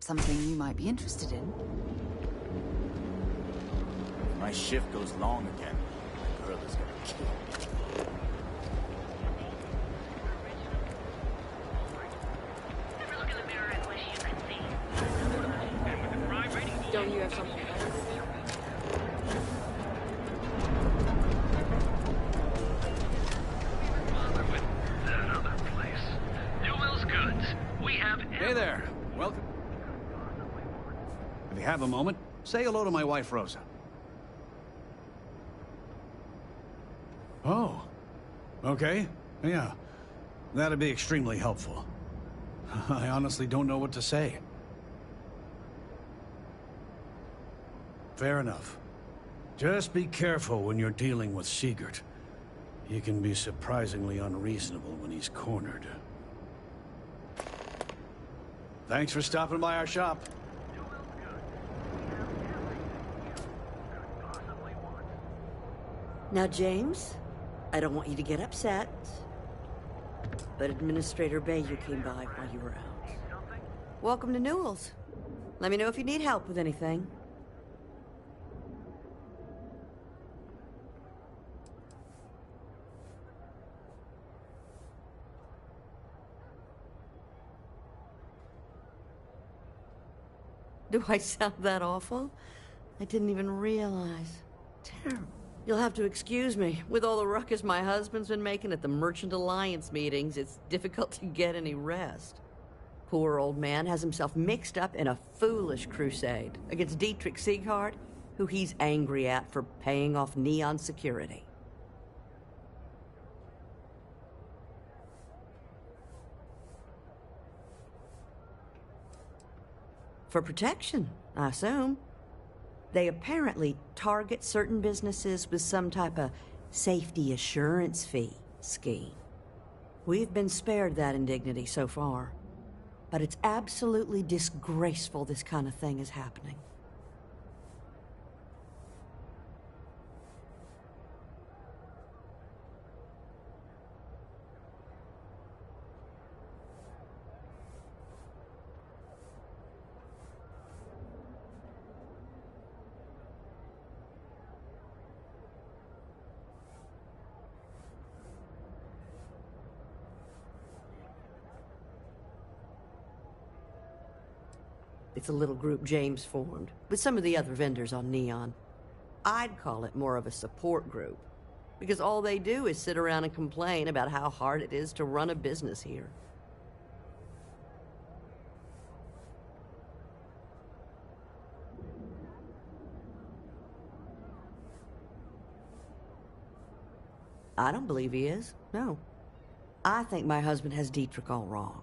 Something you might be interested in. My shift goes long again. My girl is gonna kill me. Ever look in the mirror and wish you could see? And with the crime Maybe you have something better. That other place. Newell's Goods. We have... Hey there. Welcome. If you have a moment, say hello to my wife, Rosa. Oh. Okay. Yeah. That'd be extremely helpful. I honestly don't know what to say. Fair enough. Just be careful when you're dealing with Sigurd. He can be surprisingly unreasonable when he's cornered. Thanks for stopping by our shop. Now, James, I don't want you to get upset, but Administrator Bayou came by while you were out. Welcome to Newell's. Let me know if you need help with anything. Do I sound that awful? I didn't even realize. Terrible. You'll have to excuse me. With all the ruckus my husband's been making at the Merchant Alliance meetings, it's difficult to get any rest. Poor old man has himself mixed up in a foolish crusade against Dietrich Sieghart, who he's angry at for paying off Neon security. For protection, I assume. They apparently target certain businesses with some type of safety assurance fee scheme. We've been spared that indignity so far, but it's absolutely disgraceful this kind of thing is happening. It's a little group James formed, with some of the other vendors on Neon. I'd call it more of a support group, because all they do is sit around and complain about how hard it is to run a business here. I don't believe he is, no. I think my husband has Dietrich all wrong.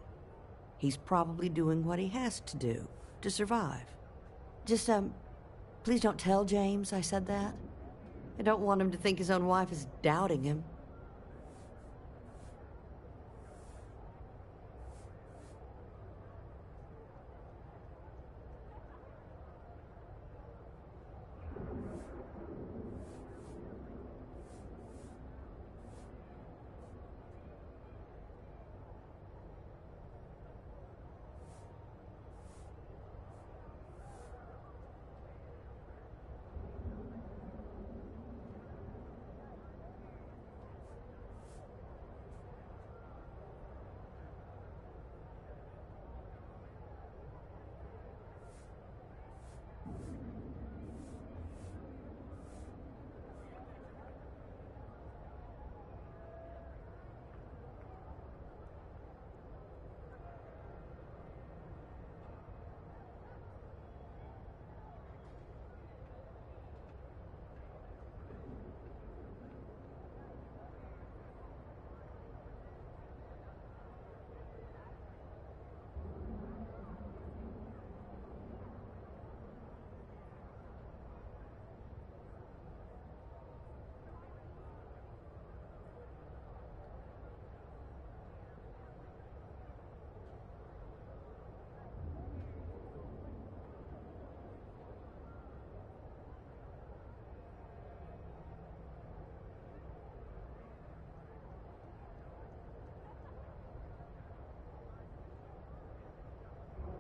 He's probably doing what he has to do to survive. Just, please don't tell James I said that. I don't want him to think his own wife is doubting him.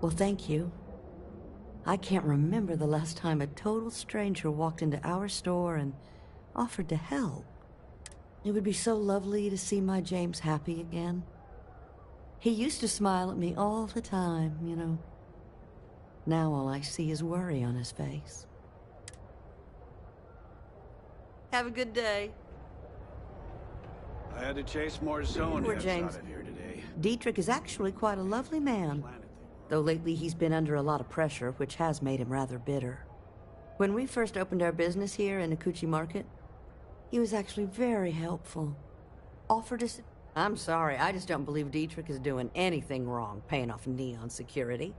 Well, thank you. I can't remember the last time a total stranger walked into our store and offered to help. It would be so lovely to see my James happy again. He used to smile at me all the time, you know. Now all I see is worry on his face. Have a good day. I had to chase more zone Poor heads James. out of here today. Dietrich is actually quite a lovely man. Though lately he's been under a lot of pressure, which has made him rather bitter. When we first opened our business here in Akuchi Market, he was actually very helpful. Offered us... I'm sorry, I just don't believe Dietrich is doing anything wrong paying off Neon security.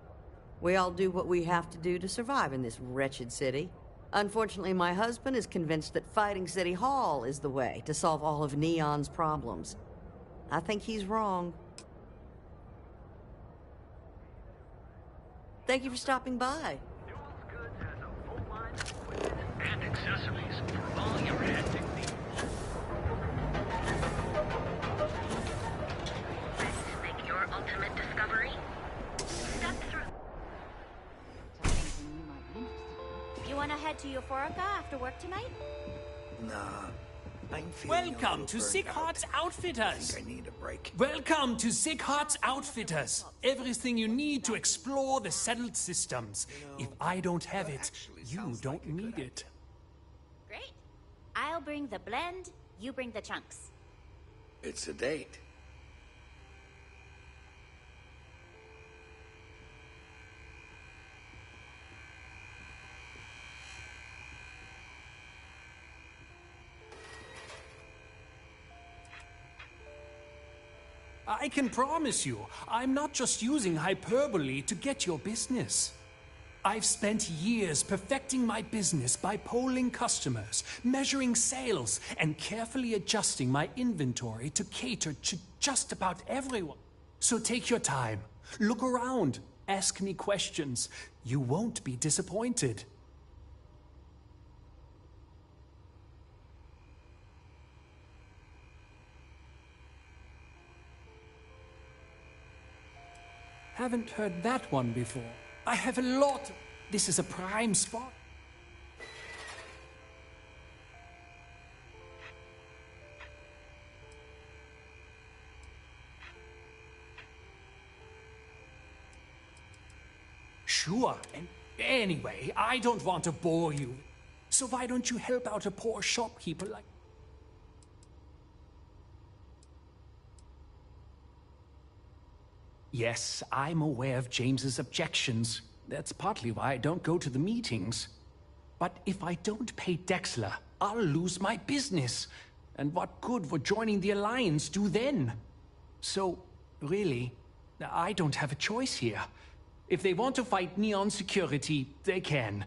We all do what we have to do to survive in this wretched city. Unfortunately, my husband is convinced that fighting City Hall is the way to solve all of Neon's problems. I think he's wrong. Thank you for stopping by. And accessories for all your hectic needs. Ready to make your ultimate discovery? Step through. You wanna head to Euphorica after work tonight? Nah. I'm feeling Welcome to Sick Hearts Outfitters. I need a break. Welcome to Sick Hearts Outfitters. Everything you need to explore the settled systems. If I don't have it, you don't need it. Great. I'll bring the blend, you bring the chunks. It's a date. I can promise you, I'm not just using hyperbole to get your business. I've spent years perfecting my business by polling customers, measuring sales, and carefully adjusting my inventory to cater to just about everyone. So take your time, look around, ask me questions. You won't be disappointed. Haven't heard that one before. I have a lot. This is a prime spot. Sure, and anyway, I don't want to bore you. So why don't you help out a poor shopkeeper like... Yes, I'm aware of James's objections. That's partly why I don't go to the meetings. But if I don't pay Dexler, I'll lose my business. And what good would joining the Alliance do then? So, really, I don't have a choice here. If they want to fight Neon security, they can.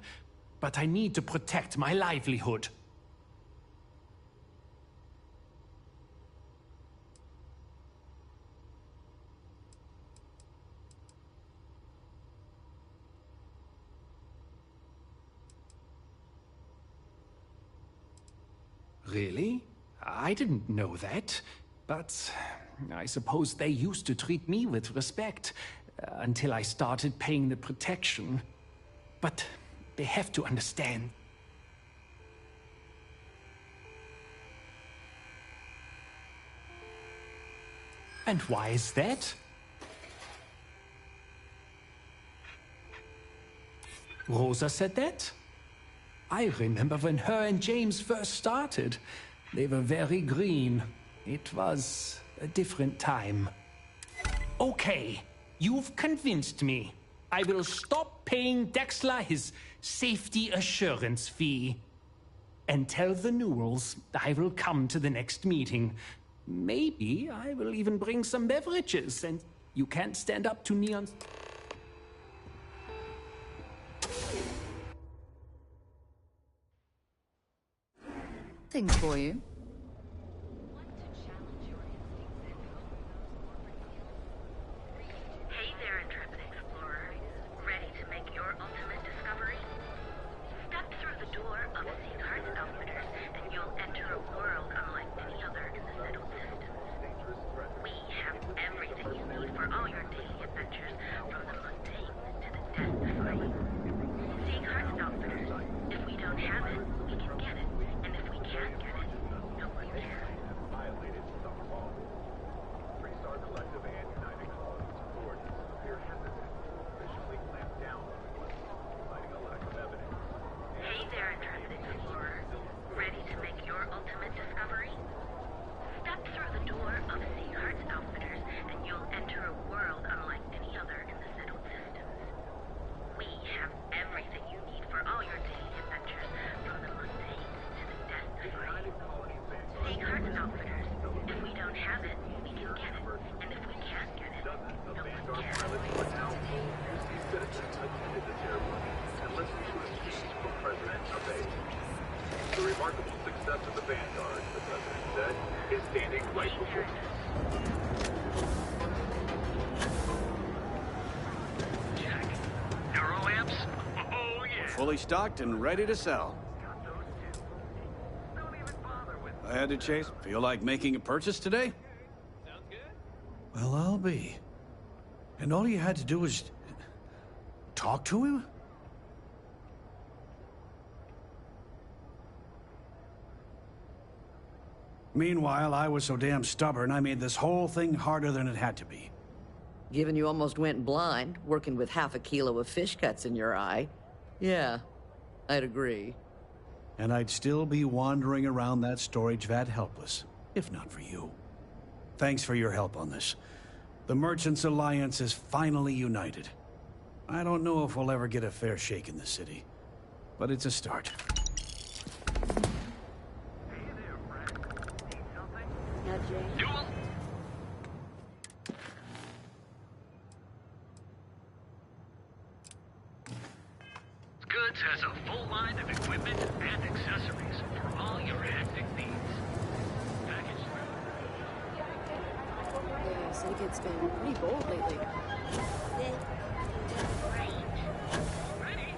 But I need to protect my livelihood. Really? I didn't know that. But I suppose they used to treat me with respect until I started paying the protection. But they have to understand. And why is that? Rosa said that? I remember when her and James first started. They were very green. It was a different time. Okay, you've convinced me. I will stop paying Dexler his safety assurance fee. And tell the Newells I will come to the next meeting. Maybe I will even bring some beverages, and you can't stand up to Neon's... Things for you. Hey there, intrepid explorer. Ready to make your ultimate discovery? Step through the door of Seagheart Outfitters, and you'll enter a world unlike any other in the settled systems. We have everything you need for all your daily adventures, from the mundane to the death-defying. Seagheart Outfitters. If we don't have it, we can get it. And if we can't get it, vanguard, the president said, is standing right before check. Neuroamps? Oh, yeah. Fully stocked and ready to sell. I had to chase. Feel like making a purchase today? Sounds good. Well, I'll be. And all you had to do was talk to him? Meanwhile, I was so damn stubborn, I made this whole thing harder than it had to be. Given you almost went blind, working with half a kilo of fish cuts in your eye. Yeah, I'd agree. And I'd still be wandering around that storage vat helpless, if not for you. Thanks for your help on this. The Merchants Alliance is finally united. I don't know if we'll ever get a fair shake in the city, but it's a start. Duel? Goods has a full line of equipment and accessories for all your hectic needs. Package Yeah, Syndicate's been pretty bold lately. ready.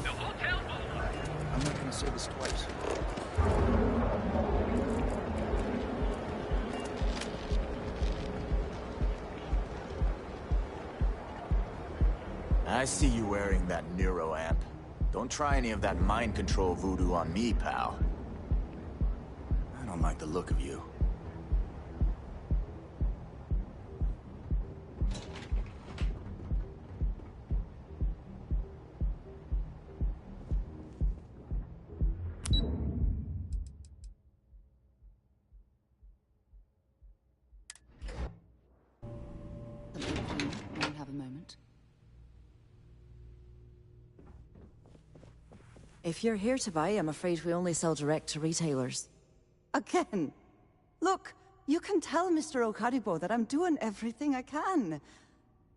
The Hotel Boulevard. I'm not gonna say this twice. I see you wearing that neuroamp. Don't try any of that mind control voodoo on me, pal. I don't like the look of you. May we have a moment? If you're here to buy, I'm afraid we only sell direct to retailers. Again! Look, you can tell Mr. Okaribo that I'm doing everything I can.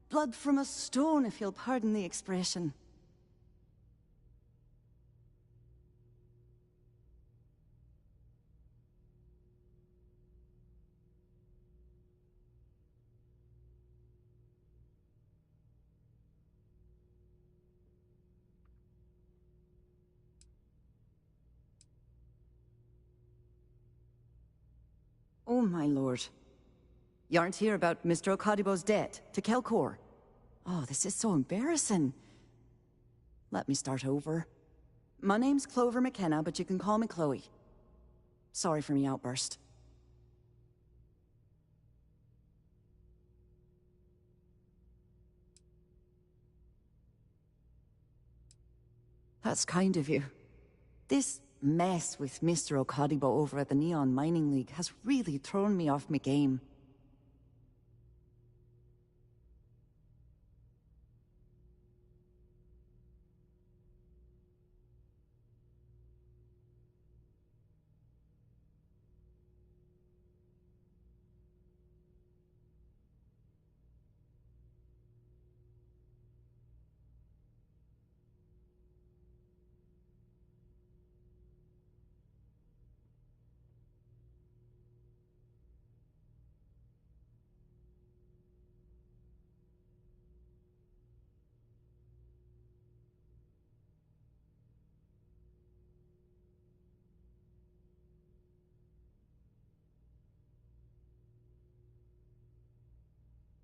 Blood from a stone, if you'll pardon the expression. Oh, my lord. You aren't here about Mr. Okadibo's debt to Kelkor. Oh, this is so embarrassing. Let me start over. My name's Clover McKenna, but you can call me Chloe. Sorry for me outburst. That's kind of you. This mess with Mr. Okadibo over at the Neon Mining League has really thrown me off my game.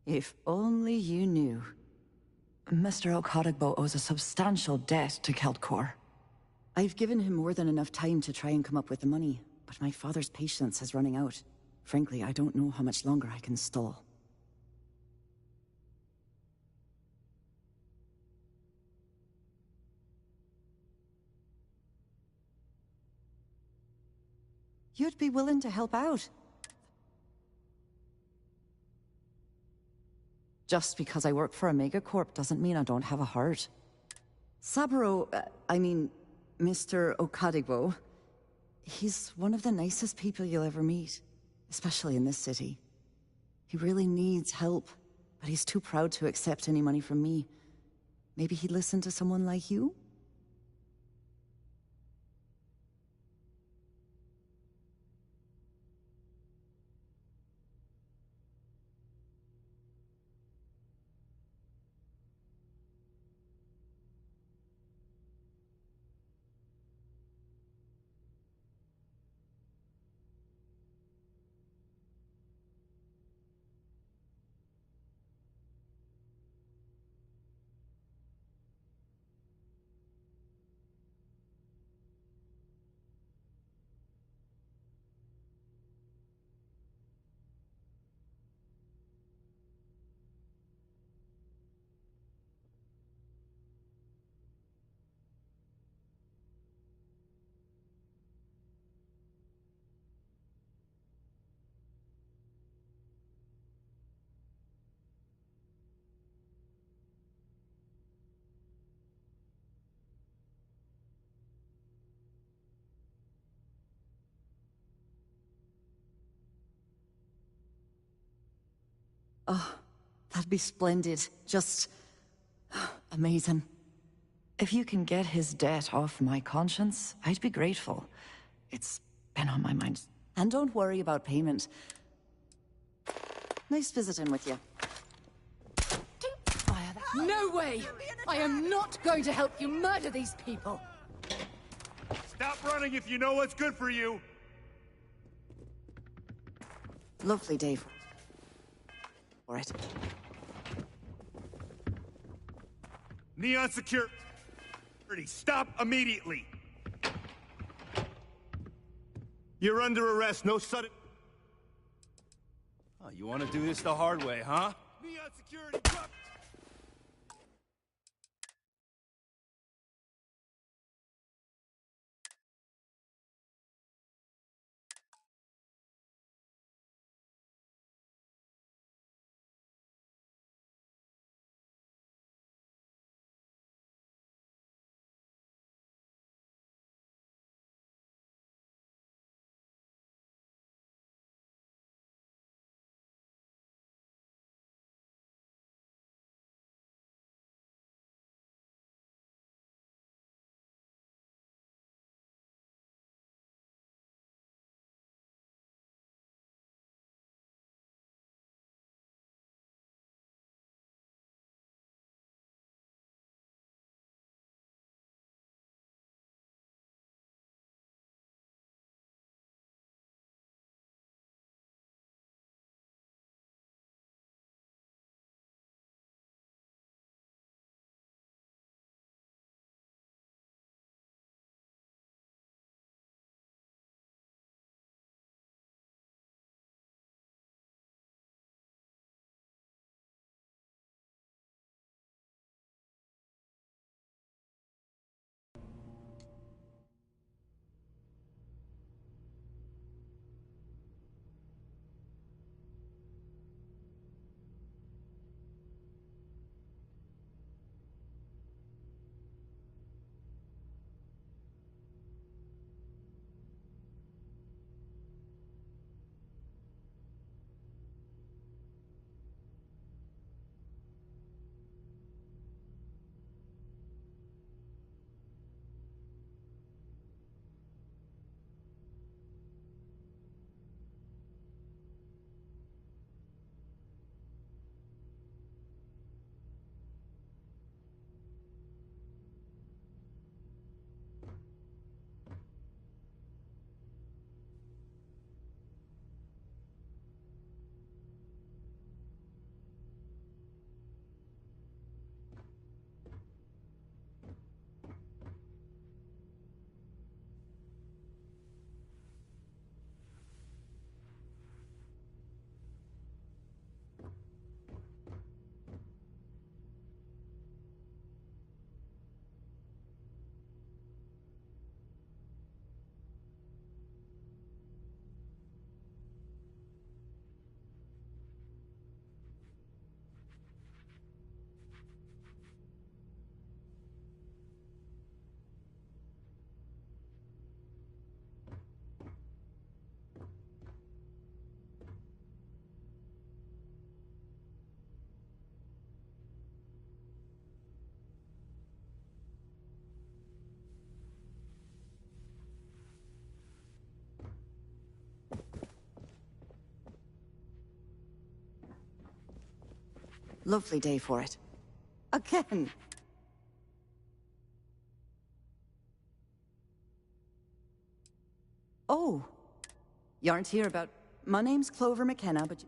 If only you knew. Mr. Okadibo owes a substantial debt to Keltkor. I've given him more than enough time to try and come up with the money, but my father's patience is running out. Frankly, I don't know how much longer I can stall. You'd be willing to help out. Just because I work for a megacorp doesn't mean I don't have a heart. Saburo, Mr. Okadibo, he's one of the nicest people you'll ever meet, especially in this city. He really needs help, but he's too proud to accept any money from me. Maybe he'd listen to someone like you? Oh, that'd be splendid. Just amazing. If you can get his debt off my conscience, I'd be grateful. It's been on my mind. And don't worry about payment. Nice visiting with you. Don't fire that. No way! I am not going to help you murder these people. Stop running if you know what's good for you. Lovely day for it. Neon Security, stop immediately. You're under arrest, no sudden... Oh, you want to do this the hard way, huh? Neon Security, drop... Lovely day for it. Again. Oh. You aren't here about... My name's Clover McKenna, but...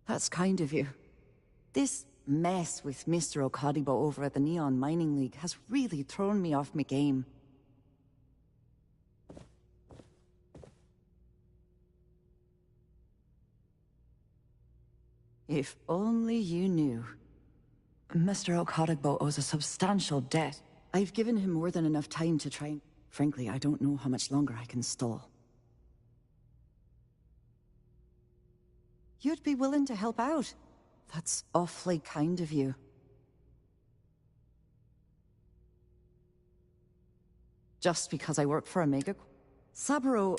That's kind of you. This mess with Mr. Okadibo over at the Neon Mining League has really thrown me off my game. If only you knew. Mr. Okadibo owes a substantial debt. I've given him more than enough time to try and... Frankly, I don't know how much longer I can stall. You'd be willing to help out. That's awfully kind of you. Just because I work for a mega... Saburo,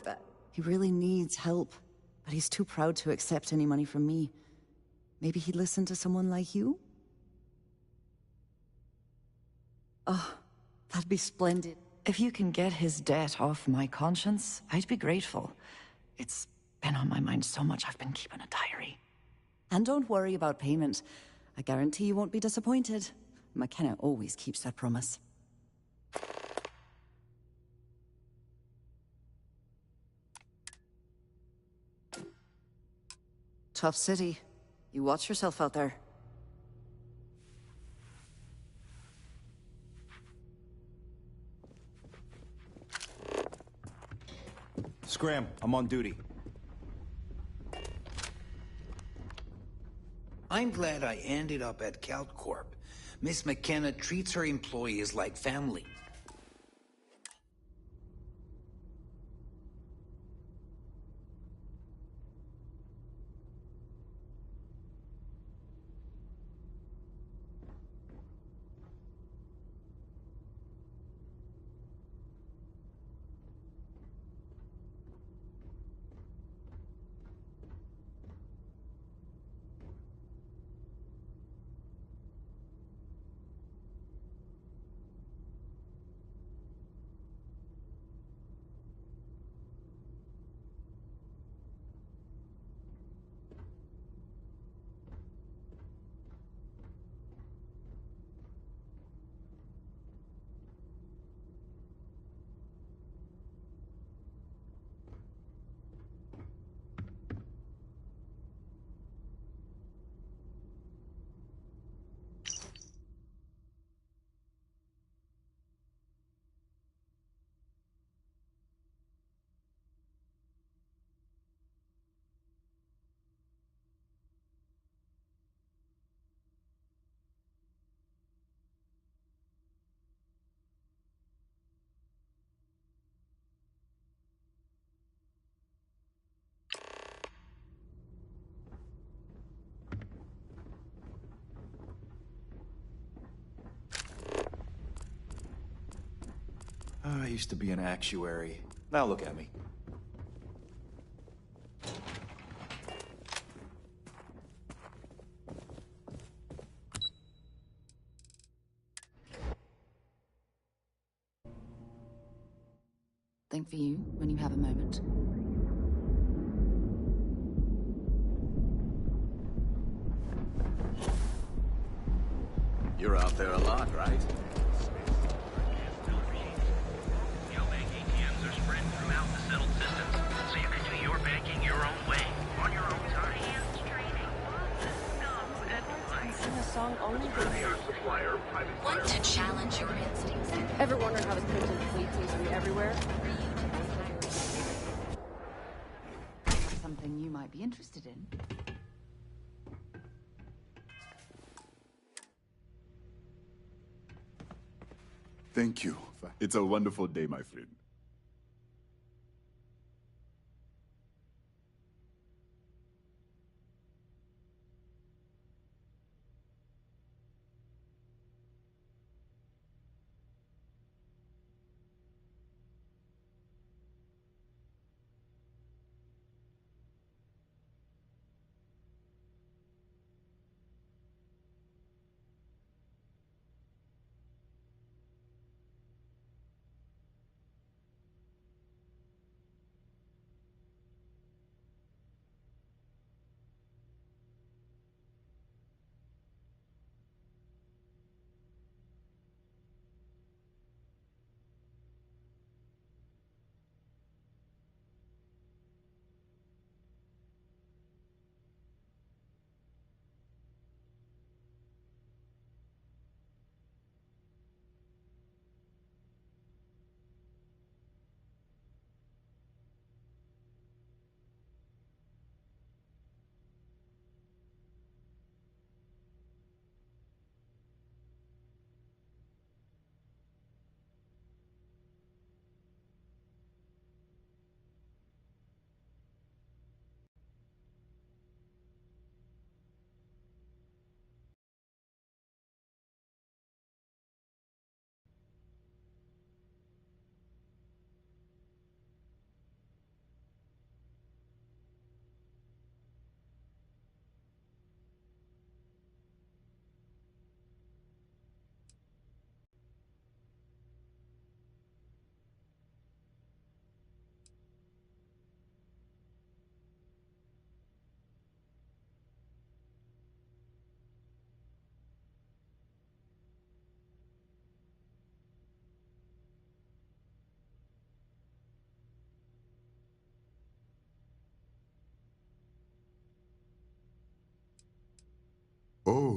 he really needs help, but he's too proud to accept any money from me. Maybe he'd listen to someone like you? Oh, that'd be splendid. If you can get his debt off my conscience, I'd be grateful. It's been on my mind so much I've been keeping a diary. And don't worry about payment. I guarantee you won't be disappointed. McKenna always keeps that promise. Tough city. You watch yourself out there. Scram, I'm on duty. I'm glad I ended up at CalCorp. Miss McKenna treats her employees like family. I used to be an actuary. Now look at me. Think for you when you have a moment. You're out there a lot, right? Neobank ATMs are spread throughout the settled systems, so you can do your banking your own way, on your own time. Want to challenge your instincts? Ever wonder how the Crimson Fleet seems to be everywhere? Something you might be interested in. Thank you. It's a wonderful day, my friend.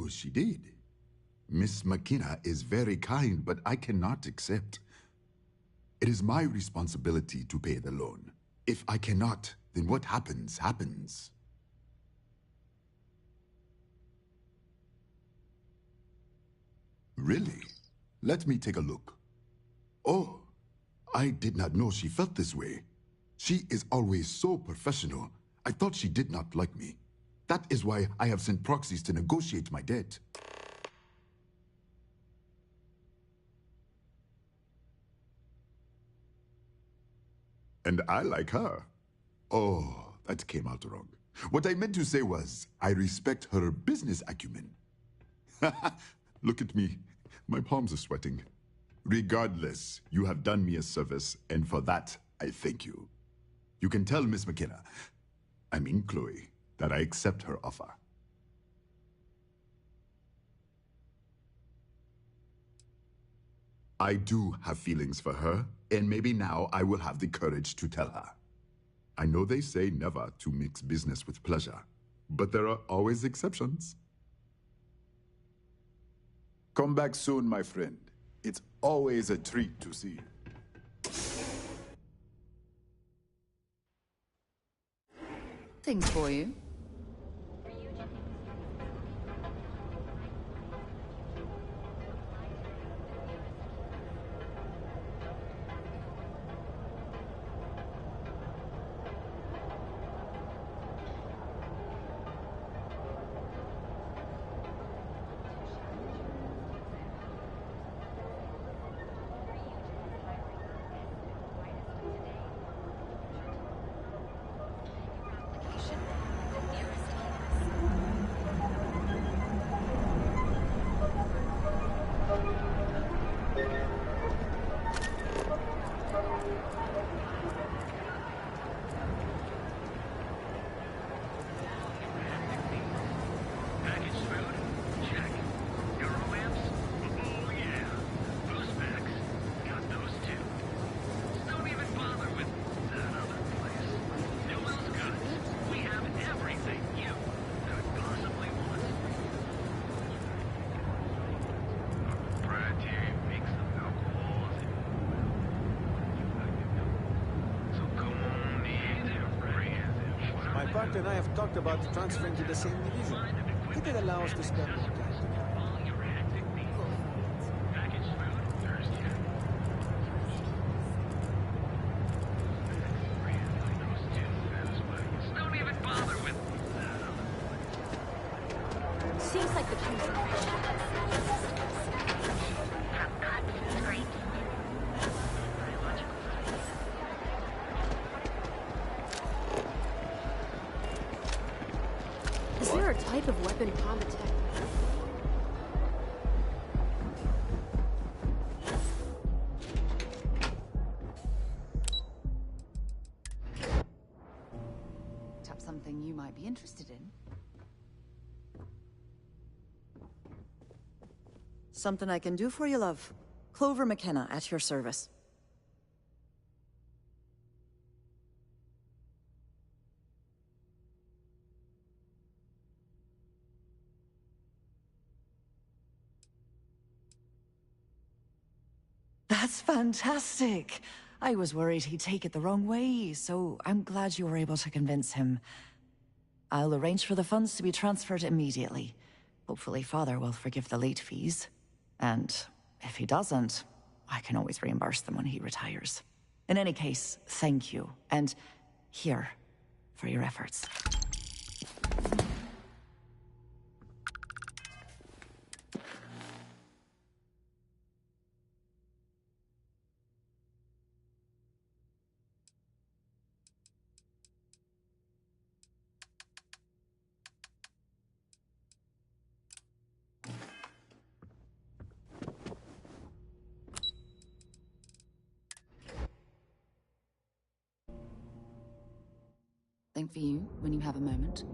Oh, she did. Miss McKenna is very kind, but I cannot accept. It is my responsibility to pay the loan. If I cannot, then what happens, happens. Really? Let me take a look. Oh, I did not know she felt this way. She is always so professional. I thought she did not like me. That is why I have sent proxies to negotiate my debt. And I like her. Oh, that came out wrong. What I meant to say was, I respect her business acumen. Look at me. My palms are sweating. Regardless, you have done me a service, and for that, I thank you. You can tell Miss McKenna, I mean Chloe, that I accept her offer. I do have feelings for her, and maybe now I will have the courage to tell her. I know they say never to mix business with pleasure, but there are always exceptions. Come back soon, my friend. It's always a treat to see you. Things for you. My partner and I have talked about transferring to the same division. It'll allow us to spend more time together. Seems like the Is there a type of weapon combat tech? Tap something you might be interested in. Something I can do for you, love. Clover McKenna, at your service. That's fantastic! I was worried he'd take it the wrong way, so I'm glad you were able to convince him. I'll arrange for the funds to be transferred immediately. Hopefully Father will forgive the late fees. And if he doesn't, I can always reimburse them when he retires. In any case, thank you. And here, for your efforts. Think for you when you have a moment.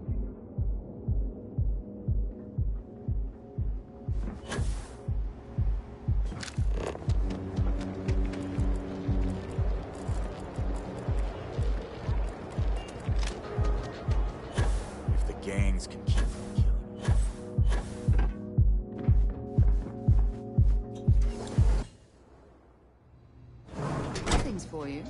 If the gangs can keep from killing me. Things for you.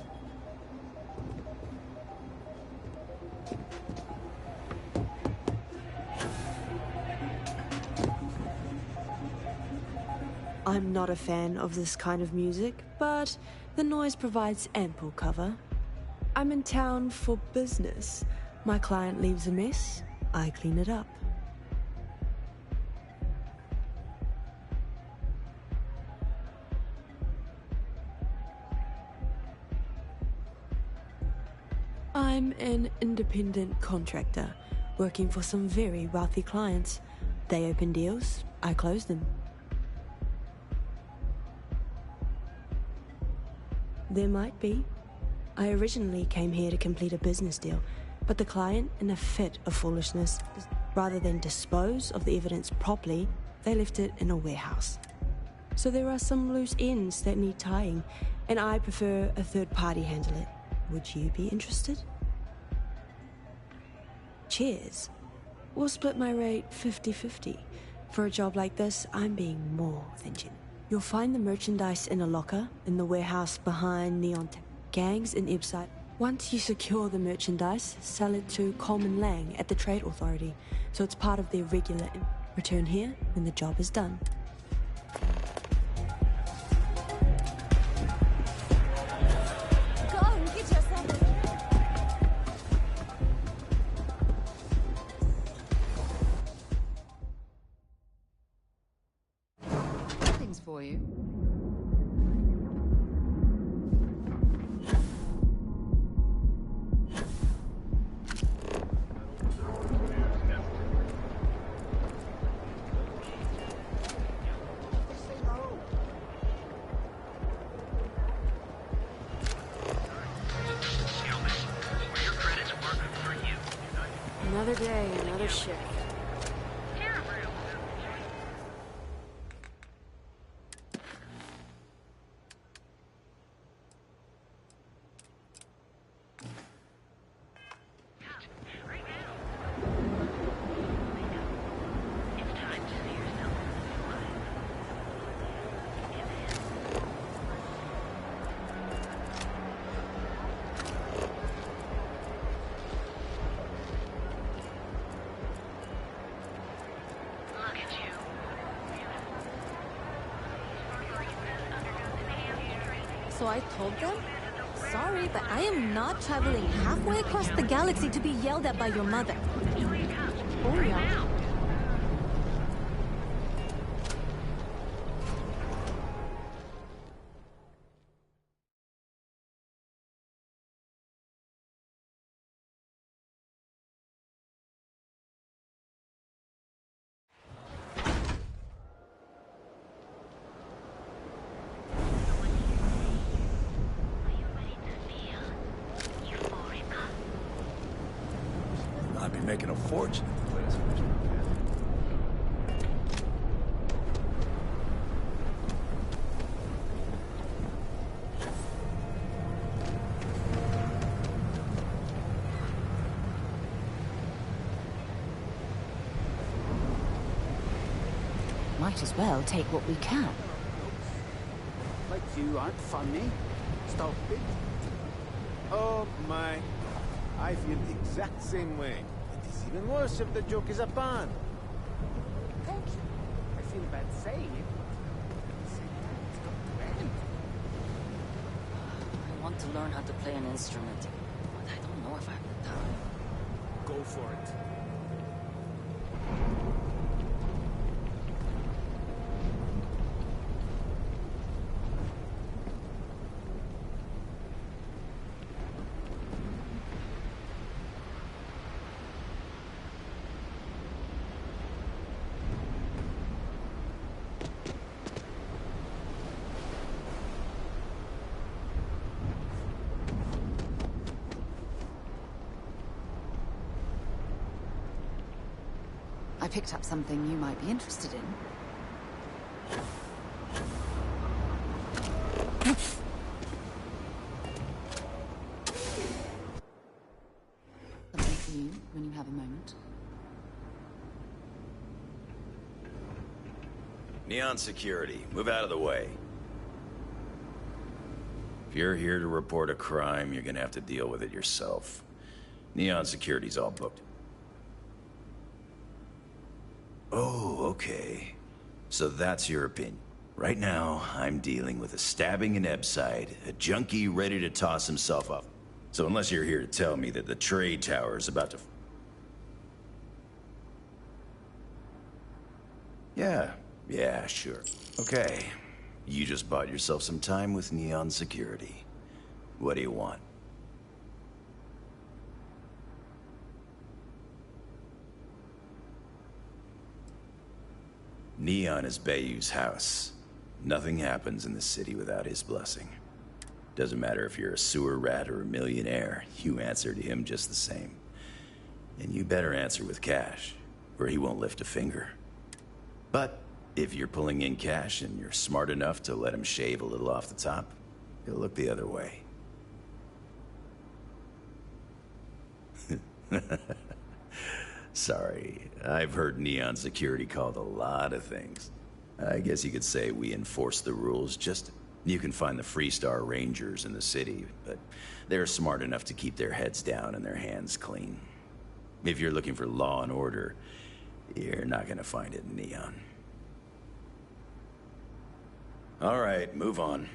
I'm not a fan of this kind of music, but the noise provides ample cover. I'm in town for business. My client leaves a mess, I clean it up. I'm an independent contractor, working for some very wealthy clients. They open deals, I close them. There might be. I originally came here to complete a business deal, but the client, in a fit of foolishness, rather than dispose of the evidence properly, they left it in a warehouse. So there are some loose ends that need tying, and I prefer a third party handle it. Would you be interested? Cheers. We'll split my rate 50-50. For a job like this, I'm being more than generous. You'll find the merchandise in a locker in the warehouse behind Neon Tech. Gangs in Ibside. Once you secure the merchandise, sell it to Coleman Lang at the Trade Authority, so it's part of their regular return here when the job is done. Go and get yourself. Things for you. Another day, another shift. So I told them, sorry, but I am not traveling halfway across the galaxy to be yelled at by your mother. Oh yeah. I'd be making a fortune at the place. Might as well take what we can. Like you aren't funny. Stop it. Oh my. I feel the exact same way. It is even worse if the joke is a pun. Thank you. I feel bad saying it. I want to learn how to play an instrument, but I don't know if I have the time. Go for it. I picked up something you might be interested in. Something for you when you have a moment. Neon security, move out of the way. If you're here to report a crime, you're gonna have to deal with it yourself. Neon Security's all booked. Oh, okay. So that's your opinion. Right now, I'm dealing with a stabbing in Ebside, a junkie ready to toss himself up. So unless you're here to tell me that the trade tower is about to... Yeah, sure. Okay. You just bought yourself some time with Neon Security. What do you want? Neon is Bayou's house. Nothing happens in the city without his blessing. Doesn't matter if you're a sewer rat or a millionaire, you answer to him just the same. And you better answer with cash, or he won't lift a finger. But if you're pulling in cash and you're smart enough to let him shave a little off the top, he'll look the other way. Sorry, I've heard Neon Security called a lot of things. I guess you could say we enforce the rules. Just you can find the Freestar Rangers in the city, but they're smart enough to keep their heads down and their hands clean. If you're looking for law and order, you're not gonna find it in Neon. All right, move on.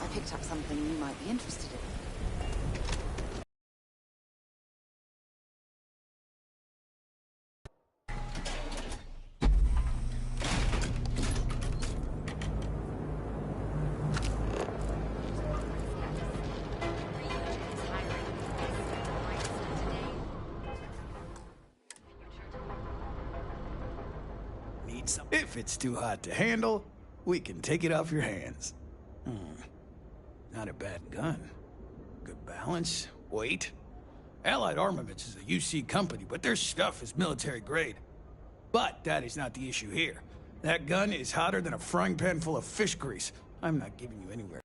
I picked up something you might be interested in. If it's too hot to handle, we can take it off your hands. Not a bad gun. Good balance, weight. Allied Armaments is a UC company, but their stuff is military grade. But that is not the issue here. That gun is hotter than a frying pan full of fish grease. I'm not giving you anywhere.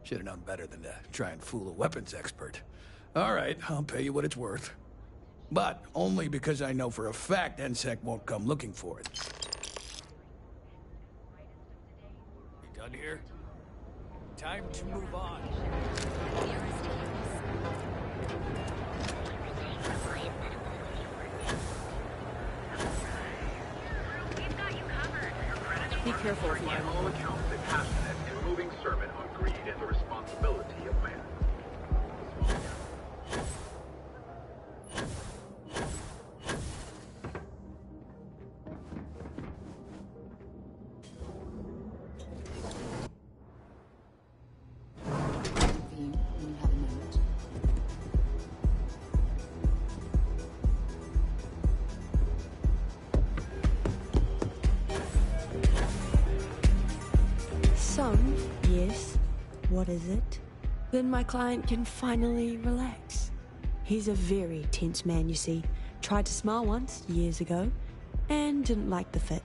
Should have known better than to try and fool a weapons expert. All right, I'll pay you what it's worth. But only because I know for a fact NSEC won't come looking for it. You done here? Time to move on. Be careful, By all accounts, a passionate and moving sermon on greed and the responsibility of man. Some, yes. What is it? Then my client can finally relax. He's a very tense man, you see. Tried to smile once, years ago, and didn't like the fit.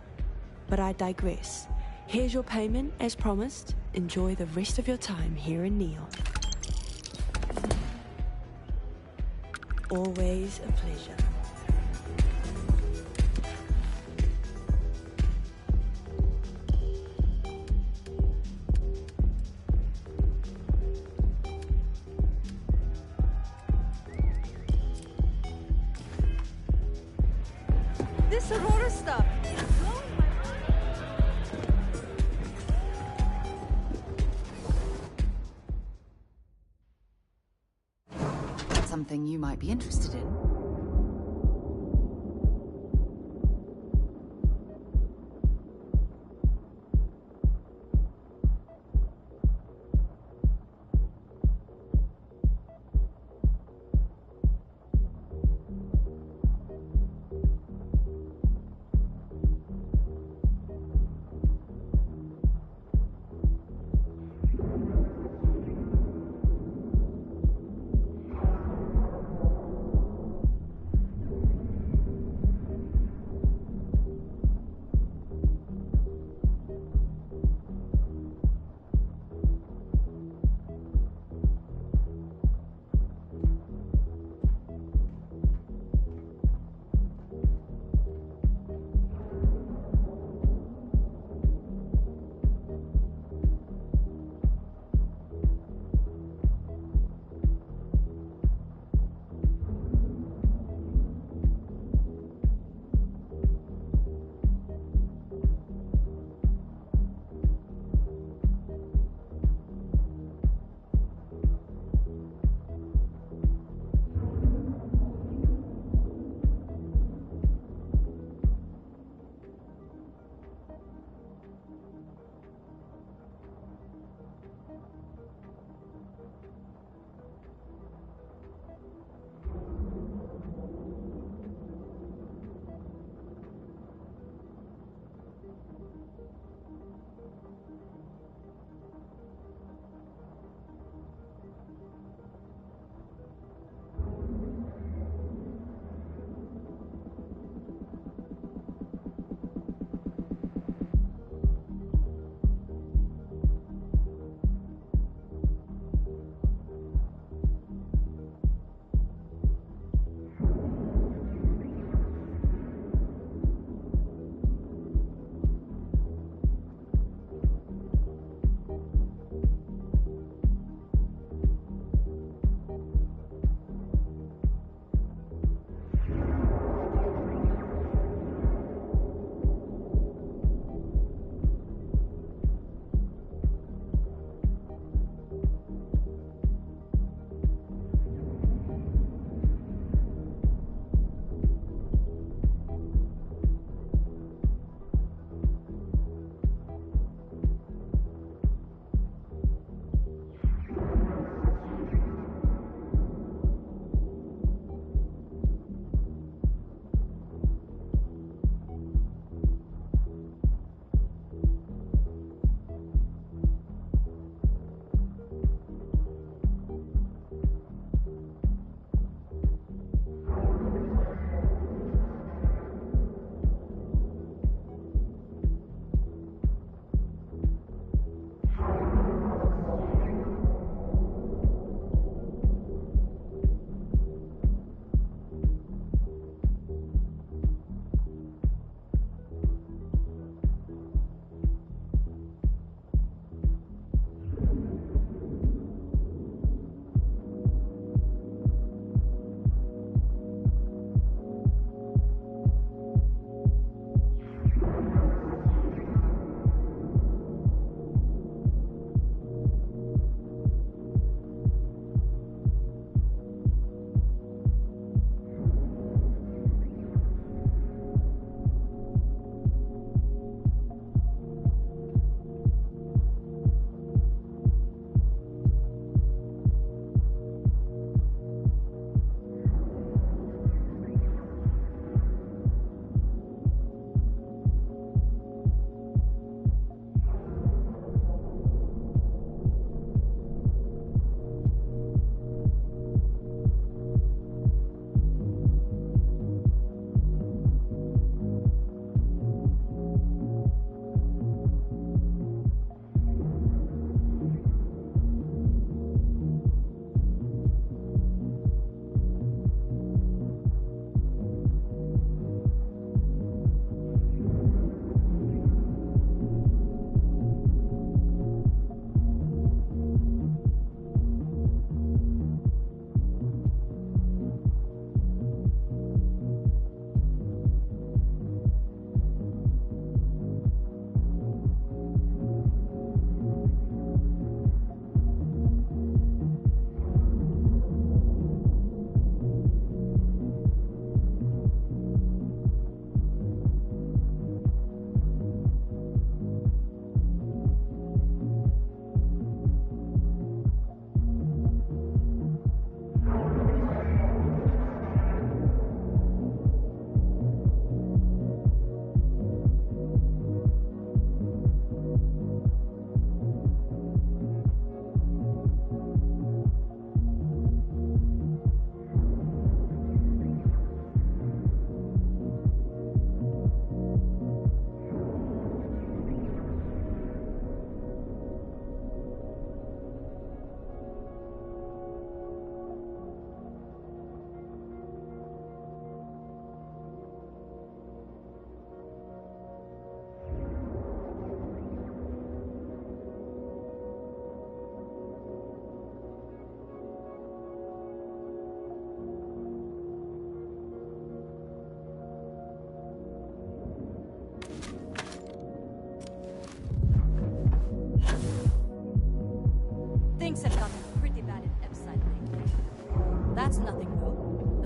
But I digress. Here's your payment, as promised. Enjoy the rest of your time here in Neon. Always a pleasure. This Aurora stuff. It's blowing my mind. Something you might be interested in.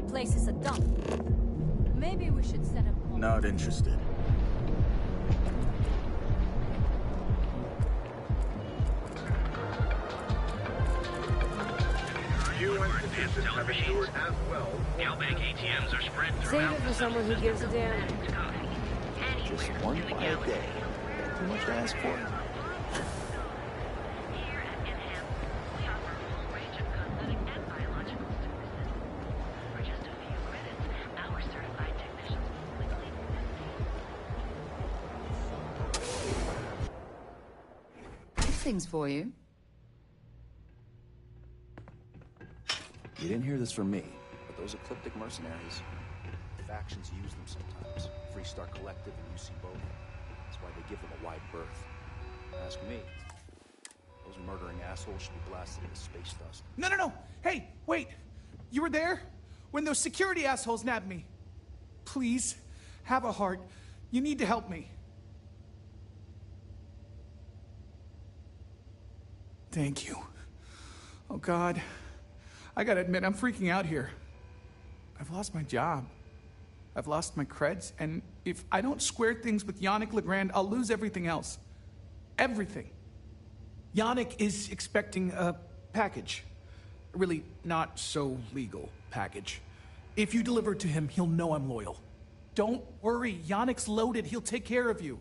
place is a dump. Maybe we should set up... Not interested. Institutions have endured as well. Cowbank ATMs are spread throughout. Save it for someone who gives a damn. Just one quiet day. Too much to ask for? Things for you. You didn't hear this from me, but those ecliptic mercenaries, factions use them sometimes. Freestar Collective and UC both. That's why they give them a wide berth. Ask me. Those murdering assholes should be blasted into space dust. No, no, no! Hey, wait! You were there? When those security assholes nabbed me. Please, have a heart. You need to help me. Thank you. Oh, God. I gotta admit, I'm freaking out here. I've lost my job. I've lost my creds, and if I don't square things with Yannick Legrand, I'll lose everything else. Everything. Yannick is expecting a package. A really not so legal package. If you deliver it to him, he'll know I'm loyal. Don't worry, Yannick's loaded. He'll take care of you.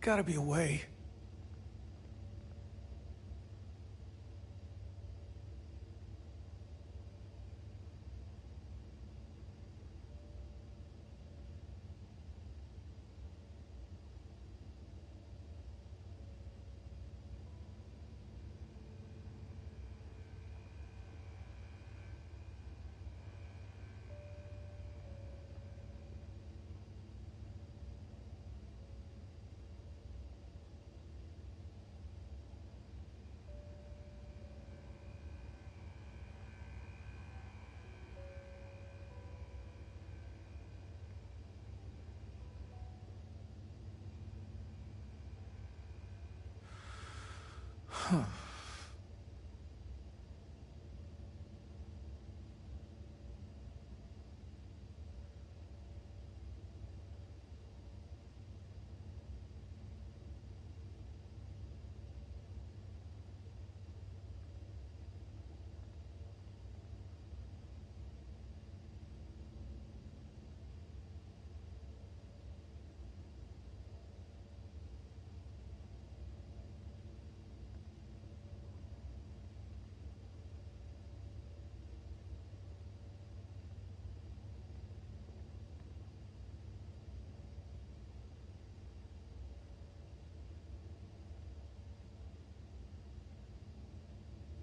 Gotta be a way. Huh.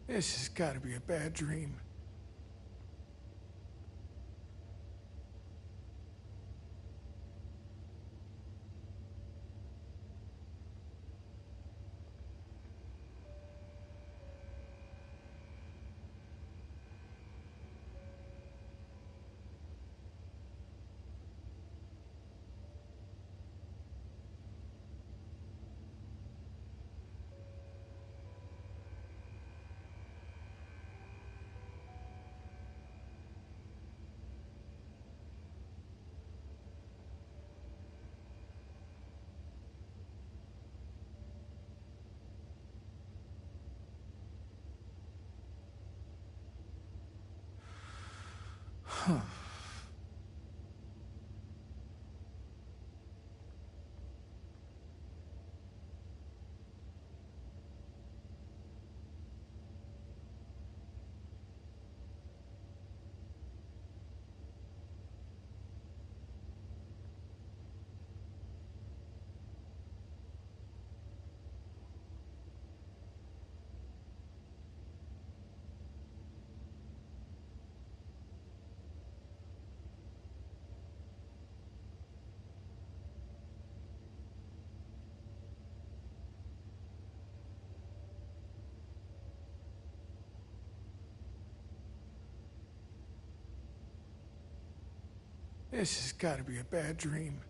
This has got to be a bad dream. This has got to be a bad dream.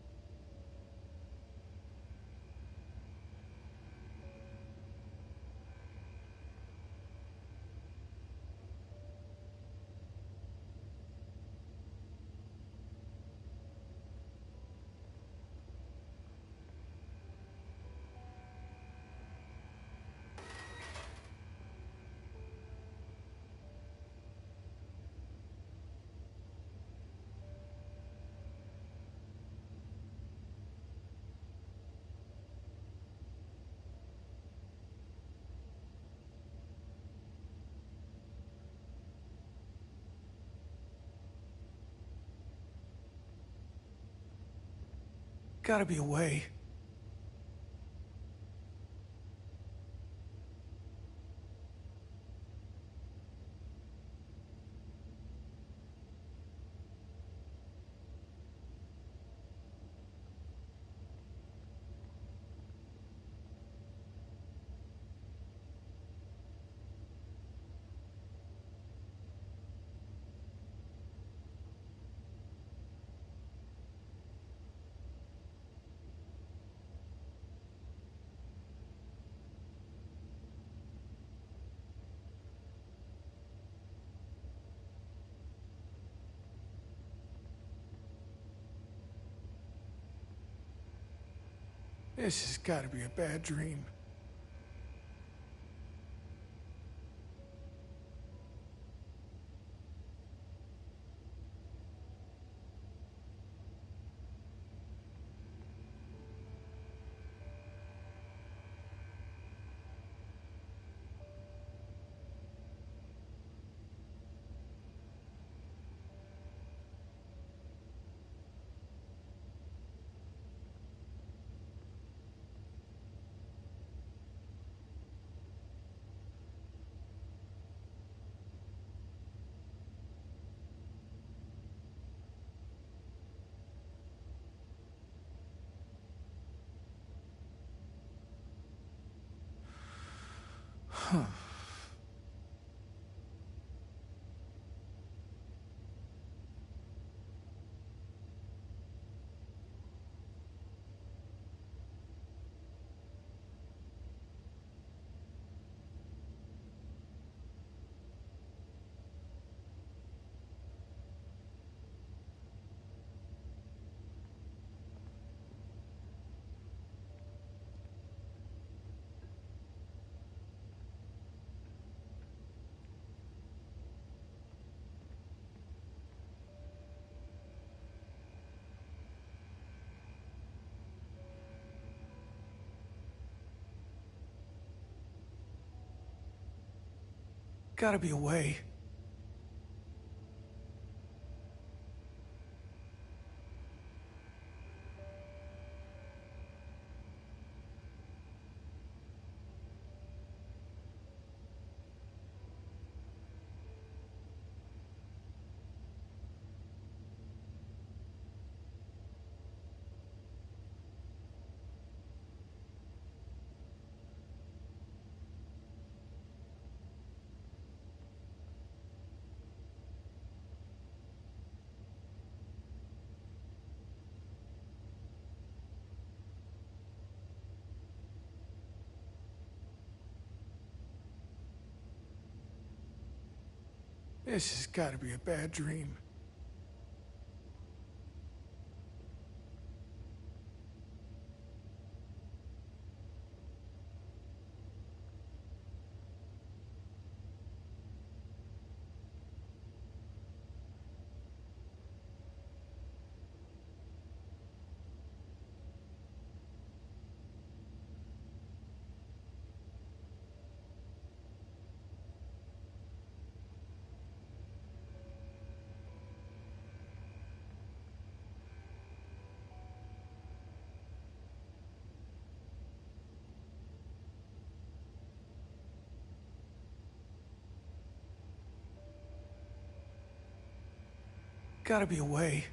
Gotta be a way. This has got to be a bad dream. Huh. Gotta be a way. This has got to be a bad dream. Gotta be a way.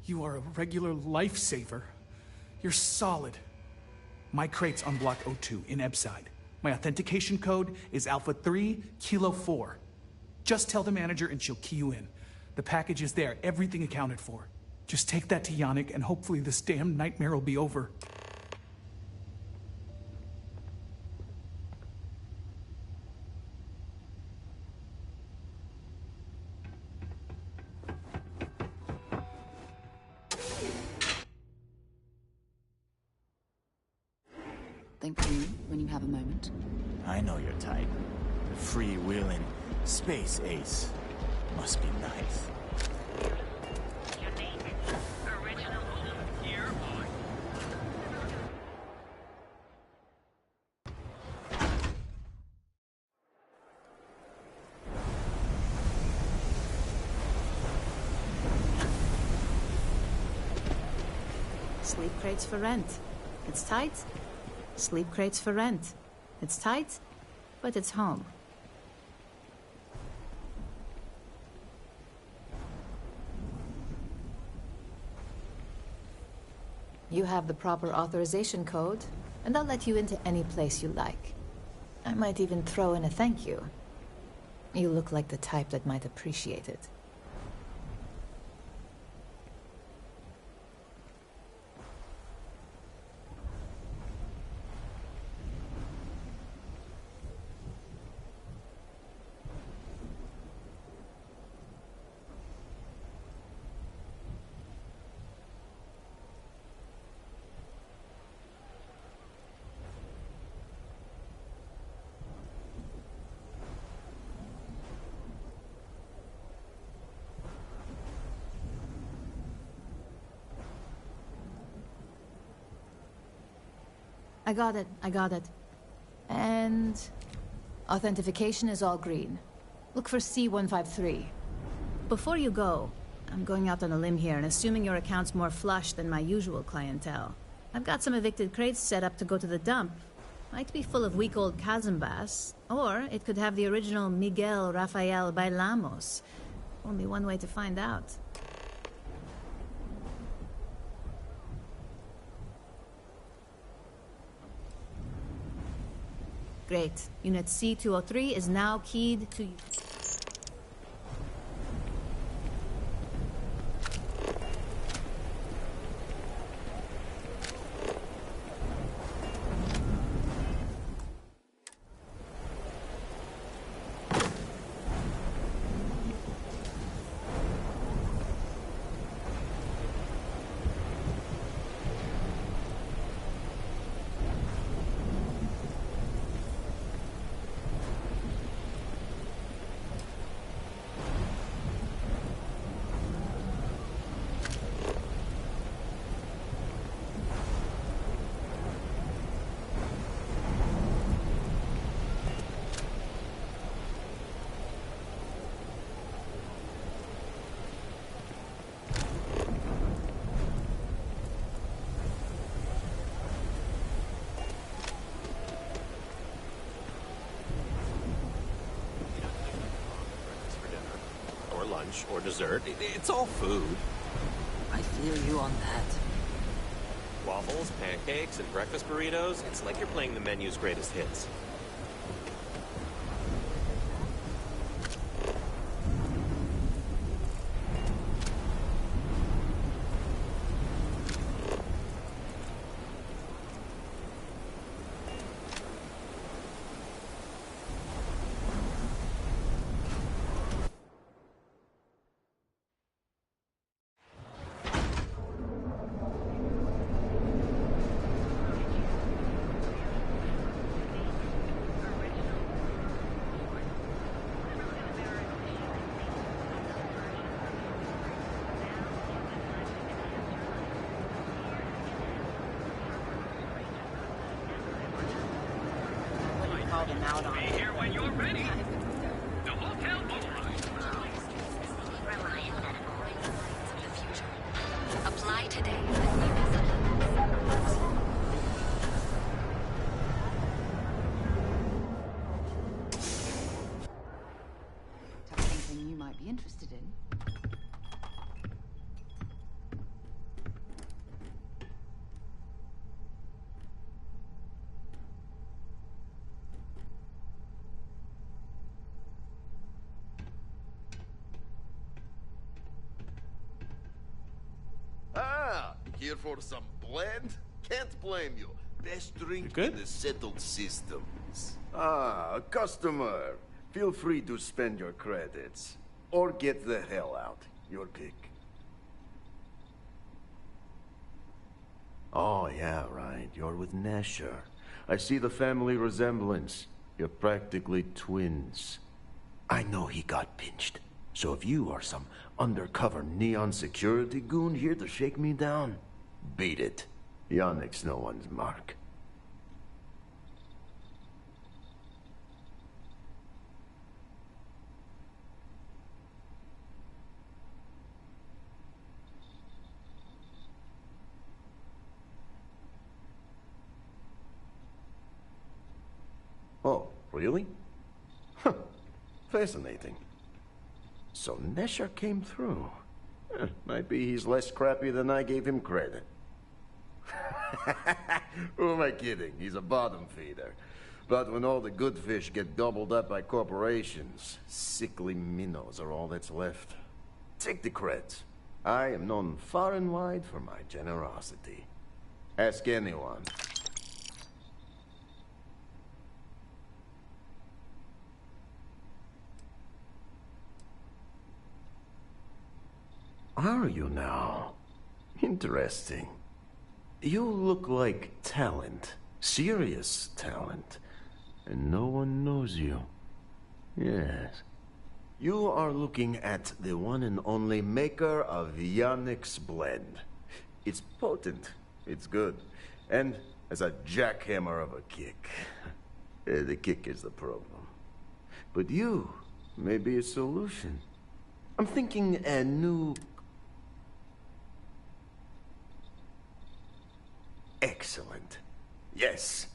You are a regular lifesaver. You're solid. My crate's on Block O2 in Ebside. My authentication code is Alpha 3 Kilo 4. Just tell the manager and she'll key you in. The package is there, everything accounted for. Just take that to Yannick and hopefully this damn nightmare will be over. Think of me when you have a moment. I know your type. The free-wheeling space ace. Must be nice. Sleep crates for rent. It's tight. Sleep crates for rent. It's tight, but it's home. You have the proper authorization code, and I'll let you into any place you like. I might even throw in a thank you. You look like the type that might appreciate it. I got it. And authentication is all green. Look for C153. Before you go, I'm going out on a limb here and assuming your account's more flush than my usual clientele. I've got some evicted crates set up to go to the dump. Might be full of week-old Kazambas, or it could have the original Miguel Rafael Bailamos. Only one way to find out. Great. Unit C203 is now keyed to you. lunch or dessert. It's all food. I feel you on that. Waffles, pancakes, and breakfast burritos. It's like you're playing the menu's greatest hits. Apply today. Something you might be interested in. Here for some blend? Can't blame you. Best drink good? in the settled systems. Ah, a customer. Feel free to spend your credits. Or get the hell out. Your pick. Oh, yeah, right. You're with Nesher. I see the family resemblance. You're practically twins. I know he got pinched. So if you are some undercover neon security goon here to shake me down, beat it. Yannick's no one's mark. Oh, really? Huh. Fascinating. So Nesher came through. Might be he's less crappy than I gave him credit. Who am I kidding? He's a bottom feeder. But when all the good fish get gobbled up by corporations, sickly minnows are all that's left. Take the creds. I am known far and wide for my generosity. Ask anyone. Are you now? Interesting. You look like talent. Serious talent. And no one knows you. Yes. You are looking at the one and only maker of Yannick's blend. It's potent. It's good. And as a jackhammer of a kick. The kick is the problem. But you may be a solution. I'm thinking a new... Excellent. Yes.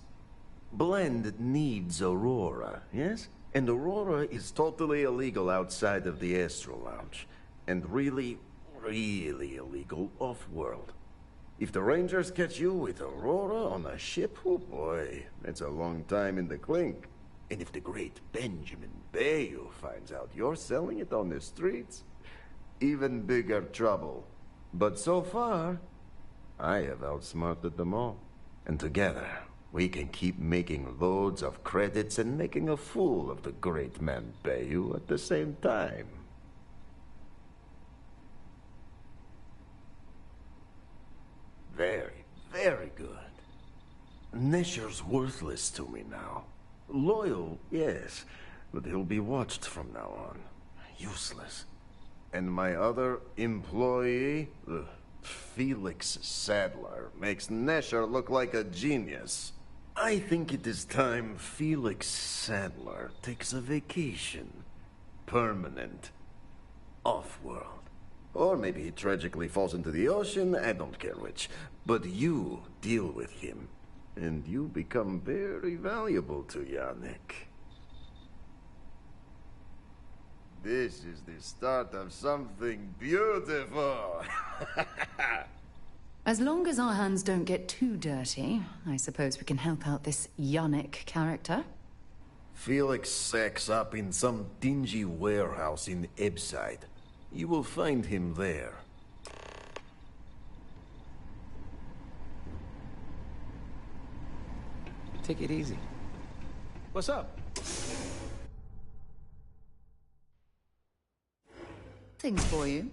Blend needs Aurora, yes? And Aurora is totally illegal outside of the Astral Lounge. And really, really illegal off-world. If the Rangers catch you with Aurora on a ship, oh boy, that's a long time in the clink. And if the great Benjamin Bayou finds out you're selling it on the streets, even bigger trouble. But so far, I have outsmarted them all. And together, we can keep making loads of credits and making a fool of the great man Bayou at the same time. Very, very good. Nesher's worthless to me now. Loyal, yes, but he'll be watched from now on. Useless. And my other employee, Felix Sadler, makes Nesher look like a genius. I think it is time Felix Sadler takes a vacation. Permanent. Off-world. Or maybe he tragically falls into the ocean, I don't care which. But you deal with him, and you become very valuable to Yannick. This is the start of something beautiful. As long as our hands don't get too dirty, I suppose we can help out this Yannick character. Felix sacks up in some dingy warehouse in Ebside. You will find him there. Take it easy. What's up? Things for you.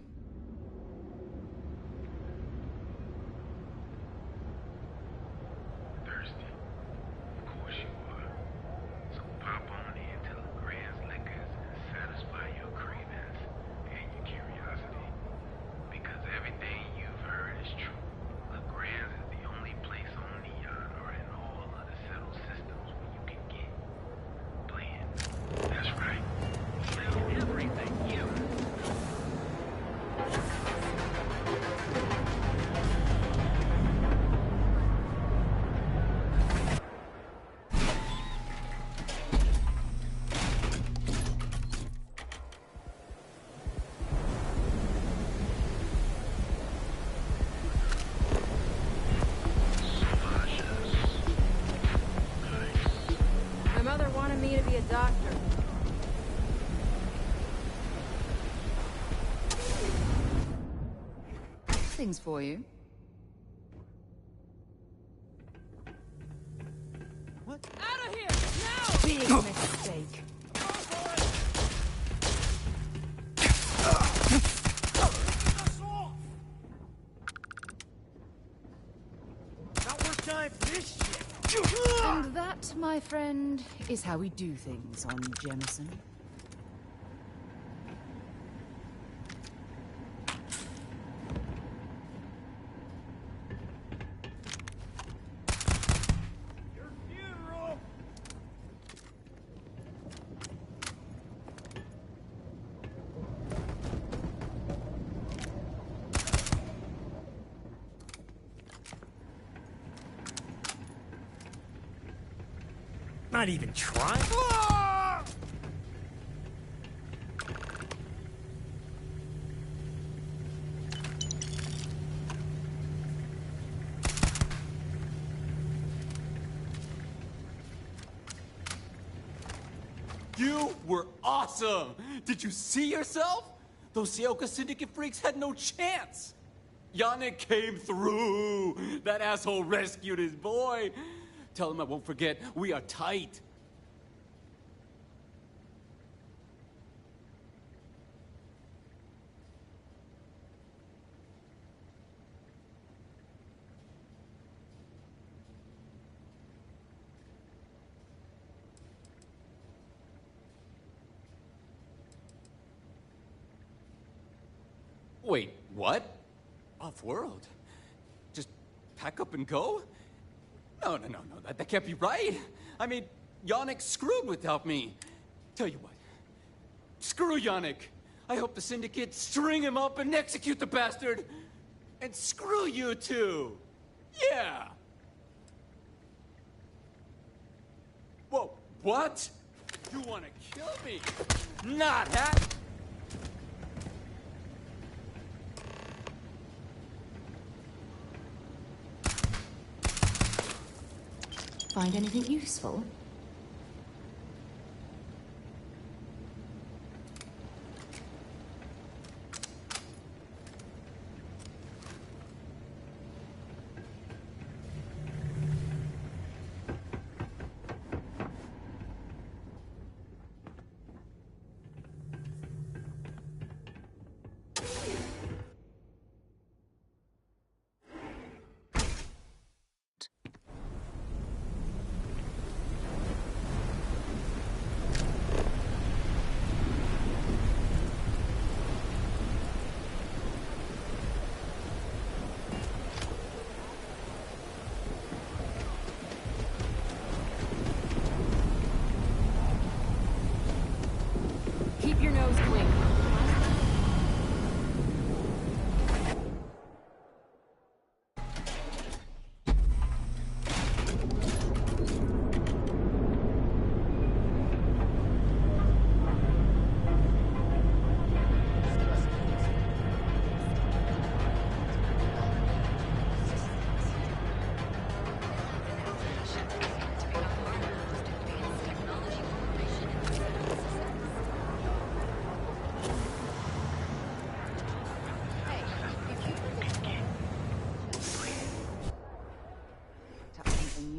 Me to be a doctor. Things for you. What? Out of here! Now! Big mistake. Not worth time for this shit. And that, my friend, is how we do things on Jemison. Your funeral. Not even trying. You were awesome! Did you see yourself? Those Seoka Syndicate freaks had no chance! Yannick came through! That asshole rescued his boy! Tell him I won't forget, we are tight! Wait, what? Off-world? Just pack up and go? No, that can't be right. I mean, Yannick's screwed without me. Tell you what, screw Yannick. I hope the Syndicate string him up and execute the bastard. And screw you too. Yeah. Whoa, what? You want to kill me? Not that. Find anything useful? Keep your nose clean.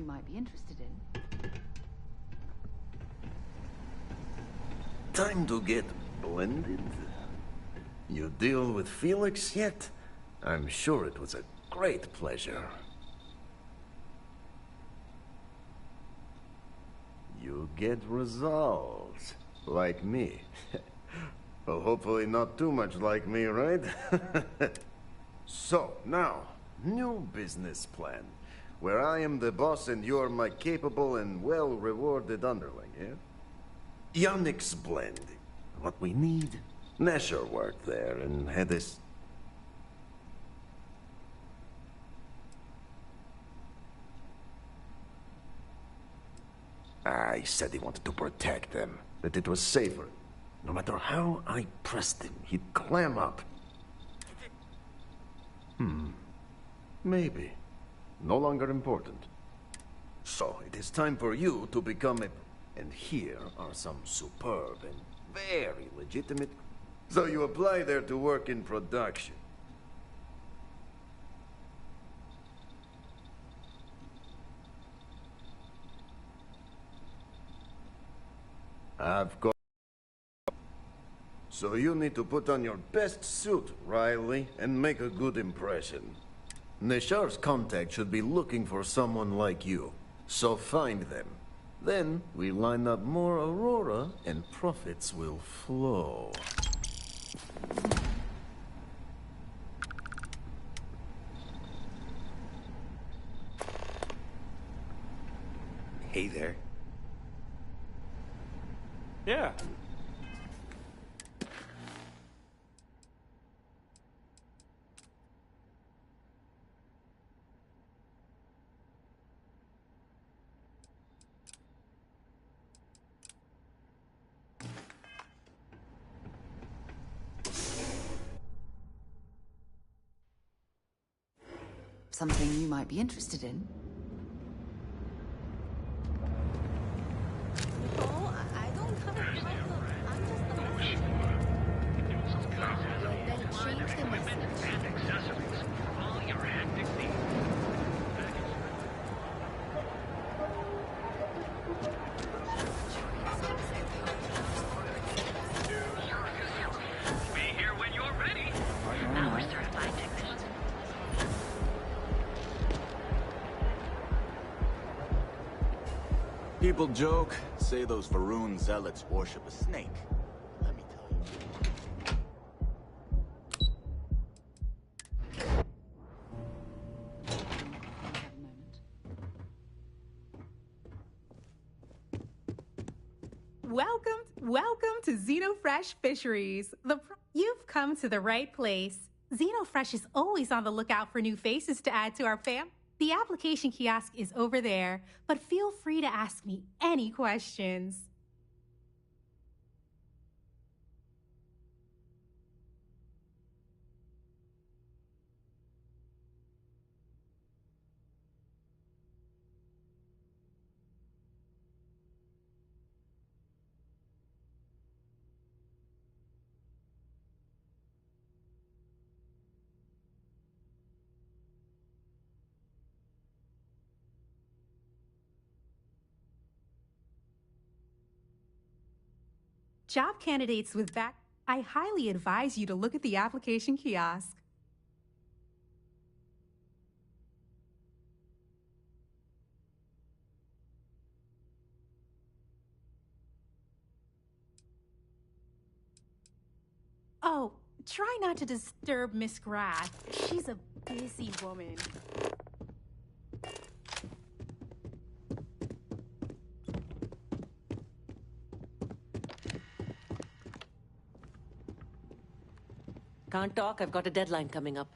might be interested in. Time to get blended. You deal with Felix yet? I'm sure it was a great pleasure. You get results. Like me. Well, hopefully not too much like me, right? So, now, new business plan. Where I am the boss and you're my capable and well-rewarded underling, yeah? Yannick's blend. What we need? Nesher worked there and had this... I said he wanted to protect them, that it was safer. No matter how I pressed him, he'd clam up. Maybe. No longer important. So, it is time for you to become a... And here are some superb and very legitimate... So you apply there to work in production. I've got... So you need to put on your best suit, Riley, and make a good impression. Neshar's contact should be looking for someone like you. So find them. Then we line up more Aurora and profits will flow. Hey there. Yeah. Something you might be interested in. Oh, I don't have a problem. I'm just the messenger. Then change the message. And accessories for all your hectic needs. Be here when you're ready. Our certified technicians. People joke, say those Varun zealots worship a snake. Let me tell you. Welcome to Xenofresh Fisheries. You've come to the right place. Xenofresh is always on the lookout for new faces to add to our fam. The application kiosk is over there, but feel free to ask me any questions. Job candidates with I highly advise you to look at the application kiosk. Oh, try not to disturb Miss Graff. She's a busy woman. Can't talk, I've got a deadline coming up.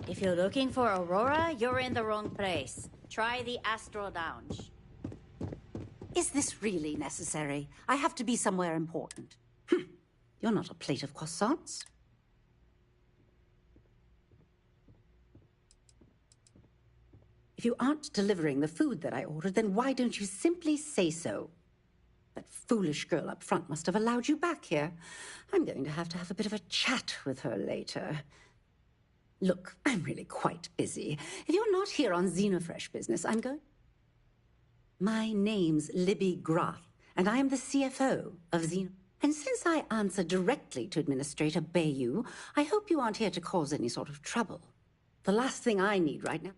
If you're looking for Aurora, you're in the wrong place. Try the Astro Lounge. Is this really necessary? I have to be somewhere important. You're not a plate of croissants. If you aren't delivering the food that I ordered, then why don't you simply say so? That foolish girl up front must have allowed you back here. I'm going to have a bit of a chat with her later. Look, I'm really quite busy. If you're not here on Xenofresh business, I'm going... My name's Libby Groth, and I am the CFO of Xeno. And since I answer directly to Administrator Bayou, I hope you aren't here to cause any sort of trouble. The last thing I need right now...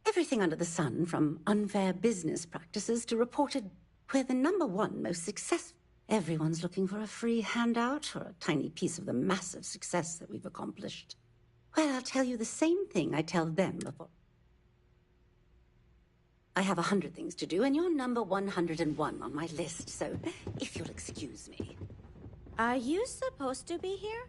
Everything under the sun, from unfair business practices to reported... We're the #1 most successful. Everyone's looking for a free handout or a tiny piece of the massive success that we've accomplished. Well, I'll tell you the same thing I tell them before. I have 100 things to do, and you're number 101 on my list, so if you'll excuse me. Are you supposed to be here?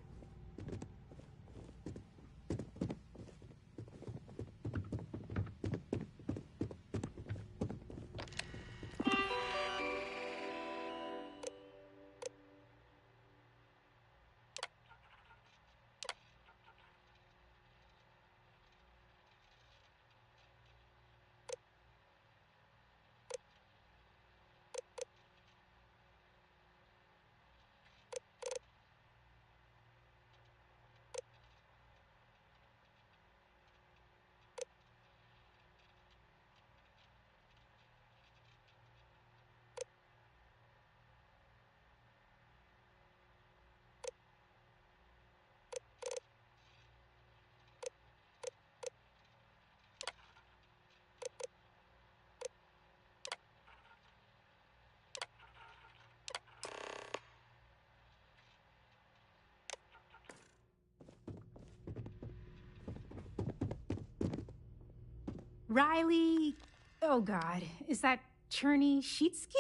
Riley... Oh God, is that Cherny-Sheetsky?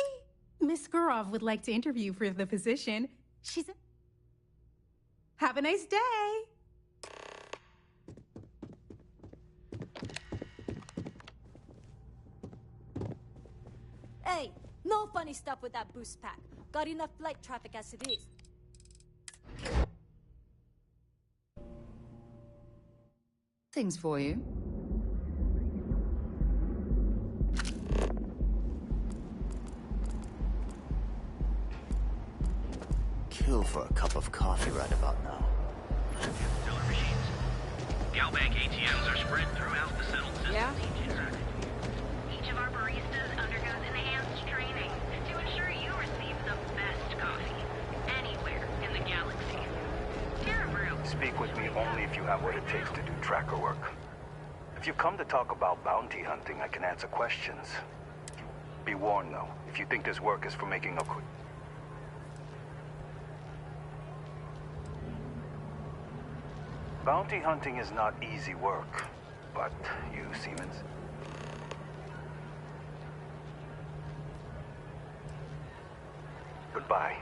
Miss Gurov would like to interview for the position. She's a... Have a nice day! Hey, no funny stuff with that boost pack. Got enough flight traffic as it is. Things for you. Kill for a cup of coffee right about now. Teller machines. Galbank ATMs are spread throughout the settled system. Yeah? Each of our baristas undergoes enhanced training to ensure you receive the best coffee anywhere in the galaxy. Terrabrew. Speak with me only if you have what it takes to do tracker work. If you come to talk about bounty hunting, I can answer questions. Be warned, though, if you think this work is for making a quick... Bounty hunting is not easy work, but you, Siemens. Goodbye.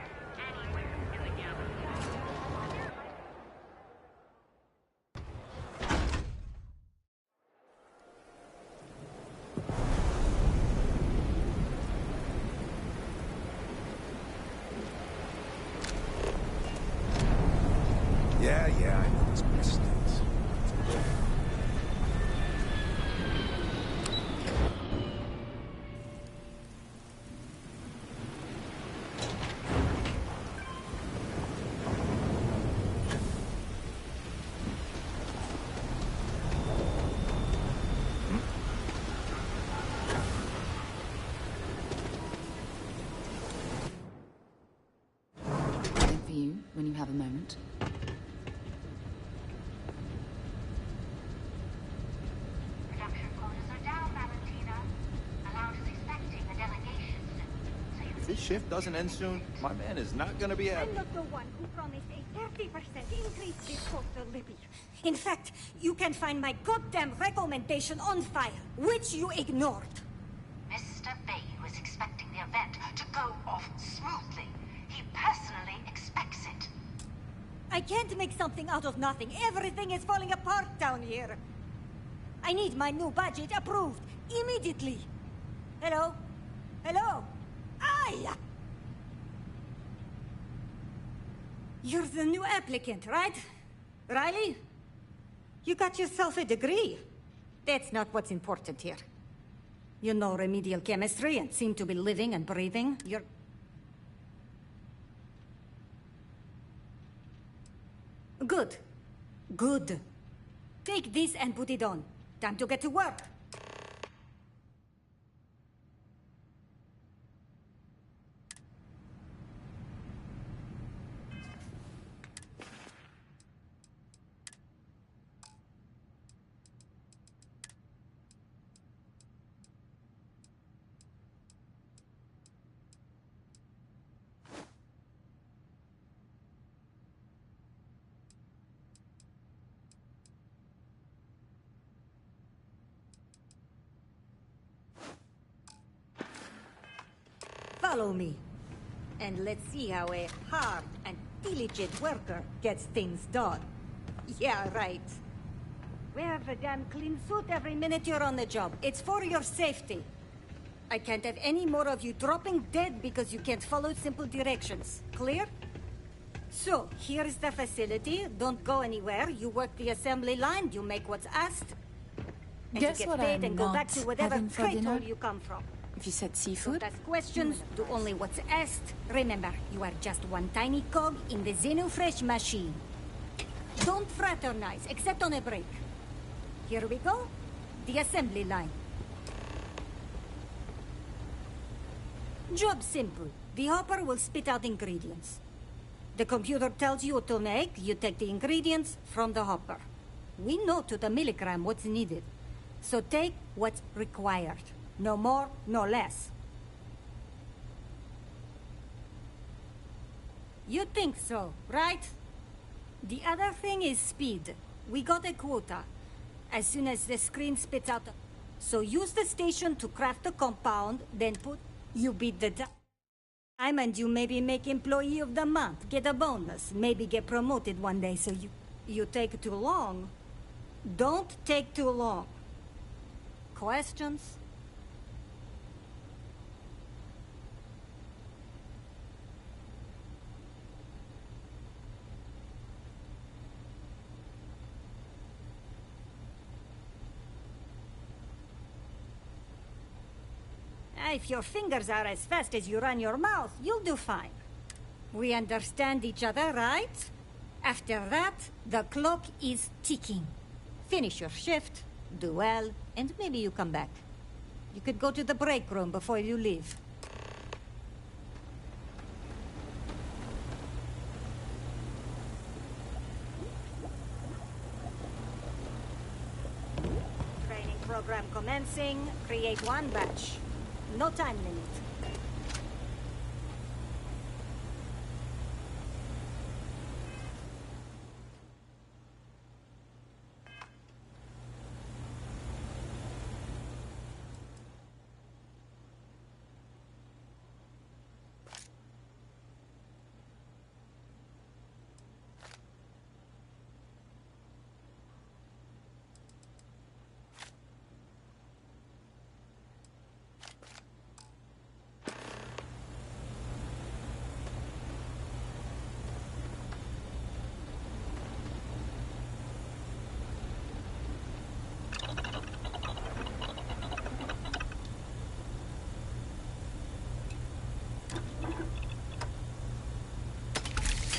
Yeah, I know this place stinks. Wait for you when you have a moment. If this shift doesn't end soon, my man is not gonna be happy. I'm not the one who promised a 30% increase this quarter, Libby. In fact, you can find my goddamn recommendation on file, which you ignored. Mr. Bayou is expecting the event to go off smoothly. He personally expects it. I can't make something out of nothing. Everything is falling apart down here. I need my new budget approved immediately. Hello? Hello? Aye! You're the new applicant, right? Riley? You got yourself a degree. That's not what's important here. You know remedial chemistry and seem to be living and breathing. Good. Good. Take this and put it on. Time to get to work. Follow me. And let's see how a hard and diligent worker gets things done. Yeah, right. Wear the damn clean suit every minute you're on the job. It's for your safety. I can't have any more of you dropping dead because you can't follow simple directions. Clear? So, here's the facility. Don't go anywhere. You work the assembly line, you make what's asked. And Guess you get what paid I'm and go not back to whatever having for crate dinner? hole you come from. If you said seafood? Don't ask questions, do only what's asked. Remember, you are just one tiny cog in the Xenofresh machine. Don't fraternize, except on a break. Here we go. The assembly line. Job simple. The hopper will spit out ingredients. The computer tells you what to make, you take the ingredients from the hopper. We know to the milligram what's needed. So take what's required. No more, no less. You think so, right? The other thing is speed. We got a quota. As soon as the screen spits out... So use the station to craft the compound, then put... You beat the time and you maybe make employee of the month, get a bonus, maybe get promoted one day, so you take too long. Don't take too long. Questions? If your fingers are as fast as you run your mouth, you'll do fine. We understand each other, right? After that, the clock is ticking. Finish your shift, do well, and maybe you come back. You could go to the break room before you leave. Training program commencing. Create one batch. No time limit.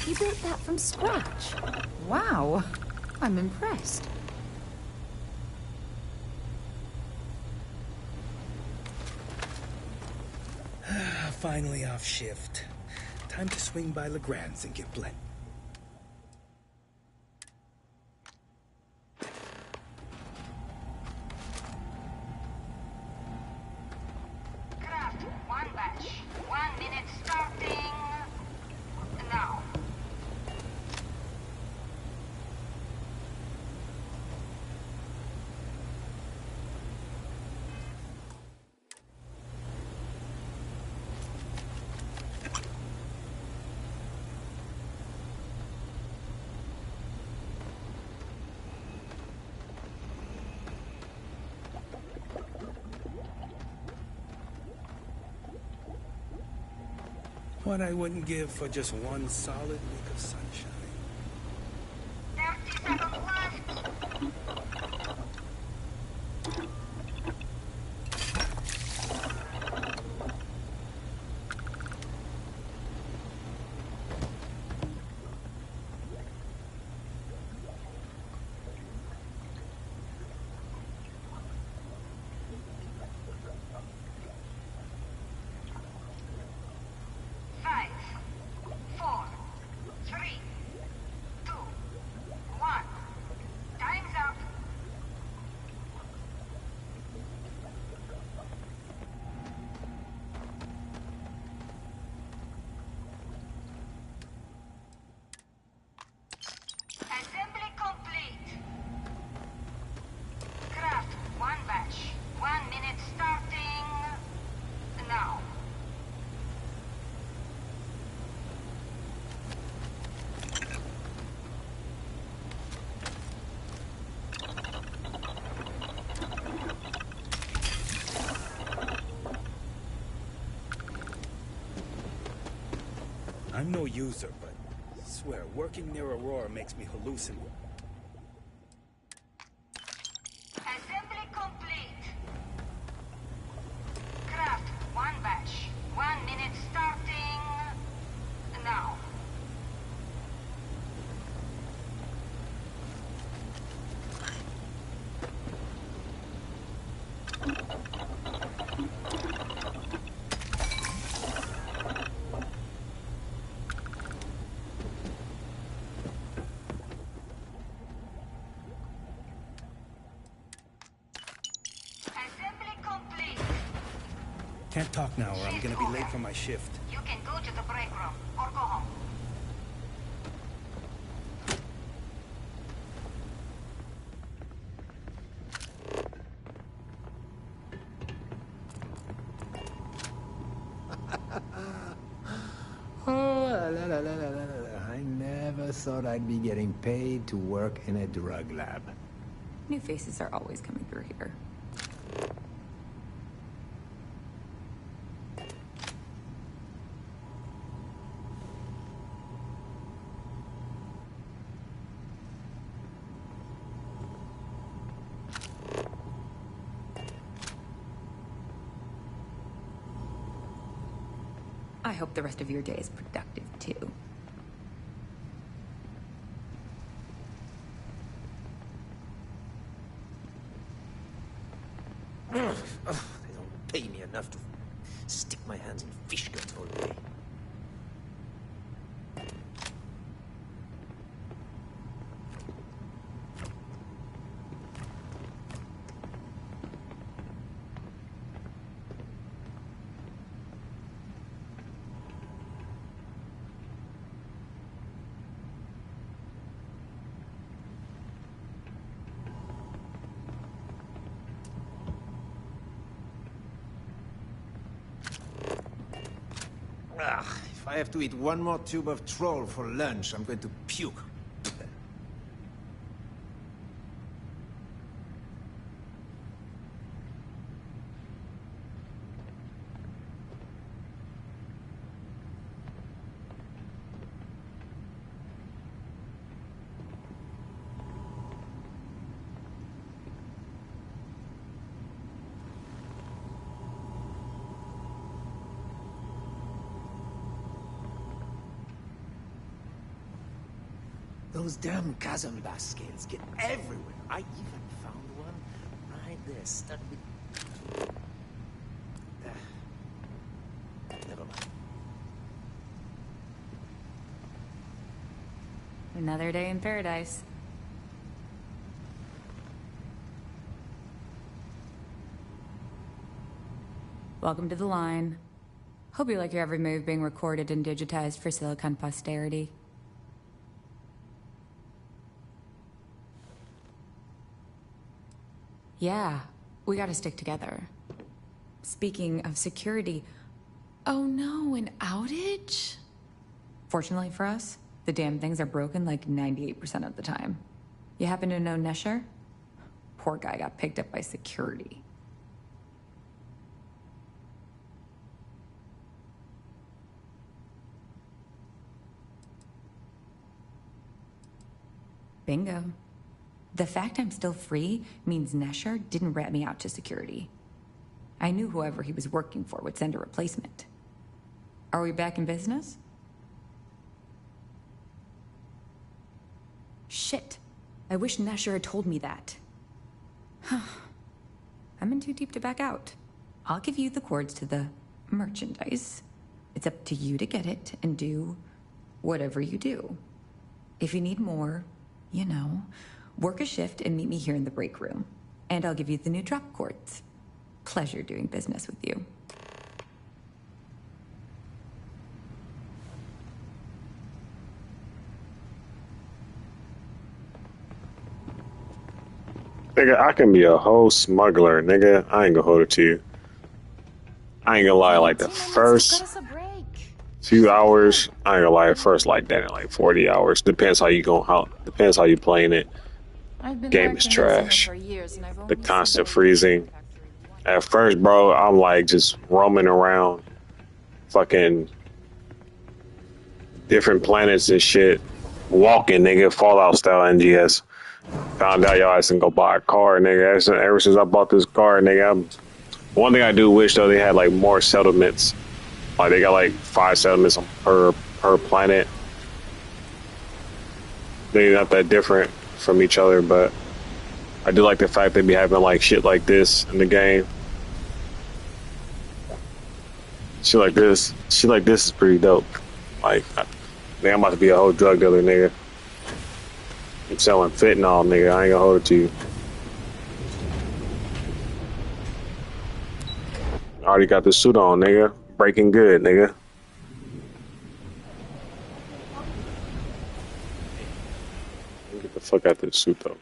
You built that from scratch? Wow, I'm impressed. Finally off shift. Time to swing by Legrand's and get blend. Craft one batch. 1 minute starting now. What I wouldn't give for just one solid week of sunshine. 30 seconds left. I'm no user, but I swear, working near Aurora makes me hallucinate. Assembly complete. Craft one batch. 1 minute starting now. Can't talk now or I'm gonna be late for my shift. You can go to the break room or go home. Oh, la, la, la, la, la, la. I never thought I'd be getting paid to work in a drug lab. New faces are always coming through here. I hope the rest of your day is productive, too. They don't pay me enough to stick my hands in fish guts all day. If I have to eat one more tube of troll for lunch, I'm going to puke. Those damn Kazamba scales get everywhere. I even found one right there, stuck with... Never mind. Another day in paradise. Welcome to the line. Hope you like your every move being recorded and digitized for Silicon posterity. Yeah, we gotta stick together. Speaking of security, oh no, an outage? Fortunately for us, the damn things are broken like 98% of the time. You happen to know Nesher? Poor guy got picked up by security. Bingo. The fact I'm still free means Nesher didn't rat me out to security. I knew whoever he was working for would send a replacement. Are we back in business? Shit. I wish Nesher had told me that. I'm in too deep to back out. I'll give you the cords to the merchandise. It's up to you to get it and do whatever you do. If you need more, you know, work a shift and meet me here in the break room. And I'll give you the new drop cords. Pleasure doing business with you. Nigga, I can be a whole smuggler, nigga. I ain't gonna hold it to you. I ain't gonna lie, like the first few hours, I ain't gonna lie, first like that in like 40 hours. Depends how you depends how you playing it. Game is trash. The constant freezing. At first, bro, I'm like just roaming around, fucking different planets and shit. Walking, nigga, Fallout style NGS. Found out y'all can go buy a car, nigga. Ever since I bought this car, nigga, one thing I do wish though they had like more settlements. Like they got like 5 settlements per planet. They're not that different from each other, but I do like the fact they be having like shit like this in the game. Shit like this is pretty dope. Like, man, I'm about to be a whole drug dealer, nigga. I'm selling fentanyl, nigga. I ain't gonna hold it to you. I already got the suit on, nigga. Breaking good, nigga. Get the fuck out of this suit, though.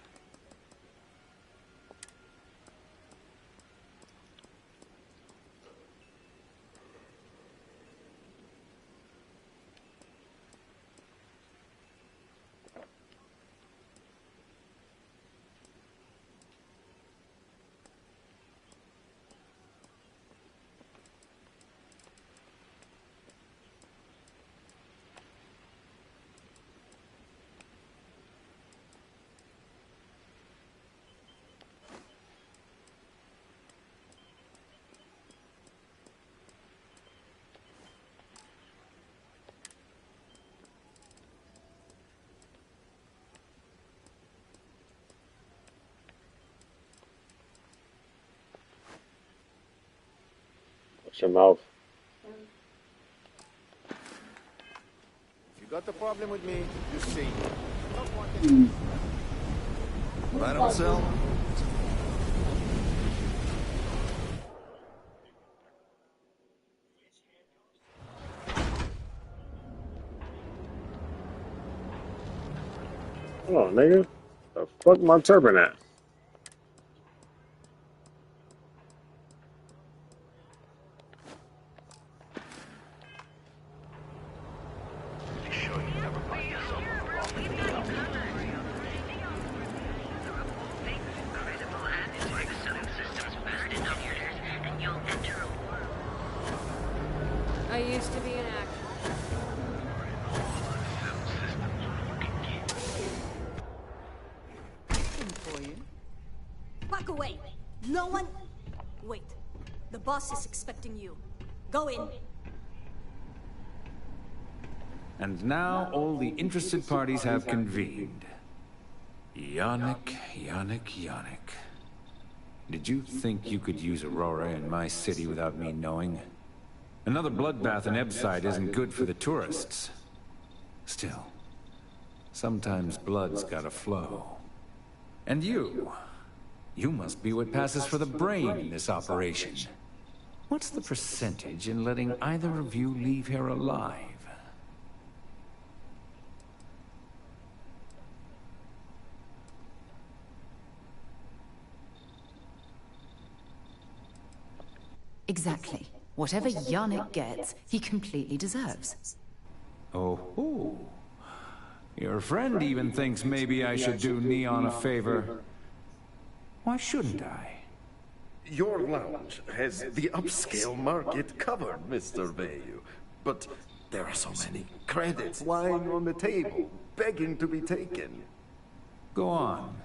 Watch your mouth. If you got a problem with me, you see. Stop wanting. Buy don't sell. Oh, nigga. The fuck my turban at? I used to be an actor. Walk away. No one... Wait. The boss is expecting you. Go in. And now all the interested parties have convened. Yannick. Did you think you could use Aurora in my city without me knowing? Another bloodbath in Ebside isn't good for the tourists. Still, sometimes blood's gotta flow. And you must be what passes for the brain in this operation. What's the percentage in letting either of you leave here alive? Exactly. Whatever Yannick gets, he completely deserves. Oh, your friend even thinks maybe I should do Neon a favor. Why shouldn't I? Your lounge has the upscale market covered, Mr. Bayou. But there are so many credits lying on the table, begging to be taken. Go on.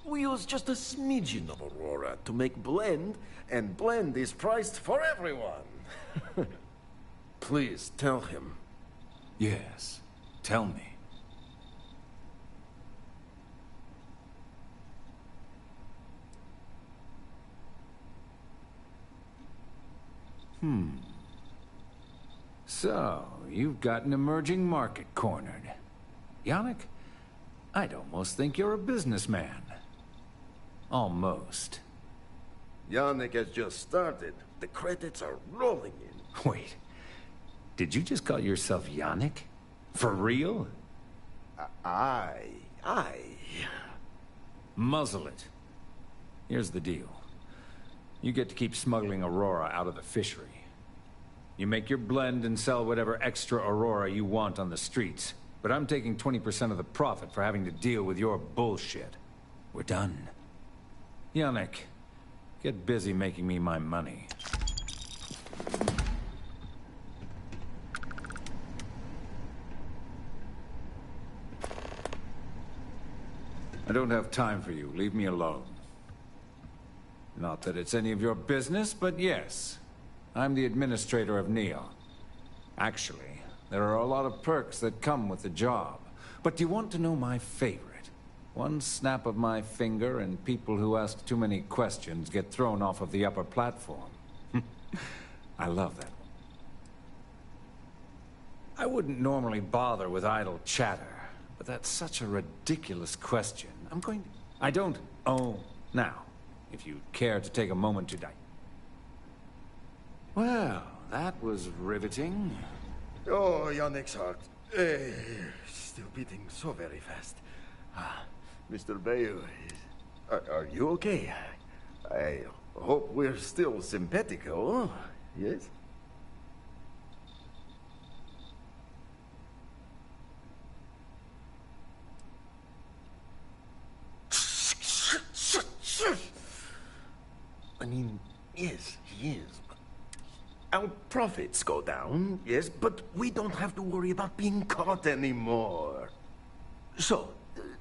We use just a smidgen of Aurora to make blend, and blend is priced for everyone. Please tell him. Yes, tell me. So, you've got an emerging market cornered. Yannick, I'd almost think you're a businessman. Almost. Yannick has just started. The credits are rolling in. Wait, did you just call yourself Yannick? For real? Aye. Muzzle it. Here's the deal. You get to keep smuggling Aurora out of the fishery. You make your blend and sell whatever extra Aurora you want on the streets. But I'm taking 20% of the profit for having to deal with your bullshit. We're done. Yannick, get busy making me my money. I don't have time for you. Leave me alone. Not that it's any of your business, but yes. I'm the administrator of Neon. Actually, there are a lot of perks that come with the job. But do you want to know my favorite? One snap of my finger and people who ask too many questions get thrown off of the upper platform. I love that. I wouldn't normally bother with idle chatter, but that's such a ridiculous question. I don't. Oh, now, if you'd care to take a moment to die. Well, that was riveting. Oh, Yannick's heart. Still beating so very fast. Mr. Bayou, are you okay? I hope we're still simpatico, yes? I mean, yes, he is. Our profits go down, yes, but we don't have to worry about being caught anymore. So,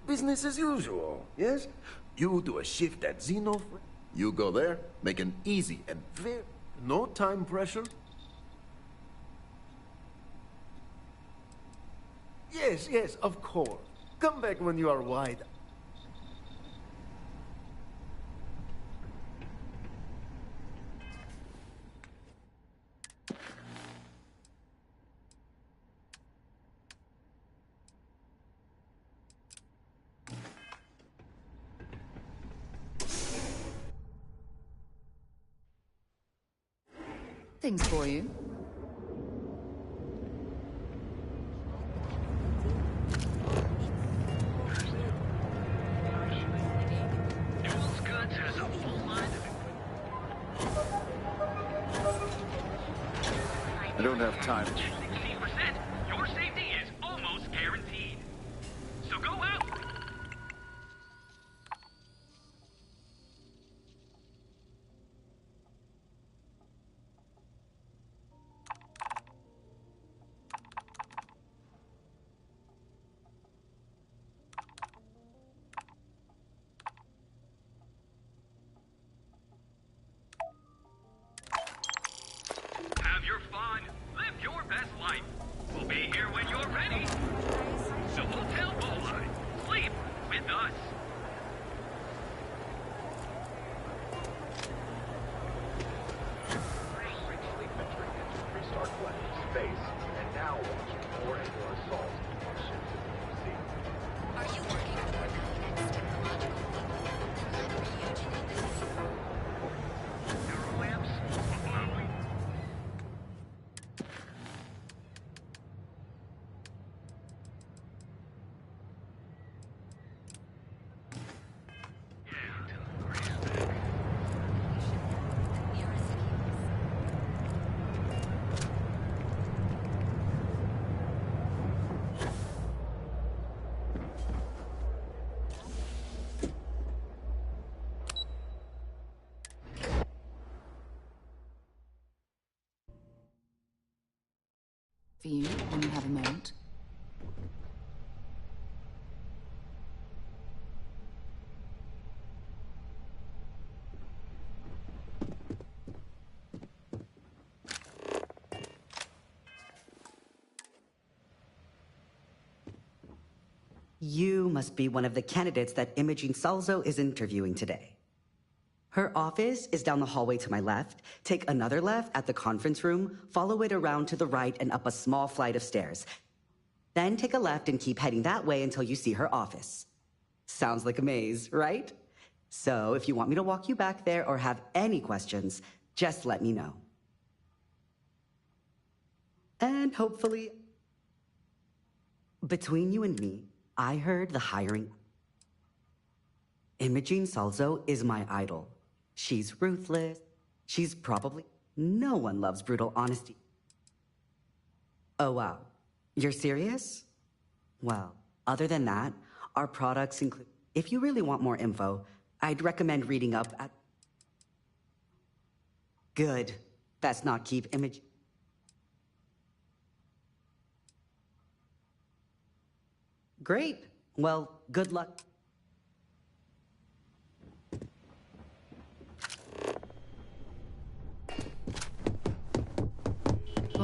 business as usual, yes? You do a shift at Xeno. You go there, make an easy and very... no time pressure. Yes, yes, of course. Come back when you are wide. Things for you. Duels Goods has a full line I don't have time. 16%. Your safety is almost guaranteed. So go out. Have your fun. Live your best life. We'll be here when you're ready. The Hotel Bowline. Sleep with us. Sleep entry into Freestar Collective space, and now launching more and more assault ships into the sea. Are you working for the next technological leap? Neurolamps. Allowing. For you, when you have a moment. You must be one of the candidates that Imogene Salzo is interviewing today. Her office is down the hallway to my left. Take another left at the conference room, follow it around to the right and up a small flight of stairs. Then take a left and keep heading that way until you see her office. Sounds like a maze, right? So if you want me to walk you back there or have any questions, just let me know. And hopefully, between you and me, I heard the hiring. Imogene Salzo is my idol. She's ruthless. She's probably... No one loves brutal honesty. Oh, wow. You're serious? Well, other than that, our products include... If you really want more info, I'd recommend reading up at... Good. Best not keep Imogene... Great. Well, good luck.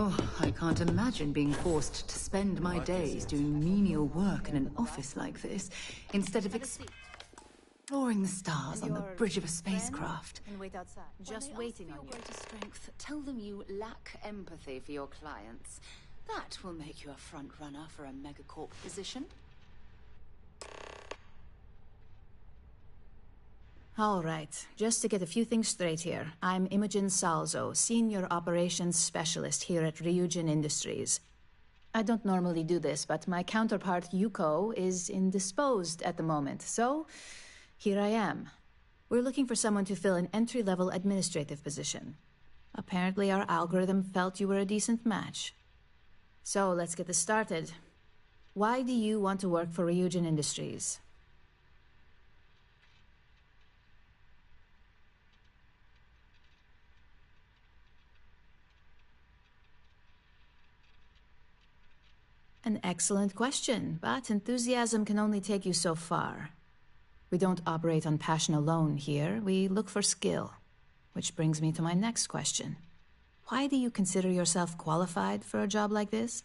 Oh, I can't imagine being forced to spend my days doing menial work in an office like this, instead of exploring the stars on the bridge of a spacecraft. And wait outside. Just waiting on you. Strength, tell them you lack empathy for your clients. That will make you a front runner for a megacorp position. All right, just to get a few things straight here. I'm Imogen Salzo, Senior Operations Specialist here at Ryujin Industries. I don't normally do this, but my counterpart, Yuko, is indisposed at the moment, so here I am. We're looking for someone to fill an entry-level administrative position. Apparently our algorithm felt you were a decent match. So let's get this started. Why do you want to work for Ryujin Industries? An excellent question, but enthusiasm can only take you so far. We don't operate on passion alone here, we look for skill. Which brings me to my next question. Why do you consider yourself qualified for a job like this?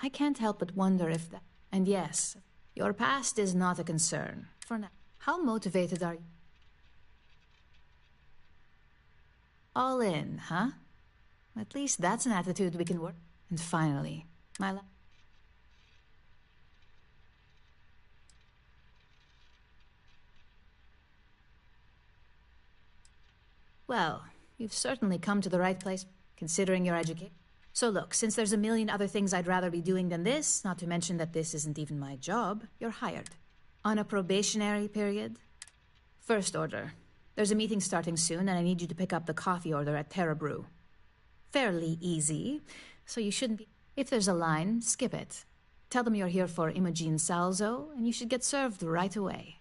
I can't help but wonder if that... And yes, your past is not a concern. For now. How motivated are you? All in, huh? At least that's an attitude we can work. And finally, Well, you've certainly come to the right place, considering your education. So look, since there's a million other things I'd rather be doing than this, not to mention that this isn't even my job, you're hired. On a probationary period? First order. There's a meeting starting soon, and I need you to pick up the coffee order at Terra Brew. Fairly easy, so you shouldn't be... If there's a line, skip it. Tell them you're here for Imogen Salzo, and you should get served right away.